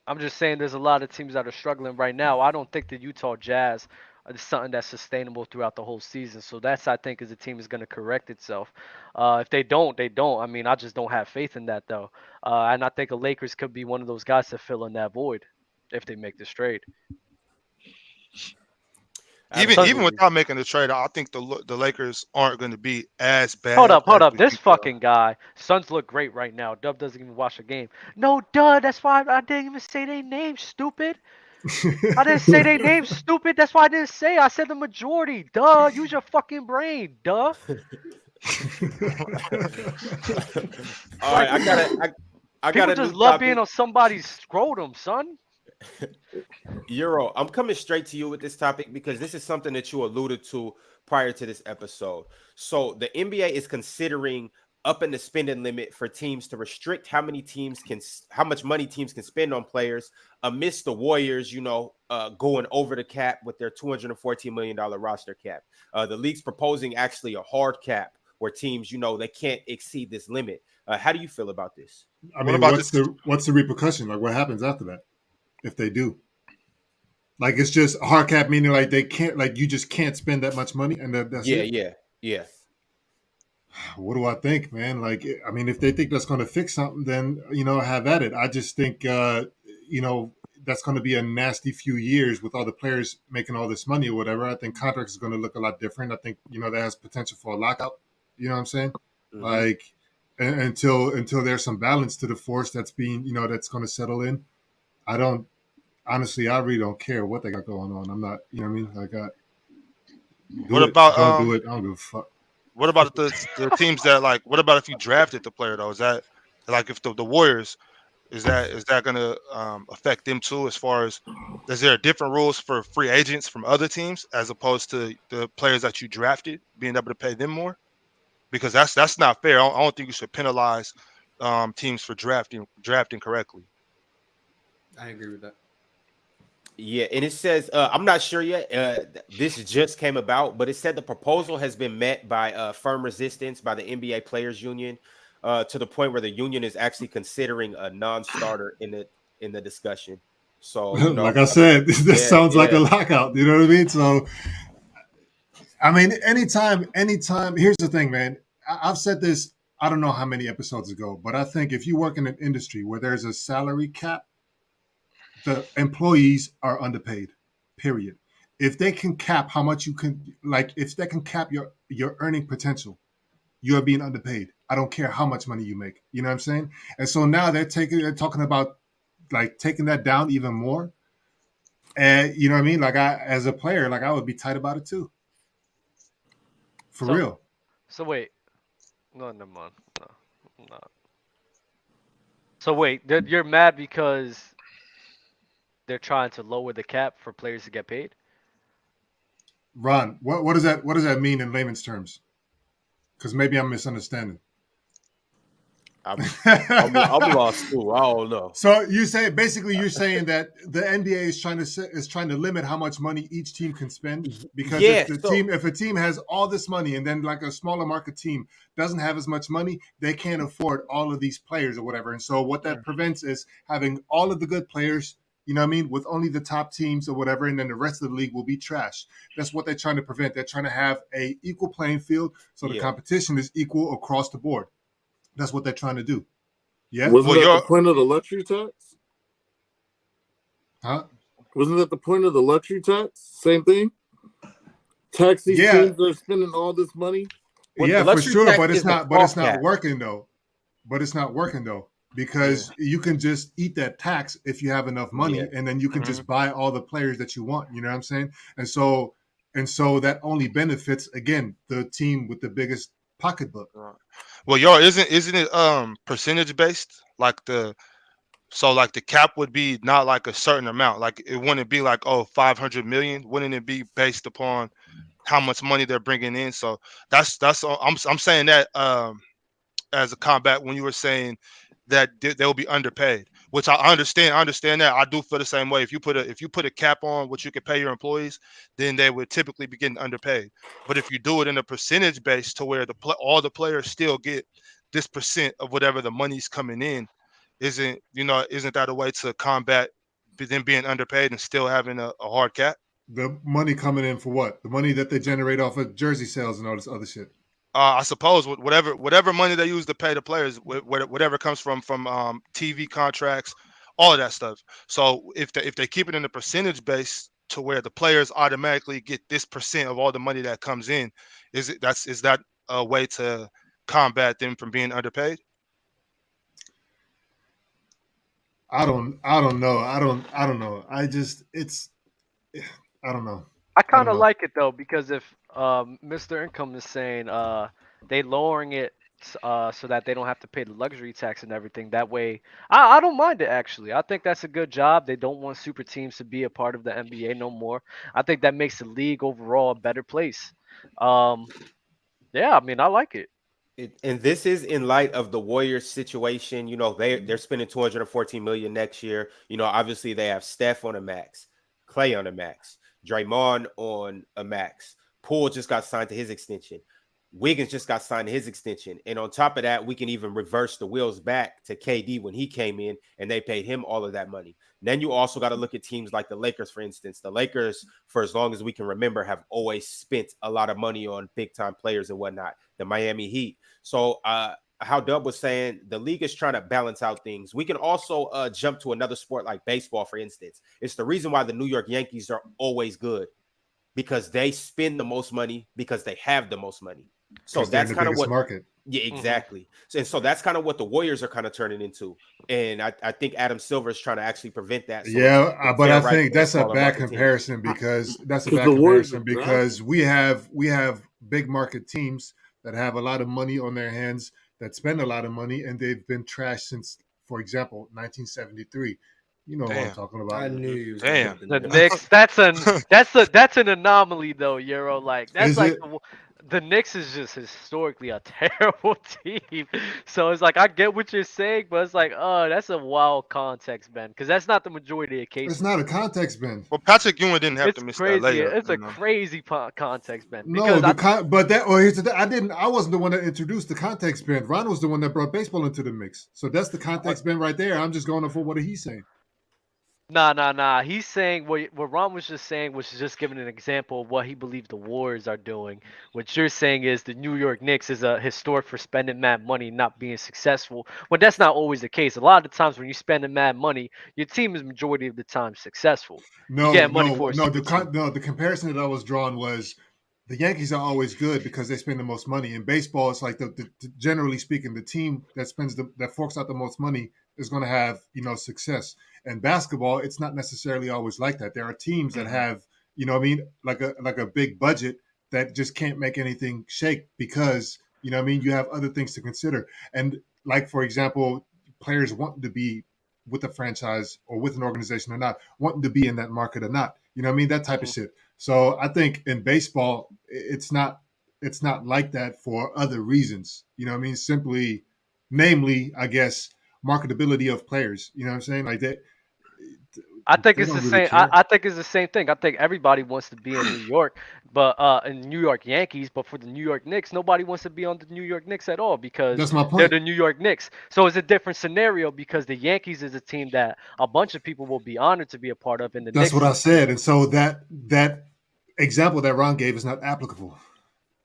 I'm just saying there's a lot of teams that are struggling right now. I don't think the Utah Jazz is something that's sustainable throughout the whole season. So that's, I think, is the team is going to correct itself. If they don't, they don't. I mean, I just don't have faith in that though. And I think the Lakers could be one of those guys to fill in that void if they make this trade. Even Suns, without making the trade, I think the Lakers aren't going to be as hold bad up, hold as up. we This think they are. fucking guy. Suns look great right now. Dub doesn't even watch the game. No, duh. That's why I didn't even say their name, stupid. I didn't say their name, stupid. That's why I didn't say. I said the majority. Duh. Use your fucking brain. Duh. All right, I got People a just new love topic. being on somebody's scrotum, son. Euro, I'm coming straight to you with this topic because this is something that you alluded to prior to this episode. So the NBA is considering upping the spending limit for teams to restrict how much money teams can spend on players amidst the Warriors, going over the cap with their $214 million roster cap. The league's proposing actually a hard cap where teams, they can't exceed this limit. How do you feel about this? I What mean, about what's the repercussion? Like, what happens after that if they do? Like, it's just a hard cap, meaning like they can't, like, you just can't spend that much money, and that's it. Yeah. What do I think, man? Like, I mean, if they think that's going to fix something, then have at it. I just think that's going to be a nasty few years with all the players making all this money or whatever. I think contracts is going to look a lot different. I think that has potential for a lockout. You know what I'm saying? Mhm. Like, until there's some balance to the force that's being that's going to settle in. I don't honestly. I really don't care what they got going on. I'm not. You know what I mean? Like, What do it. about Don't do it. I don't give a fuck. what about the teams that like? What about if you drafted the player though? Is that like if the Warriors is that gonna affect them too? As far as is there different rules for free agents from other teams as opposed to the players that you drafted being able to pay them more? Because that's not fair. I don't think you should penalize teams for drafting correctly. I agree with that. Yeah, and it says I'm not sure yet. This just came about, but it said the proposal has been met by firm resistance by the NBA Players Union, to the point where the union is actually considering a non-starter in the discussion. So Like I said, this yeah, sounds like yeah. a lockout. You know what I mean? So, I mean, anytime. Here's the thing, man. I've said this. I don't know how many episodes ago, but I think if you work in an industry where there's a salary cap, the employees are underpaid. Period. If they can cap how much you can, like, if they can cap your earning potential, you're being underpaid. I don't care how much money you make. You know what I'm saying? And so now they're talking about like taking that down even more. And you know what I mean? Like as a player, like I would be tight about it too. For So real. so wait. No, never mind. No, I'm not. So wait, you're mad because they're trying to lower the cap for players to get paid? Ron, what does that mean in layman's terms? Because maybe I'm misunderstanding. I'm lost too. I don't know. So you're saying that the NBA is trying to limit how much money each team can spend, because Yeah, if a team has all this money and then like a smaller market team doesn't have as much money, they can't afford all of these players or whatever. And so what that prevents is having all of the good players, you know what I mean, with only the top teams or whatever, and then the rest of the league will be trash. That's what they're trying to prevent. They're trying to have a equal playing field so the Yeah. competition is equal across the board. That's what they're trying to do. Yeah. Wasn't Well, that the you're point of the luxury tax? Huh? Wasn't that the point of the luxury tax? Same thing. Tax these Yeah. teams that are spending all this money. Well, Yeah, the for luxury sure, tax but is it's the not. But it's soft not cap. working though. But it's not working though, because you can just eat that tax if you have enough money, Yeah. and then you can just buy all the players that you want. You know what I'm saying? And so that only benefits again the team with the biggest pocketbook. well, y'all isn't it percentage based? Like like the cap would be not like a certain amount. Like it wouldn't be like 500 million. Wouldn't it be based upon how much money they're bringing in? So that's all. I'm saying that as a combat when you were saying that they'll be underpaid, which I understand. I understand that. I do feel the same way. If you put a cap on what you can pay your employees, then they would typically be getting underpaid. But if you do it in a percentage base to where all the players still get this percent of whatever the money's coming in, isn't that a way to combat them being underpaid and still having a hard cap? The money coming in for what? The money that they generate off of jersey sales and all this other shit. I suppose whatever money they use to pay the players, whatever comes from TV contracts, all of that stuff. So if they keep it in the percentage base to where the players automatically get this percent of all the money that comes in, is that a way to combat them from being underpaid? I don't know. I don't know. I don't know. I I kind don't of know. like it though because if Mr. Income is saying they lowering it so that they don't have to pay the luxury tax and everything, that way I don't mind it actually. I think that's a good job. They don't want super teams to be a part of the NBA no more. I think that makes the league overall a better place. Um, yeah, I mean I like it. And this is in light of the Warriors situation. You know, they're spending 214 million next year. You know, obviously they have Steph on a max, Clay on a max, Draymond on a max. Poole just got signed to his extension. Wiggins just got signed to his extension. And on top of that, we can even reverse the wheels back to KD when he came in and they paid him all of that money. Then you also got to look at teams like the Lakers, for instance. The Lakers, for as long as we can remember, have always spent a lot of money on big time players and whatnot. The Miami Heat. So how Dub was saying, the league is trying to balance out things. We can also jump to another sport like baseball, for instance. It's the reason why the New York Yankees are always good, because they spend the most money because they have the most money. So Because they're in that's the kind of biggest what. market. Yeah, exactly. So that's kind of what the Warriors are kind of turning into, and I think Adam Silver is trying to actually prevent that. So Yeah, but fair I right think for the that's a smaller bad market teams. comparison because Because the Warriors are drafting. we have big market teams that have a lot of money on their hands that spend a lot of money and they've been trashed since, for example, 1973. You know what I'm Damn. talking I about. knew you was Damn. gonna The hit the Knicks, that's an anomaly though, Euro. Like that's Is like it? the Knicks is just historically a terrible team. So it's like I get what you're saying, but it's like, oh, that's a wild context, Ben, because that's not the majority of It's cases. not a context, Ben. Well, Patrick Ewing didn't have It's to miss that crazy. layup. It's You a know. crazy context, Ben, No, because I but that here's the thing. I wasn't the one that introduced the context, Ben. Ron was the one that brought baseball into the mix. So that's the context, Ben, right there. I'm just going off for what he's saying. Nah. He's saying what Ron was just saying was just giving an example of what he believed the Warriors are doing. What you're saying is the New York Knicks is a historic for spending mad money, not being successful. Well, that's not always the case. A lot of the times when you're spending mad money, your team is majority of the time successful. You get money for a super team. The comparison that I was drawn was the Yankees are always good because they spend the most money. In baseball, it's like generally speaking, the team that forks out the most money is going to have success. And basketball, it's not necessarily always like that. There are teams that have like a big budget that just can't make anything shake because you have other things to consider. And like for example, players want to be with a franchise or with an organization or not, wanting to be in that market or not. That type of shit. So I think in baseball, it's not like that for other reasons. Simply, namely, I guess, marketability of players. You know what I'm saying? Like that. I think They it's the don't really same. care. I think it's the same thing. I think everybody wants to be in New York, but in New York Yankees. But for the New York Knicks, nobody wants to be on the New York Knicks at all because That's my they're point. the New York Knicks. So it's a different scenario because the Yankees is a team that a bunch of people will be honored to be a part of, and the That's Knicks what is I a team. said. And so that example that Ron gave is not applicable.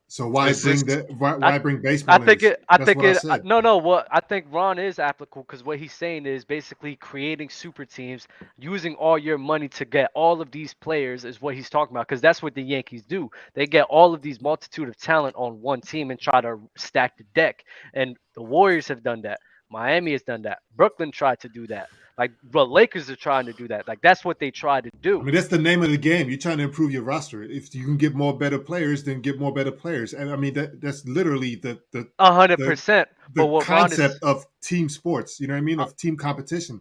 So why Is bring this? that? Why, I why bring I baseball in think this? it. I That's think what I it. said. No. What I think Ron is applicable because what he's saying is basically creating super teams, using all your money to get all of these players is what he's talking about. Because that's what the Yankees do. They get all of these multitude of talent on one team and try to stack the deck. And the Warriors have done that. Miami has done that. Brooklyn tried to do that. Like the Lakers are trying to do that. Like that's what they try to I do. mean, that's the name of the game. You're trying to improve your roster. If you can get more better players, then get more better players. And I mean, that's literally the 100%. But what Ron concept is of team sports. You know what I mean? Of team competition.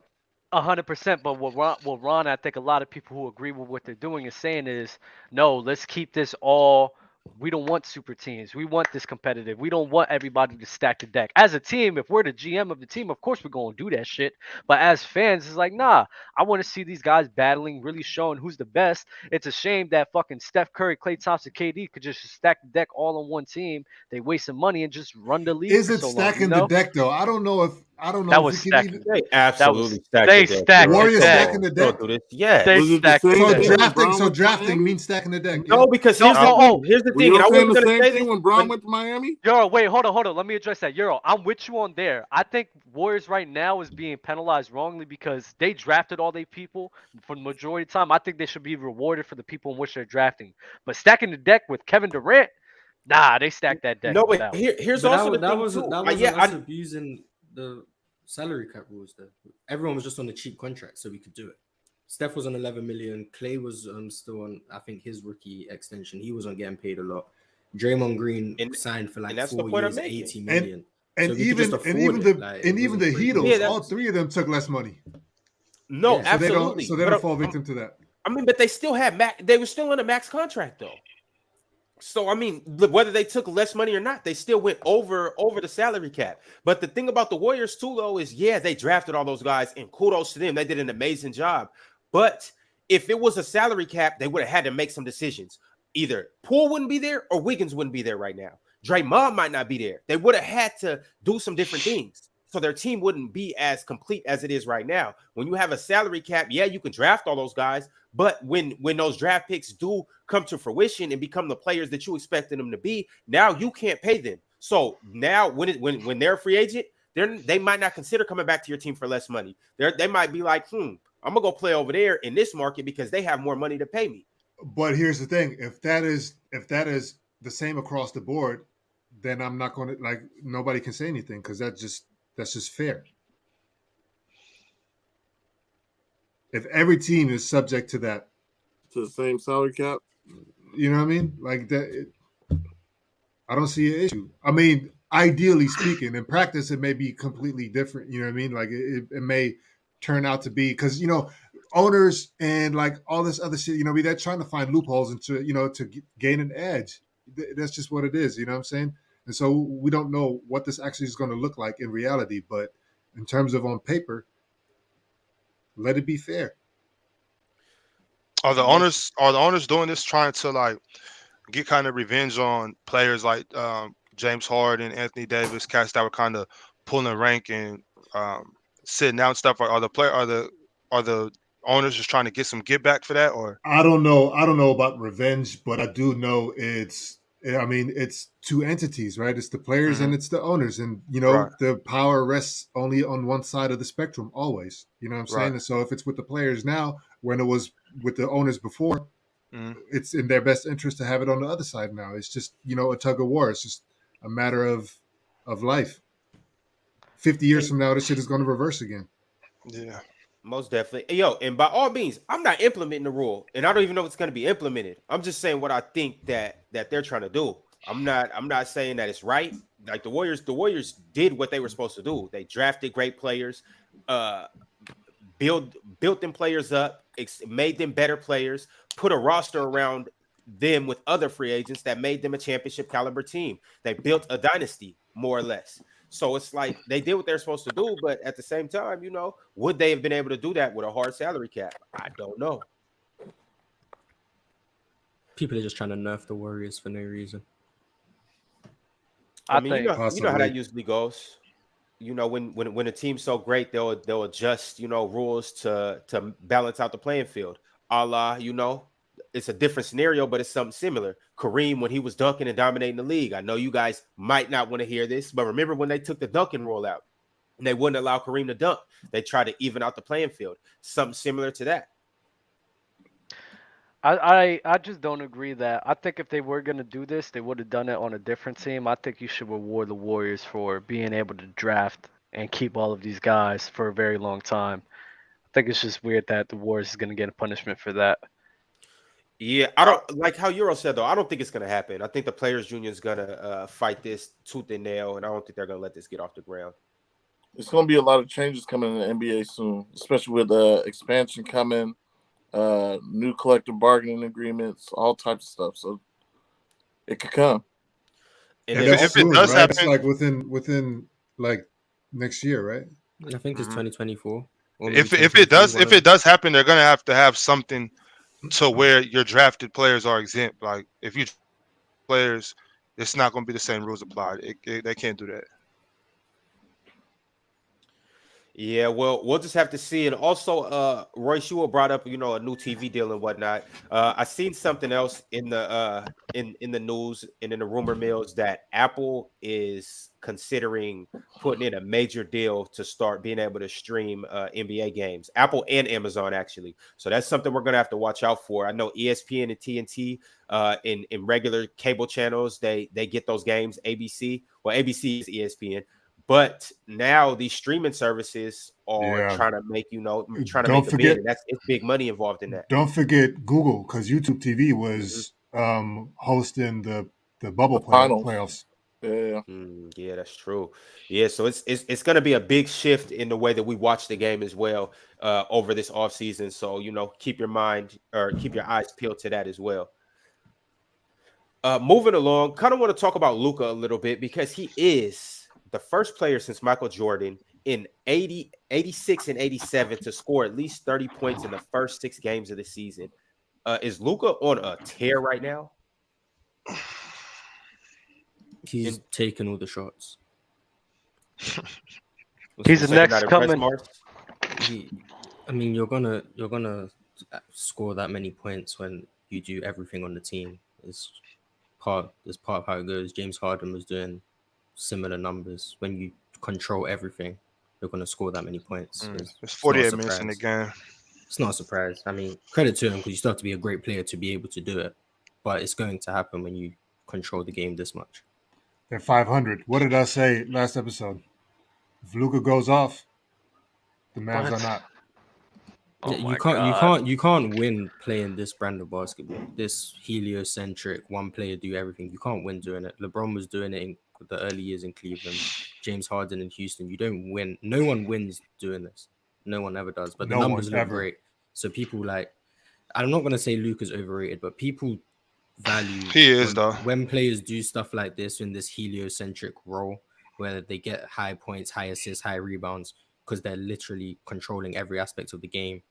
100%, but what Ron, I think a lot of people who agree with what they're doing is saying is, no, let's keep this all. We don't want super teams. We want this competitive. We don't want everybody to stack the deck. As a team, if we're the GM of the team, of course we're going to do that shit. But as fans, it's like, nah, I want to see these guys battling, really showing who's the best. It's a shame that fucking Steph Curry, Klay Thompson, KD could just stack the deck all on one team. They waste some money and just run the league Is for it so long, you stacking the know? deck though? I don't know That if was we can stacking. even. They That was absolutely stacked they the deck. stacked the Warriors deck. stacking the Don't deck. do this. Yes. They Was it the stacked the same So deck. thing when drafting, Braun so went to drafting Miami? means stacking the deck. No, Yeah. because No, here's the Were thing, you and I saying wasn't the gonna same say thing this, when Braun but went to Miami? Yo, wait, hold on. Let me address that. Euro, I'm with you on there. I think Warriors right now is being penalized wrongly because they drafted all their people for the majority of the time. I think they should be rewarded for the people in which they're drafting. But stacking the deck with Kevin Durant, nah, they stacked that deck, no, no but doubt. here's But also the that thing wasn't too. that wasn't us abusing the salary cap rules though. Everyone was just on a cheap contract, so we could do it. Steph was on 11 million. Clay was still on, I think, his rookie extension. He was on getting paid a lot. Draymond Green and signed for like that's the 4 point I'm years, making. 80 million. So And we could just even afford it. Like it even wasn't the crazy. Yeah, Heatles, all that's three of them took less money. no, Yeah. So they don't absolutely. so they But don't fall victim to that. I mean, but they still had they were still on a max contract though. So I mean, whether they took less money or not, they still went over the salary cap. But the thing about the Warriors too, though, is they drafted all those guys, and kudos to them. They did an amazing job. But if it was a salary cap, they would have had to make some decisions. Either Poole wouldn't be there or Wiggins wouldn't be there right now. Draymond might not be there. They would have had to do some different things. So their team wouldn't be as complete as it is right now. When you have a salary cap, you can draft all those guys, but when those draft picks do come to fruition and become the players that you expected them to be, now you can't pay them. So now when they're a free agent, they might not consider coming back to your team for less money. They might be like, I'm gonna go play over there in this market because they have more money to pay me. But here's the thing: if that is the same across the board, then I'm not going to nobody can say anything because that's just fair. If every team is subject to that, to the same salary cap, you know what I mean? Like that, I don't see an issue. I mean, ideally speaking, in practice, it may be completely different. You know what I mean? Like it may turn out to be because owners and like all this other shit. They're trying to find loopholes and to gain an edge. That's just what it is. You know what I'm saying? And so we don't know what this actually is going to look like in reality. But in terms of on paper, let it be fair. Are the owners doing this trying to like get kind of revenge on players like James Harden, Anthony Davis, cats that were kind of pulling rank and sitting out and stuff? Are the owners just trying to get some get back for that? Or I don't know about revenge, but I do know it's two entities, right? It's the players and it's the owners, and Right. the power rests only on one side of the spectrum always. You know what I'm saying? Right. And so if it's with the players now, when it was with the owners before, Mhm. it's in their best interest to have it on the other side now. It's just a tug of war. It's just a matter of life. 50 years from now, this shit is going to reverse again. Yeah. Most definitely. Yo, and by all means, I'm not implementing the rule, and I don't even know if it's going to be implemented. I'm just saying what I think that they're trying to do. I'm not saying that it's right. Like the Warriors did what they were supposed to do. They drafted great players, built them players up, made them better players, put a roster around them with other free agents that made them a championship caliber team. They built a dynasty, more or less. So it's like they did what they're supposed to do, but at the same time, would they have been able to do that with a hard salary cap? I don't know. People are just trying to nerf the Warriors for no reason. I mean, think you know how possibly. that usually goes. When a team's so great, they'll adjust, rules to balance out the playing field. A la, it's a different scenario, but it's something similar. Kareem, when he was dunking and dominating the league, I know you guys might not want to hear this, but remember when they took the dunking rule out and they wouldn't allow Kareem to dunk, they tried to even out the playing field. Something similar to that. I just don't agree that. I think if they were gonna do this, they would have done it on a different team. I think you should reward the Warriors for being able to draft and keep all of these guys for a very long time. I think it's just weird that the Warriors is gonna get a punishment for that. Yeah, I don't like how Euro said though. I don't think it's gonna happen. I think the players' union is gonna fight this tooth and nail, and I don't think they're gonna let this get off the ground. There's going to be a lot of changes coming in the NBA soon, especially with expansion coming, new collective bargaining agreements, all types of stuff. So it could come. And And then that's if it soon, does right? It's happen- like within like next year, right? I think it's 2024. Or maybe If it 2023, does happen, they're gonna have something to where your drafted players are exempt. Like if you players, it's not gonna be the same rules applied. They can't do that. yeah, well, we'll just have to see. And also, Royce, you brought up, a new TV deal and whatnot. I seen something else in the in the news and in the rumor mills that Apple is considering putting in a major deal to start being able to stream NBA games. Apple and Amazon actually. So that's something we're gonna have to watch out for. I know ESPN and TNT in regular cable channels they get those games. ABC, well, ABC is ESPN. But now these streaming services are trying to make trying to Don't make a forget- bid, and it's big money involved in that. Don't forget Google, because YouTube TV was hosting the bubble Finals. playoffs. Yeah. Yeah, that's true. Yeah, so it's going to be a big shift in the way that we watch the game as well over this offseason. So keep your eyes peeled to that as well. Moving along, kind of want to talk about Luka a little bit because he is the first player since Michael Jordan in 80, 86, and 87 to score at least 30 points in the first 6 games of the season. Is Luka on a tear right now? He's taking all the shots. He's the next coming. You're gonna score that many points when you do everything on the team. It's part of how it goes. James Harden was doing similar numbers. When you control everything, you're gonna score that many points. It's 48 minutes in the game. It's not a surprise. I mean, credit to him because you still have to be a great player to be able to do it. But it's going to happen when you control the game this much. They're 500. What did I say last episode? If Luka goes off, the Mavs What? are not. Oh Yeah, my God. you can't win playing this brand of basketball. This heliocentric, one player do everything. You can't win doing it. LeBron was doing it in the early years in Cleveland. James Harden in Houston. You don't win. No one wins doing this. No one ever does. But the No one numbers look ever. great. So people like, I'm not gonna say Luka's overrated, but people value He is though. when players do stuff like this in this heliocentric role where they get high points, high assists, high rebounds because they're literally controlling every aspect of the game.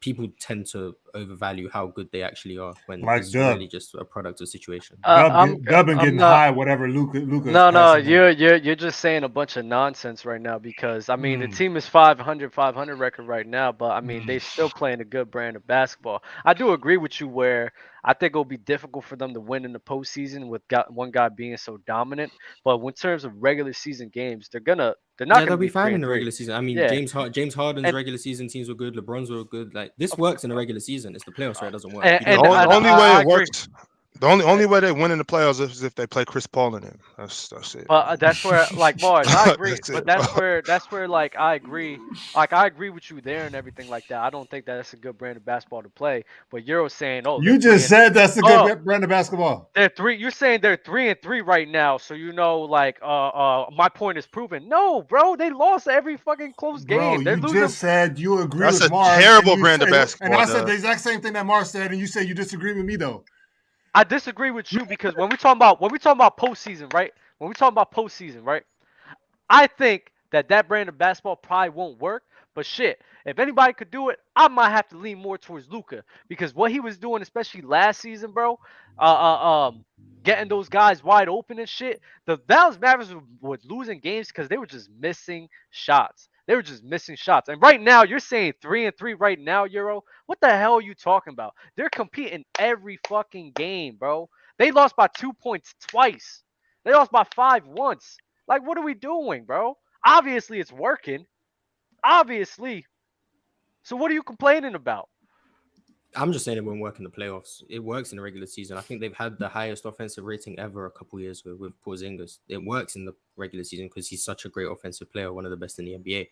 People tend to overvalue how good they actually are when Like it's Dub. really just a product of situation. I'm Dub been I'm getting not. high, whatever Luka is No, passing him. you're just saying a bunch of nonsense right now because I mean the team is 500 record right now, but I mean they still playing a good brand of basketball. I do agree with you where I think it'll be difficult for them to win in the postseason with one guy being so dominant. But in terms of regular season games, they're not Yeah, gonna they'll be be fine three in and the three. regular season. I mean, Yeah, James Harden's and regular season teams were good. LeBron's were good. Like this works in the regular season. It's the playoffs where it doesn't work. and, You and, don't The have and that. only way I it agree. works, the only way they win in the playoffs is if they play Chris Paul in it. That's it. But that's where, like Mars, I agree. That's But it, that's bro. where, like I agree. Like I agree with you there and everything like that. I don't think that that's a good brand of basketball to play. But you're saying, oh, they're You three just and said that's a oh, good brand of basketball. they're three. You're saying they're 3-3 right now. So like my point is proven. No, bro, they lost every fucking close Bro, game. They're you losing. just said you agree That's with a Mars. terrible and you brand of said, and basketball. I said Duh. the exact same thing that Mars said, and you said you disagree with me though. I disagree with you because when we talking about postseason, right? When we talking about postseason, right? I think that brand of basketball probably won't work. But shit, if anybody could do it, I might have to lean more towards Luka because what he was doing, especially last season, bro, uh, getting those guys wide open and shit. The Dallas Mavericks were losing games because they were just missing shots. They were just missing shots. And right now, you're saying 3-3 right now, Euro. What the hell are you talking about? They're competing every fucking game, bro. They lost by 2 points twice. They lost by 5 once. Like, what are we doing, bro? Obviously, it's working. Obviously. So, what are you complaining about? I'm just saying it won't work in the playoffs. It works in the regular season. I think they've had the highest offensive rating ever a couple years with Porzingis. It works in the regular season because he's such a great offensive player, one of the best in the NBA.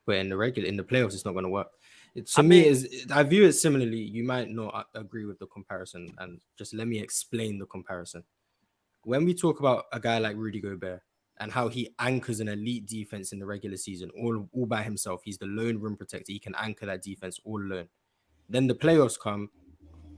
But in the playoffs, it's not going to work. I view it similarly. You might not agree with the comparison, and just let me explain the comparison. When we talk about a guy like Rudy Gobert and how he anchors an elite defense in the regular season all by himself, he's the lone rim protector. He can anchor that defense all alone. Then the playoffs come,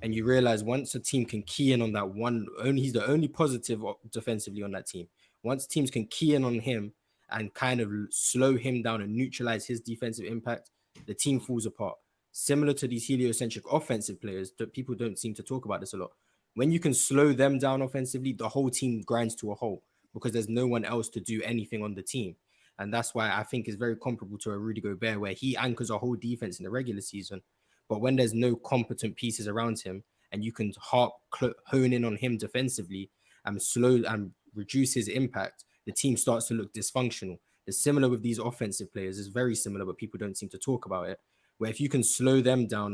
and you realize once a team can key in on that he's the only positive defensively on that team. Once teams can key in on him and kind of slow him down and neutralize his defensive impact, the team falls apart. Similar to these heliocentric offensive players, that people don't seem to talk about this a lot. When you can slow them down offensively, the whole team grinds to a halt because there's no one else to do anything on the team. And that's why I think it's very comparable to a Rudy Gobert, where he anchors a whole defense in the regular season. But when there's no competent pieces around him and you can hone in on him defensively and slow and reduce his impact, the team starts to look dysfunctional. It's similar with these offensive players. It's very similar, but people don't seem to talk about it. Where if you can slow them down,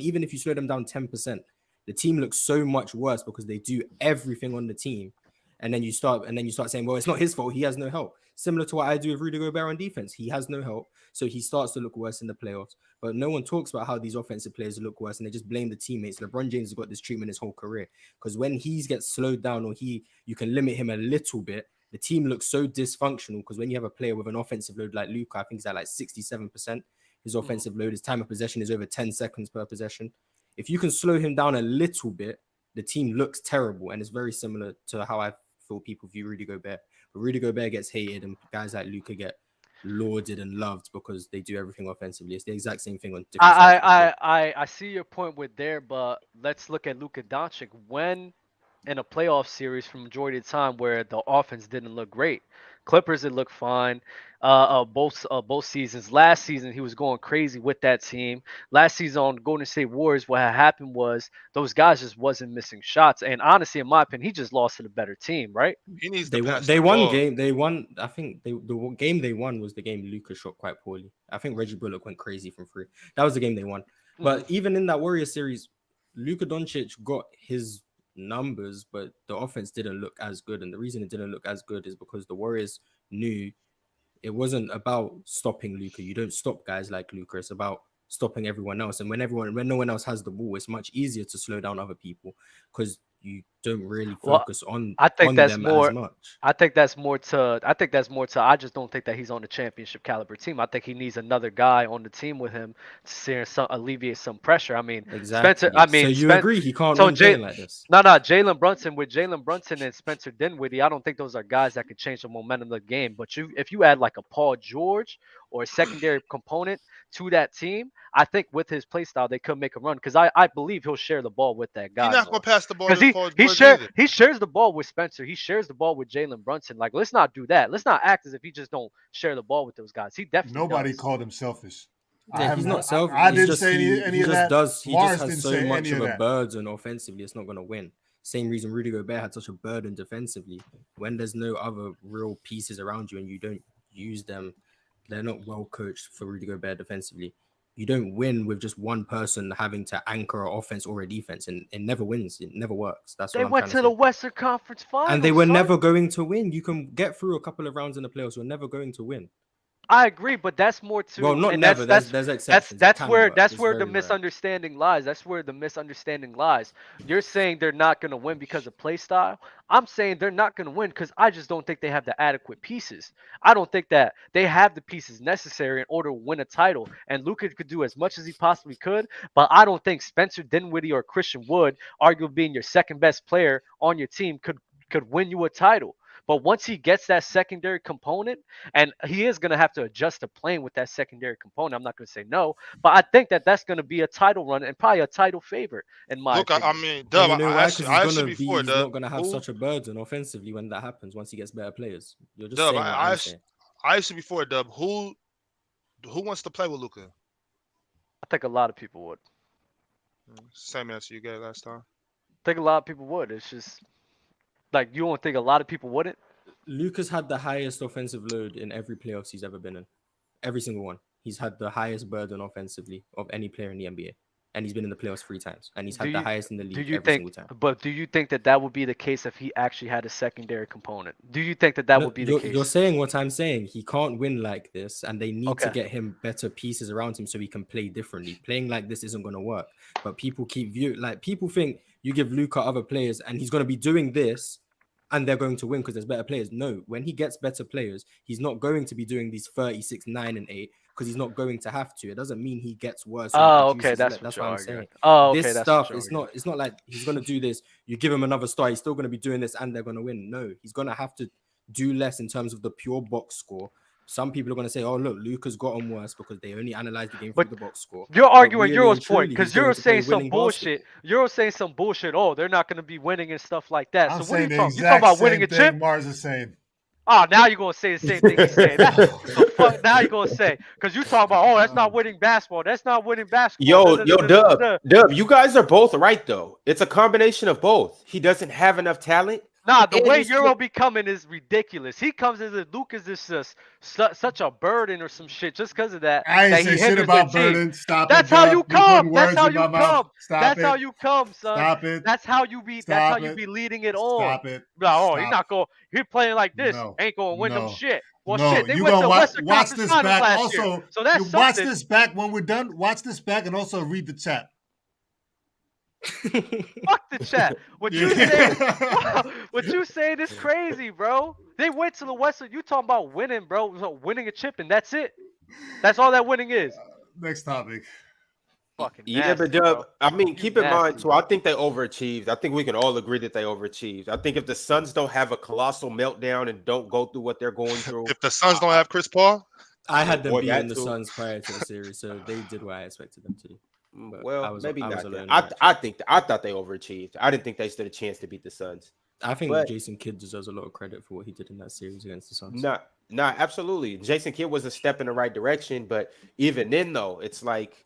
even if you slow them down 10%, the team looks so much worse because they do everything on the team. And then you start saying, well, it's not his fault. He has no help. Similar to what I do with Rudy Gobert on defense. He has no help. So he starts to look worse in the playoffs. But no one talks about how these offensive players look worse and they just blame the teammates. LeBron James has got this treatment his whole career because when he gets slowed down or you can limit him a little bit, the team looks so dysfunctional because when you have a player with an offensive load like Luka, I think he's at like 67%. His offensive load, his time of possession is over 10 seconds per possession. If you can slow him down a little bit, the team looks terrible. And it's very similar to how I feel people view Rudy Gobert. But Rudy Gobert gets hated and guys like Luka get lauded and loved because they do everything offensively. It's the exact same thing on different sides. I see your point with there, but let's look at Luka Doncic. When in a playoff series for majority of the time where the offense didn't look great. Clippers, it looked fine. Both seasons. Last season, he was going crazy with that team. Last season on Golden State Warriors, what had happened was those guys just wasn't missing shots. And honestly, in my opinion, he just lost to the better team, right? He needs They to won. pass They the won ball. game. They won. I think the game they won was the game Luka shot quite poorly. I think Reggie Bullock went crazy from free. That was the game they won. But even in that Warriors series, Luka Doncic got his numbers, but the offense didn't look as good. And the reason it didn't look as good is because the Warriors knew it wasn't about stopping Luka. You don't stop guys like Luka. It's about stopping everyone else. And when no one else has the ball, it's much easier to slow down other people because you don't really focus on them as much. I think that's more to. I just don't think that he's on the championship caliber team. I think he needs another guy on the team with him to alleviate some pressure. I mean, Exactly. Spencer. So you agree he can't win playing like this? No, Jalen Brunson and Spencer Dinwiddie. I don't think those are guys that could change the momentum of the game. But if you add like a Paul George or a secondary component to that team, I think with his play style they could make a run because I believe he'll share the ball with that guy. He's not gonna pass the ball to Paul George he shares the ball with Spencer. He shares the ball with Jalen Brunson. Like, let's not do that. Let's not act as if he just don't share the ball with those guys. He definitely Nobody does. called him selfish. Yeah, he's not selfish. I didn't say any of that. He just has so much of a burden offensively. It's not going to win. Same reason Rudy Gobert had such a burden defensively. When there's no other real pieces around you and you don't use them, they're not well coached for Rudy Gobert defensively. You don't win with just one person having to anchor an offense or a defense, and it never wins. It never works. They went to the Western Conference Finals, and they were never going to win. You can get through a couple of rounds in the playoffs. You're never going to win. I agree, but that's more to. Well, not never. There's exceptions. That's where the misunderstanding lies. That's where the misunderstanding lies. You're saying they're not going to win because of play style. I'm saying they're not going to win because I just don't think they have the adequate pieces. I don't think that they have the pieces necessary in order to win a title. And Luka could do as much as he possibly could, but I don't think Spencer Dinwiddie or Christian Wood, arguably being your second best player on your team, could win you a title. But once he gets that secondary component, and he is going to have to adjust to playing with that secondary component, I'm not going to say no, but I think that that's going to be a title run and probably a title favorite in my opinion. I mean, Dub, he's not going to have such a burden offensively when that happens once he gets better players. You're just Dub, saying I asked you before, Dub, who wants to play with Luka? I think a lot of people would. Same answer you gave last time. I think a lot of people would. It's just like, you don't think a lot of people wouldn't? Luka's had the highest offensive load in every playoffs he's ever been in. Every single one. He's had the highest burden offensively of any player in the NBA. And he's been in the playoffs 3 times. And he's had the highest in the league every single time. But do you think that would be the case if he actually had a secondary component? Do you think that would be the case? You're saying what I'm saying. He can't win like this. And they need to get him better pieces around him so he can play differently. Playing like this isn't going to work. But people people think you give Luka other players and he's going to be doing this and they're going to win because there's better players. No, when he gets better players, he's not going to be doing these 36, 9, and 8 because he's not going to have to. It doesn't mean he gets worse. Oh, okay, that's what I'm saying. Oh, okay, this stuff is not. It's not like he's going to do this. You give him another star, he's still going to be doing this, and they're going to win. No, he's going to have to do less in terms of the pure box score. Some people are going to say, "Oh, look, Luka's gotten worse because they only analyze the game through the box score." You're arguing Euro's point because Euro's saying some bullshit. Euro's saying some bullshit. Oh, they're not going to be winning and stuff like that. So what are you talking? You talking about winning a chip? Mars is saying. Oh, now you're gonna say the same thing he's saying. Now you're gonna say because you talk about, oh, that's not winning basketball. That's not winning basketball. Dub, you guys are both right though. It's a combination of both. He doesn't have enough talent. Nah, the way Euro be coming is ridiculous. He comes as if Luka's just such a burden or some shit just because of that. I ain't say shit about burden. Stop That's it. How you come. That's how you come. That's how you come, son. Stop it. That's how you be. That's how you be leading it on. Stop it. No, he's not going. He's playing like this. Ain't going to win them shit. Well, no, shit, they you went gonna to Western watch this back. Last Also, year. So that's you watch this back when we're done. Watch this back and also read the chat. Fuck the chat. What you saying is crazy, bro. They went to the Western. You talking about winning, bro? So winning a chip and that's it. That's all that winning is. Next topic. Fucking nasty, but Dub, I mean, keep in mind too. I think they overachieved. I think we can all agree that they overachieved. I think if the Suns don't have a colossal meltdown and don't go through what they're going through, if the Suns don't have Chris Paul, I had them beating the Suns prior to the series, so they did what I expected them to do. But well, maybe not. I thought they overachieved. I didn't think they stood a chance to beat the Suns. I think Jason Kidd deserves a lot of credit for what he did in that series against the Suns. Nah, absolutely. Jason Kidd was a step in the right direction, but even then, though, it's like,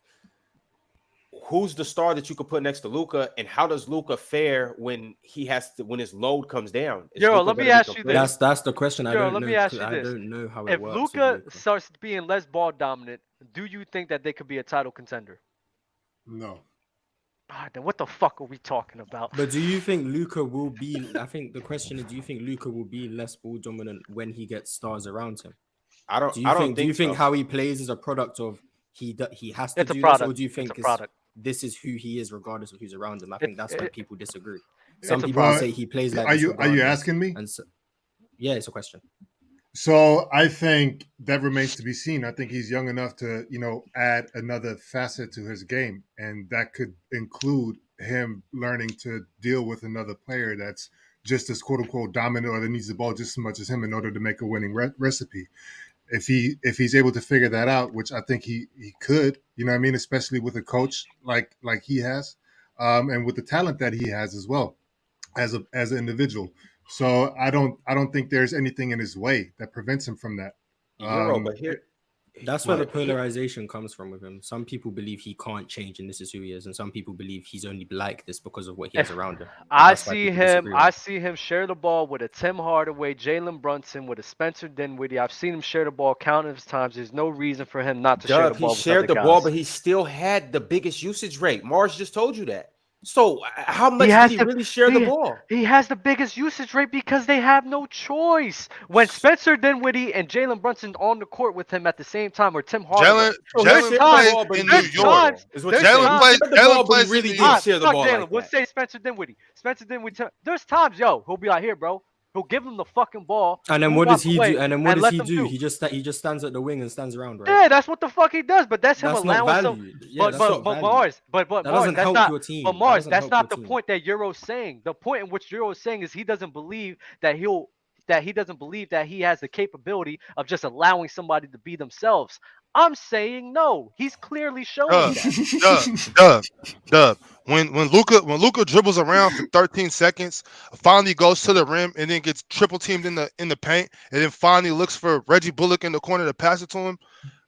who's the star that you could put next to Luka, and how does Luka fare when his load comes down? Let me ask you this. That's the question. I don't know. I don't know how it works. If Luka starts being less ball dominant, do you think that they could be a title contender? No. Then what the fuck are we talking about? But do you think Luka will be? I think the question is, do you think Luka will be less ball dominant when he gets stars around him? I don't Do you think so. how he plays is a product of he has to It's a do product. this, or do you think It's a product. this is who he is regardless of who's around him? I think that's where people disagree. It's Some a people product. say he plays like Are this you regardless. asking me? And so, yeah, it's a question. So I think that remains to be seen. I think he's young enough to, add another facet to his game, and that could include him learning to deal with another player that's just as quote unquote dominant or that needs the ball just as much as him in order to make a winning recipe. If he's able to figure that out, which I think he could, you know what I mean, especially with a coach like he has, and with the talent that he has as well as an individual. So I don't think there's anything in his way that prevents him from that. But here, That's where the polarization comes from with him. Some people believe he can't change and this is who he is, and some people believe he's only like this because of what he has around him. I see him share the ball with a Tim Hardaway, Jalen Brunson, with a Spencer Dinwiddie. I've seen him share the ball countless times. There's no reason for him not to share the ball. He shared the ball, but he still had the biggest usage rate. Mars just told you that. So how much did he really share the ball? He has the biggest usage rate because they have no choice. When Spencer Dinwiddie and Jalen Brunson on the court with him at the same time, or Tim Hardaway, Jalen played in New York. Jalen plays really did share the ball. Jalen, we'll say Spencer Dinwiddie. There's times, he'll be out here, bro. He'll give him the fucking ball. And then what does he do? And then what does he do? He just stands at the wing and stands around, right? Yeah, that's what the fuck he does. But that's him allowing some. Yeah, but Mars, that doesn't help your team. But Mars, that's not the point that Euro's saying. The point in which Euro is saying is he doesn't believe that he has the capability of just allowing somebody to be themselves. I'm saying no. He's clearly showing that. Dub. When Luka dribbles around for 13 seconds, finally goes to the rim and then gets triple teamed in the paint, and then finally looks for Reggie Bullock in the corner to pass it to him.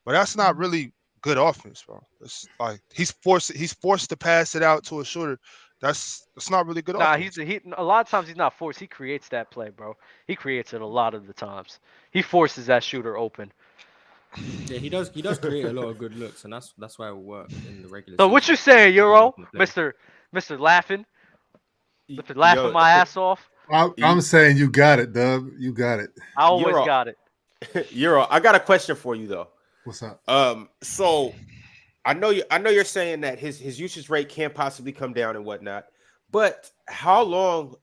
But that's not really good offense, bro. It's like he's forced to pass it out to a shooter. That's not really good offense. A lot of times he's not forced. He creates that play, bro. He creates it a lot of the times. He forces that shooter open. Yeah, he does create a lot of good looks, and that's why it will work in the regular. So what you saying, Euro, Mr. Laughing, Mr. Laughing my ass off? I'm saying you got it, Dub. You got it. I always got it. Euro, I got a question for you though. What's up? So I know you're saying that his usage rate can't possibly come down and whatnot, but how long?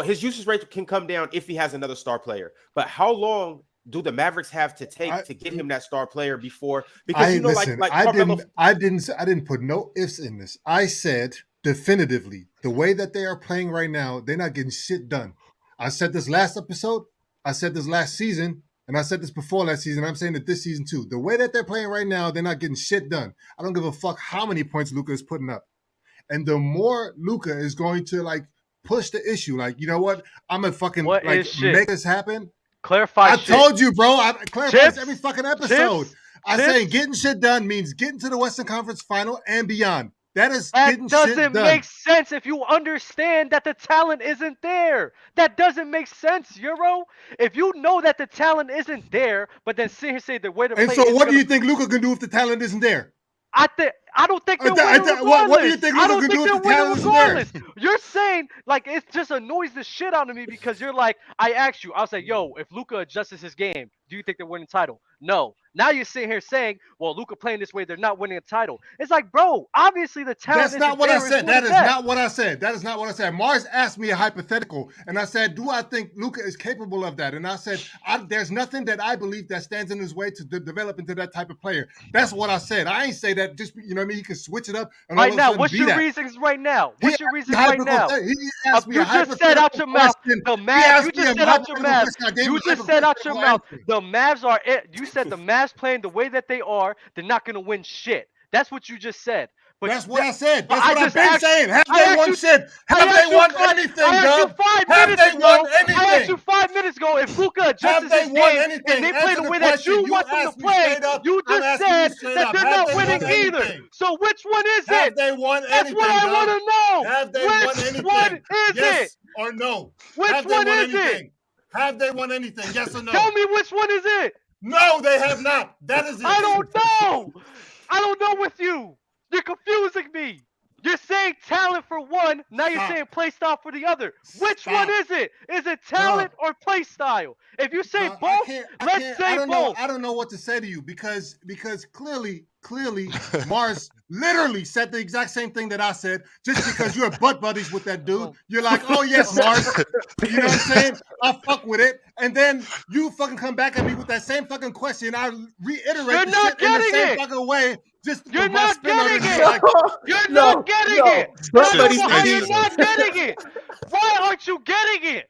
His usage rate can come down if he has another star player, but how long do the Mavericks have to take to get him that star player before? Because I didn't put no ifs in this. I said definitively the way that they are playing right now, they're not getting shit done. I said this last episode, I said this last season, and I said this before last season. I'm saying it this season too. The way that they're playing right now, they're not getting shit done. I don't give a fuck how many points Luka is putting up. And the more Luka is going to push the issue, you know what? I'm gonna fucking make this happen. Clarify. I told you, bro. I clarify this every fucking episode. I say getting shit done means getting to the Western Conference Final and beyond. That doesn't make sense if you understand that the talent isn't there. That doesn't make sense, Euro. If you know that the talent isn't there, but then sit here and say the way to play. And so, what do you think Luka can do if the talent isn't there? I don't think they're winning regardless. What do you think Luka can do if the talent isn't there? You're saying it just annoys the shit out of me because you're like, I asked you, I'll say, yo, if Luka adjusts his game, do you think they're winning the title? No. Now you're sitting here saying, well, Luka playing this way, they're not winning a title. It's like, bro, obviously the talent. That's not what I said. That is not what I said. That is not what I said. Mars asked me a hypothetical, and I said, do I think Luka is capable of that? And I said, there's nothing that I believe that stands in his way to develop into that type of player. That's what I said. I ain't say that just, you know what I mean? He can switch it up. And right now, what's your reasons right now? What's your reasons right now? You just said out your mouth, the Mavs. You just said out your mouth. You just said out your mouth, the Mavs are it. You said the Mavs playing the way that they are, they're not going to win shit. That's what you just said. But that's what I said. That's what I've been saying. Have they won shit? Have they won anything, Dub? Have they won anything? I asked you 5 minutes ago if Luka adjusts his game and they play the way that you want them to play. You just said that they're not winning either. So which one is it? Have they won anything? That's what I want to know. Have they won anything? Which one is it? Yes or no? Which one is it? Have they won anything? Yes or no? Tell me which one is it? No, they have not. That is it. I don't know. I don't know with you. You're confusing me. You're saying talent for one. Now you're saying play style for the other. Which one is it? Is it talent or play style? If you say both, let's say both. I don't know what to say to you because clearly Mars literally said the exact same thing that I said. Just because you're butt buddies with that dude, you're like, oh yes, Mars. You know what I'm saying? I fuck with it, and then you fucking come back at me with that same fucking question. I reiterate the shit in the same fucking way. You're not getting it. You're not getting it. You're not getting it. Why aren't you getting it?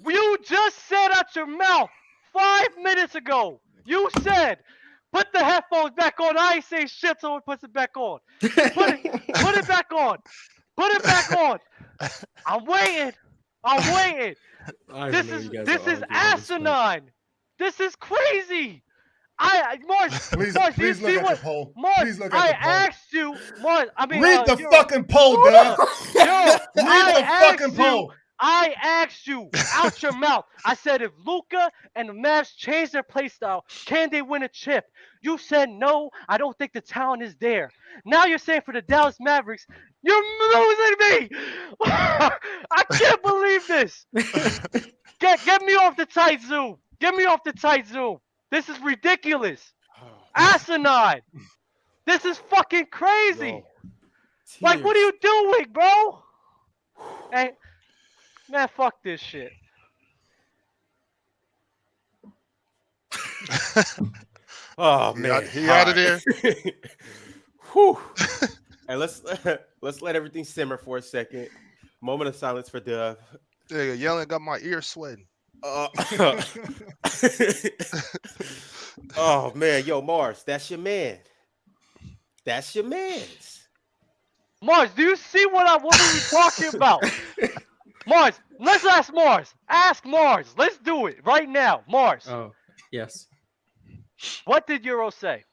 You just said out your mouth 5 minutes ago. You said, put the headphones back on. I ain't saying shit, so it puts it back on. Put it back on. Put it back on. I'm waiting. This is asinine. This is crazy. Mars, please look at the poll. Mars, I asked you, Mars. I mean, read the fucking poll, Doug. Read the fucking poll. I asked you out your mouth. I said, if Luka and the Mavs change their play style, can they win a chip? You said no. I don't think the talent is there. Now you're saying for the Dallas Mavericks, you're losing me. I can't believe this. Get me off the tight zoom. Get me off the tight zoom. This is ridiculous. Asinine. This is fucking crazy. Like, what are you doing, bro? Hey, man, fuck this shit. Oh man, he out of there. Whew. And let's let everything simmer for a second. Moment of silence for Dub. Nigga yelling got my ear sweating. Oh man, yo, Mars, that's your man. That's your man's. Mars, do you see what we were talking about? Mars, let's ask Mars. Ask Mars. Let's do it right now. Mars. Oh, yes. What did Euro say?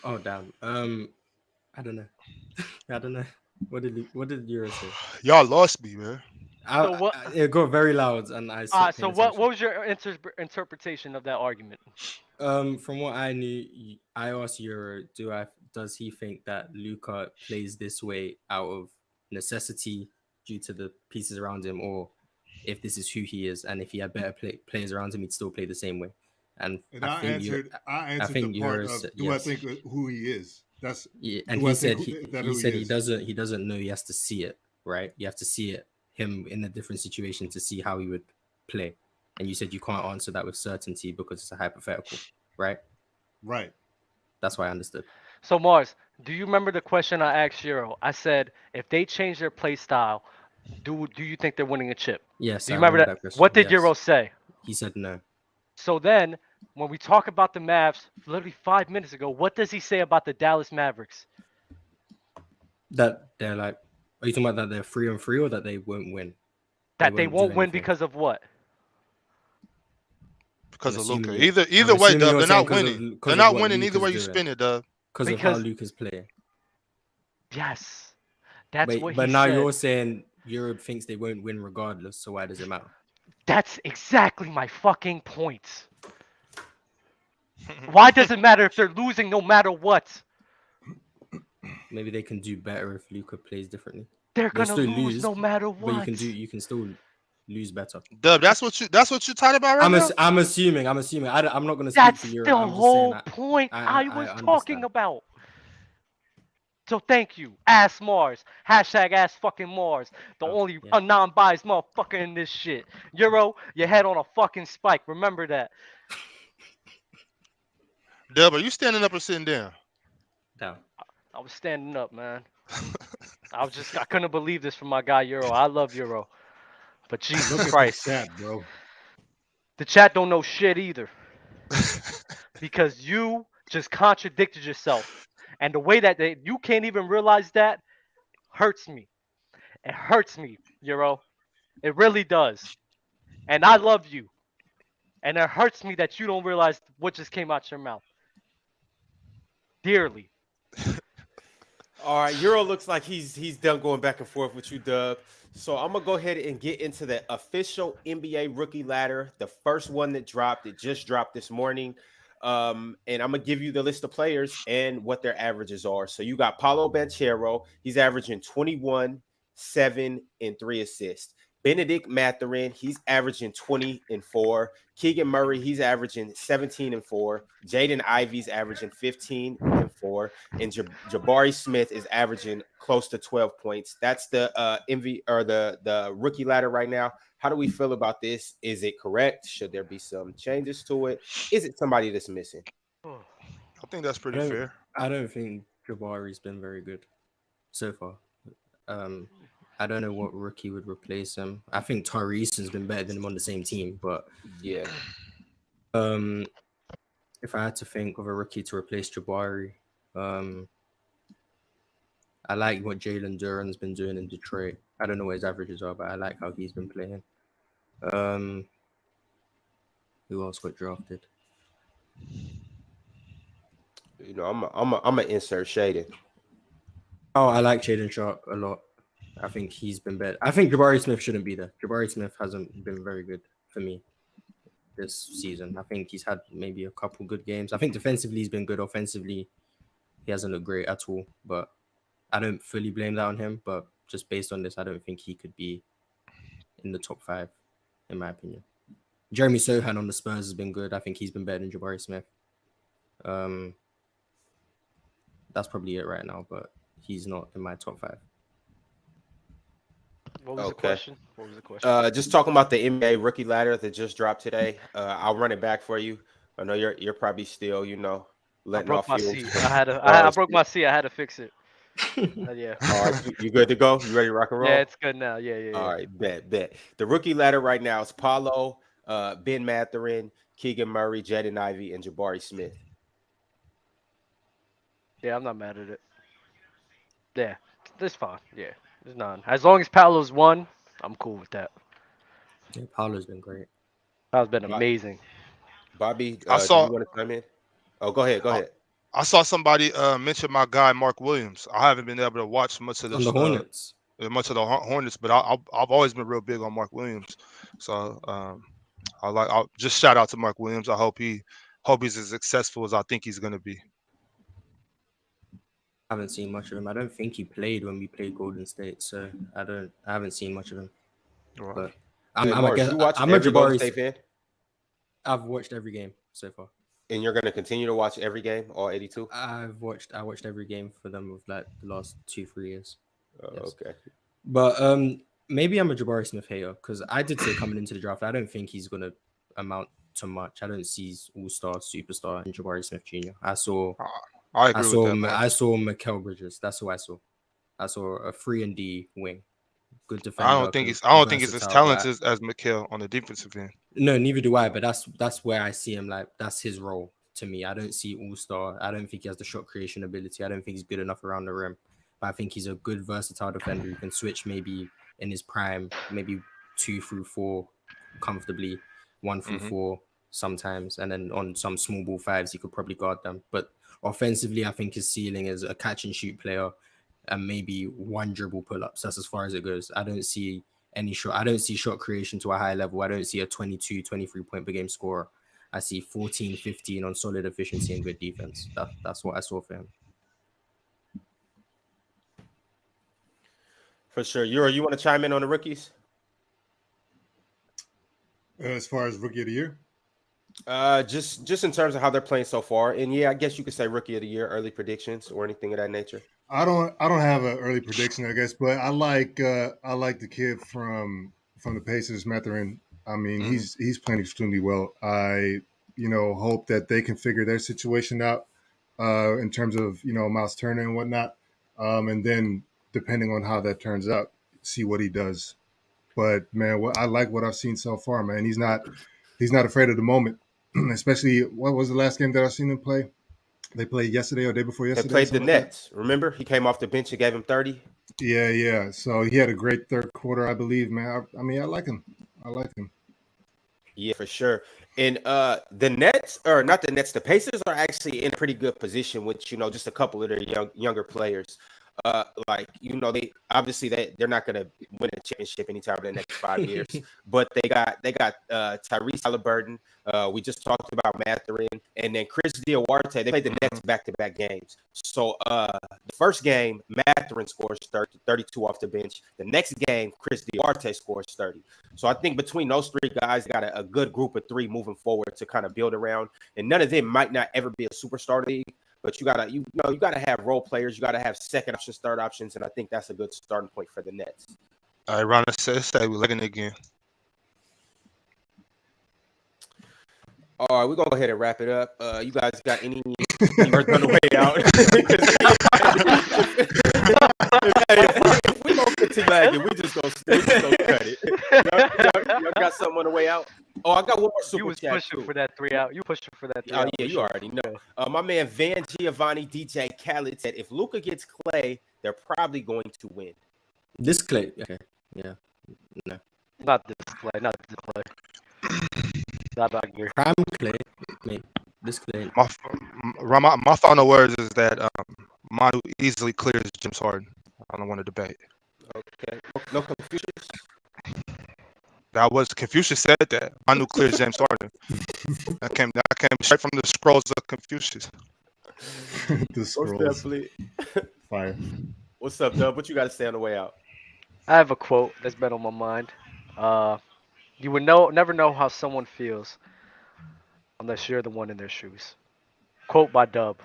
Oh, damn. I don't know. I don't know. What did Euro say? Y'all lost me, man. It got very loud, and I. So what was your interpretation of that argument? From what I knew, I asked Euro, does he think that Luka plays this way out of necessity due to the pieces around him, or if this is who he is, and if he had better players around him, he'd still play the same way? And I answered the part of I think who he is. That's and he said he doesn't know. He has to see it, right? You have to see it him in a different situation to see how he would play. And you said you can't answer that with certainty because it's a hypothetical, right? Right. That's why I understood. So Mars, do you remember the question I asked Euro? I said, if they change their play style, do you think they're winning a chip? Yes. Do you remember that? What did Euro say? He said no. So then, when we talk about the Mavs, literally 5 minutes ago, what does he say about the Dallas Mavericks? That they're like, are you talking about that they're 3-3 or that they won't win? That they won't win because of what? Because of Luka. Either way, Dub, they're not winning. They're not winning either way you spin it, Dub. Because of how Luka's playing. Yes. That's what he said. But now you're saying Europe thinks they won't win regardless, so why does it matter? That's exactly my fucking point. Why does it matter if they're losing no matter what? Maybe they can do better if Luka plays differently. They're gonna lose no matter what. But you can still lose better. Dub, that's what you're talking about right now? I'm assuming. I'm not gonna speak that's for Europe. The whole point I was talking about. So thank you. Ask Mars. Hashtag ask fucking Mars. The only non-biased motherfucker in this shit. Euro, your head on a fucking spike. Remember that. Dub, are you standing up or sitting down? Down. I was standing up, man. I couldn't believe this from my guy Euro. I love Euro. But Jesus Christ. The chat, bro. The chat don't know shit either. Because you just contradicted yourself. And the way that you can't even realize that hurts me. It hurts me, Euro. It really does. And I love you. And it hurts me that you don't realize what just came out your mouth. Dearly. All right, Euro looks like he's done going back and forth with you, Dub. So I'm gonna go ahead and get into the official NBA rookie ladder, the first one that dropped. It just dropped this morning. And I'm gonna give you the list of players and what their averages are. So you got Paulo Banchero, he's averaging 21, 7, and 3 assists. Benedict Mathurin, he's averaging 20 and 4. Keegan Murray, he's averaging 17 and 4. Jaden Ivey's averaging 15 and 4. And Jabari Smith is averaging close to 12 points. That's the the rookie ladder right now. How do we feel about this? Is it correct? Should there be some changes to it? Is it somebody that's missing? I think that's pretty fair. I don't think Jabari's been very good so far. I don't know what rookie would replace him. I think Tyrese has been better than him on the same team, but yeah. If I had to think of a rookie to replace Jabari, I like what Jalen Duran's been doing in Detroit. I don't know what his averages are, but I like how he's been playing. Who else got drafted? You know, I'm gonna insert Shaden. Oh, I like Shaden Sharp a lot. I think he's been better. I think Jabari Smith shouldn't be there. Jabari Smith hasn't been very good for me this season. I think he's had maybe a couple good games. I think defensively he's been good. Offensively, he hasn't looked great at all. But I don't fully blame that on him. But just based on this, I don't think he could be in the top 5, in my opinion. Jeremy Sohan on the Spurs has been good. I think he's been better than Jabari Smith. That's probably it right now, but he's not in my top 5. What was the question? What was the question? Just talking about the NBA rookie ladder that just dropped today. I'll run it back for you. I know you're probably still, letting off my fumes. seat. I broke my seat. I had to fix it. Yeah. All right, you good to go? You ready to rock and roll? Yeah, it's good now. Yeah. All right, bet. The rookie ladder right now is Paulo, Ben Mathurin, Keegan Murray, Jaden Ivey, and Jabari Smith. Yeah, I'm not mad at it. Yeah, that's fine. Yeah, there's none. As long as Paolo's won, I'm cool with that. Yeah, Paolo's been great. Paolo's been amazing. Bobby, I saw. do you want to come in? Oh, go ahead. I saw somebody mention my guy Mark Williams. I haven't been able to watch much of the Hornets. Hornets, but I've always been real big on Mark Williams. So I'll just shout out to Mark Williams. I hope he's as successful as I think he's going to be. I haven't seen much of him. I don't think he played when we played Golden State, so I haven't seen much of him. Right. But I'm a Jabari State fan. I've watched every game so far. And you're going to continue to watch every game, all 82? I watched every game for them of like the last 2-3 years. Yes. Okay. But maybe I'm a Jabari Smith hater because I did say coming into the draft, I don't think he's going to amount to much. I don't see all-star, superstar in Jabari Smith Jr. I agree with that. I saw Mikal Bridges. That's who I saw. I saw a 3-and-D wing. Good defender. I don't think it's as talented as Mikal on the defensive end. No, neither do I. But that's where I see him. Like that's his role to me. I don't see all-star. I don't think he has the shot creation ability. I don't think he's good enough around the rim. But I think he's a good versatile defender who can switch maybe in his prime, maybe 2 through 4 comfortably, 1 through 4 sometimes, and then on some small ball 5s he could probably guard them. But offensively, I think his ceiling is a catch and shoot player and maybe 1 dribble pull-ups. That's as far as it goes. I don't see any shot. I don't see shot creation to a high level. I don't see a 22, 23 point per game scorer. I see 14, 15 on solid efficiency and good defense. That's what I saw for him. For sure. You want to chime in on the rookies? As far as rookie of the year? Just in terms of how they're playing so far. And yeah, I guess you could say rookie of the year, early predictions or anything of that nature. I don't have an early prediction, I guess, but I like the kid from the Pacers, Mathurin. I mean, he's playing extremely well. I hope that they can figure their situation out in terms of Miles Turner and whatnot, and then depending on how that turns out, see what he does. But man, I like what I've seen so far. Man, he's not afraid of the moment. Especially, what was the last game that I've seen him play? They played yesterday or day before yesterday. They played the Nets. Remember, he came off the bench and gave him 30. Yeah. So he had a great third quarter, I believe. Man, I mean, I like him. Yeah, for sure. And the Nets, or not the Nets, the Pacers are actually in a pretty good position with just a couple of their younger players. Like, they obviously they're not gonna win a championship anytime in the next 5 years, but they got Tyrese Halliburton. We just talked about Mathurin, and then Chris Duarte. They played the Nets back-to-back games. So the first game, Mathurin scores 32 off the bench. The next game, Chris Duarte scores 30. So I think between those three guys, got a good group of three moving forward to kind of build around. And none of them might not ever be a superstar league, but you gotta have role players. You gotta have second options, third options, and I think that's a good starting point for the Nets. All right, Ron, say we're looking again. All right, we're gonna go ahead and wrap it up. You guys got any words on the way out? If we don't continue, we just gonna cut it. Y'all got something on the way out? Oh, I got one more super You was chat pushing too. for that 3 out. You pushing for that 3 Oh out. yeah, you already know. My man Van Giovanni DJ Khaled said, if Luka gets Clay, they're probably going to win. This Clay, okay, yeah, no. Not this Clay. Not this Clay. Not out here. Prime Clay, maybe. This Clay. My final words is that Manu easily clears James Harden. I don't want to debate. Okay. No confusion. That was Confucius said that. Manu clears James Harden. That came straight from the scrolls of Confucius. The scrolls. Definitely. Fire. What's up, Dub? What you got to say on the way out? I have a quote that's been on my mind. You would never know how someone feels unless you're the one in their shoes. Quote by Dub.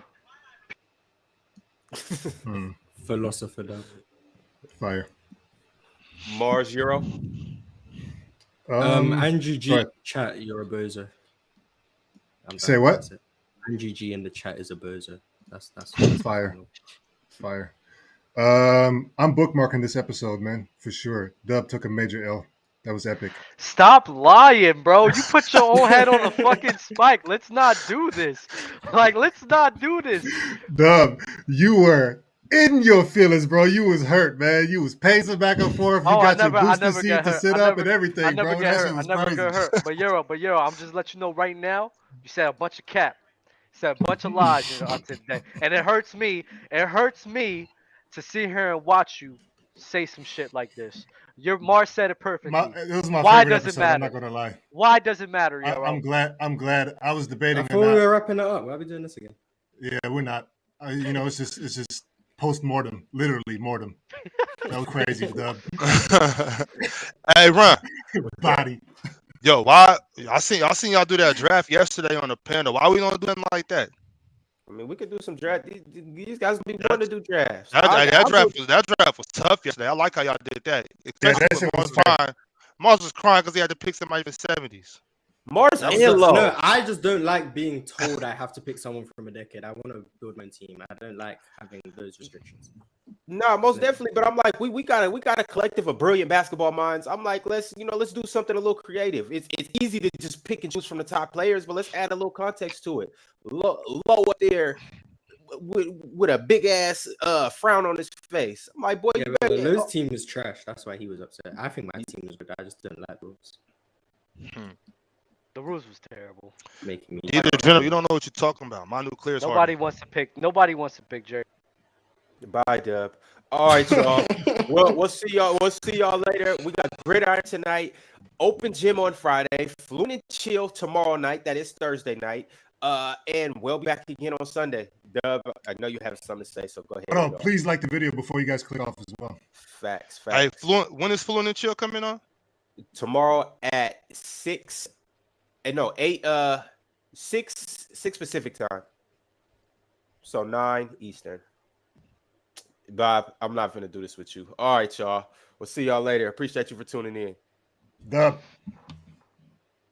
Philosopher Dub. Fire. Mars Euro. Andrew G right. chat, you're a bozo. Say what? Andrew G in the chat is a bozo. That's Fire. Fire. I'm bookmarking this episode, man, for sure. Dub took a major L. That was epic. Stop lying, bro. You put your own head on a fucking spike. Let's not do this. Let's not do this. Dub, you were in your feelings, bro. You was hurt, man. You was pacing back and forth. You got your booster seat to sit up and everything, I never bro. get That hurt. shit was I never crazy. get hurt. But Euro, I'm just letting you know right now. You said a bunch of cap. You said a bunch of lies on today, and it hurts me. It hurts me to sit here and watch you say some shit like this. Mars said it perfectly. It was my Why favorite does it episode. matter? I'm not gonna lie. Why does it matter, Euro? I'm glad. I was I debating. thought we were wrapping it up. Why are we doing this again? Yeah, we're not. It's just post mortem, literally mortem. That was crazy, Dub. Hey, Ron. Body. Yo, why? I seen y'all do that draft yesterday on the panel. Why we don't do it like that? I mean, we could do some draft. These guys be wanting to do drafts. That draft was tough yesterday. I like how y'all did that. That shit was fire. Mars was crying because he had to pick somebody in the 70s. Mars and Low. No, I just don't like being told I have to pick someone from a decade. I want to build my team. I don't like having those restrictions. No, most definitely. But I'm like, we got a collective of brilliant basketball minds. I'm like, let's do something a little creative. It's easy to just pick and choose from the top players, but let's add a little context to it. Low up there with a big ass frown on his face. I'm like, boy, Yeah, but Low's team is trash. That's why he was upset. I think my team was good. I just didn't like rules. The rules was terrible. Making me. Either general, you don't know what you're talking about. Manu clears Nobody Harden. wants to pick Jerry. Bye, Dub. All right, y'all. We'll see y'all. We'll see y'all later. We got Gridiron tonight. Open gym on Friday. Fluent and Chill tomorrow night. That is Thursday night. And we'll be back again on Sunday. Dub, I know you have something to say, so go ahead. Hold on, please like the video before you guys click off as well. Facts. Hey, when is Fluent and Chill coming on? Tomorrow at 6 Pacific time. So 9 Eastern. Bob, I'm not gonna do this with you. All right, y'all. We'll see y'all later. Appreciate you for tuning in. Dub.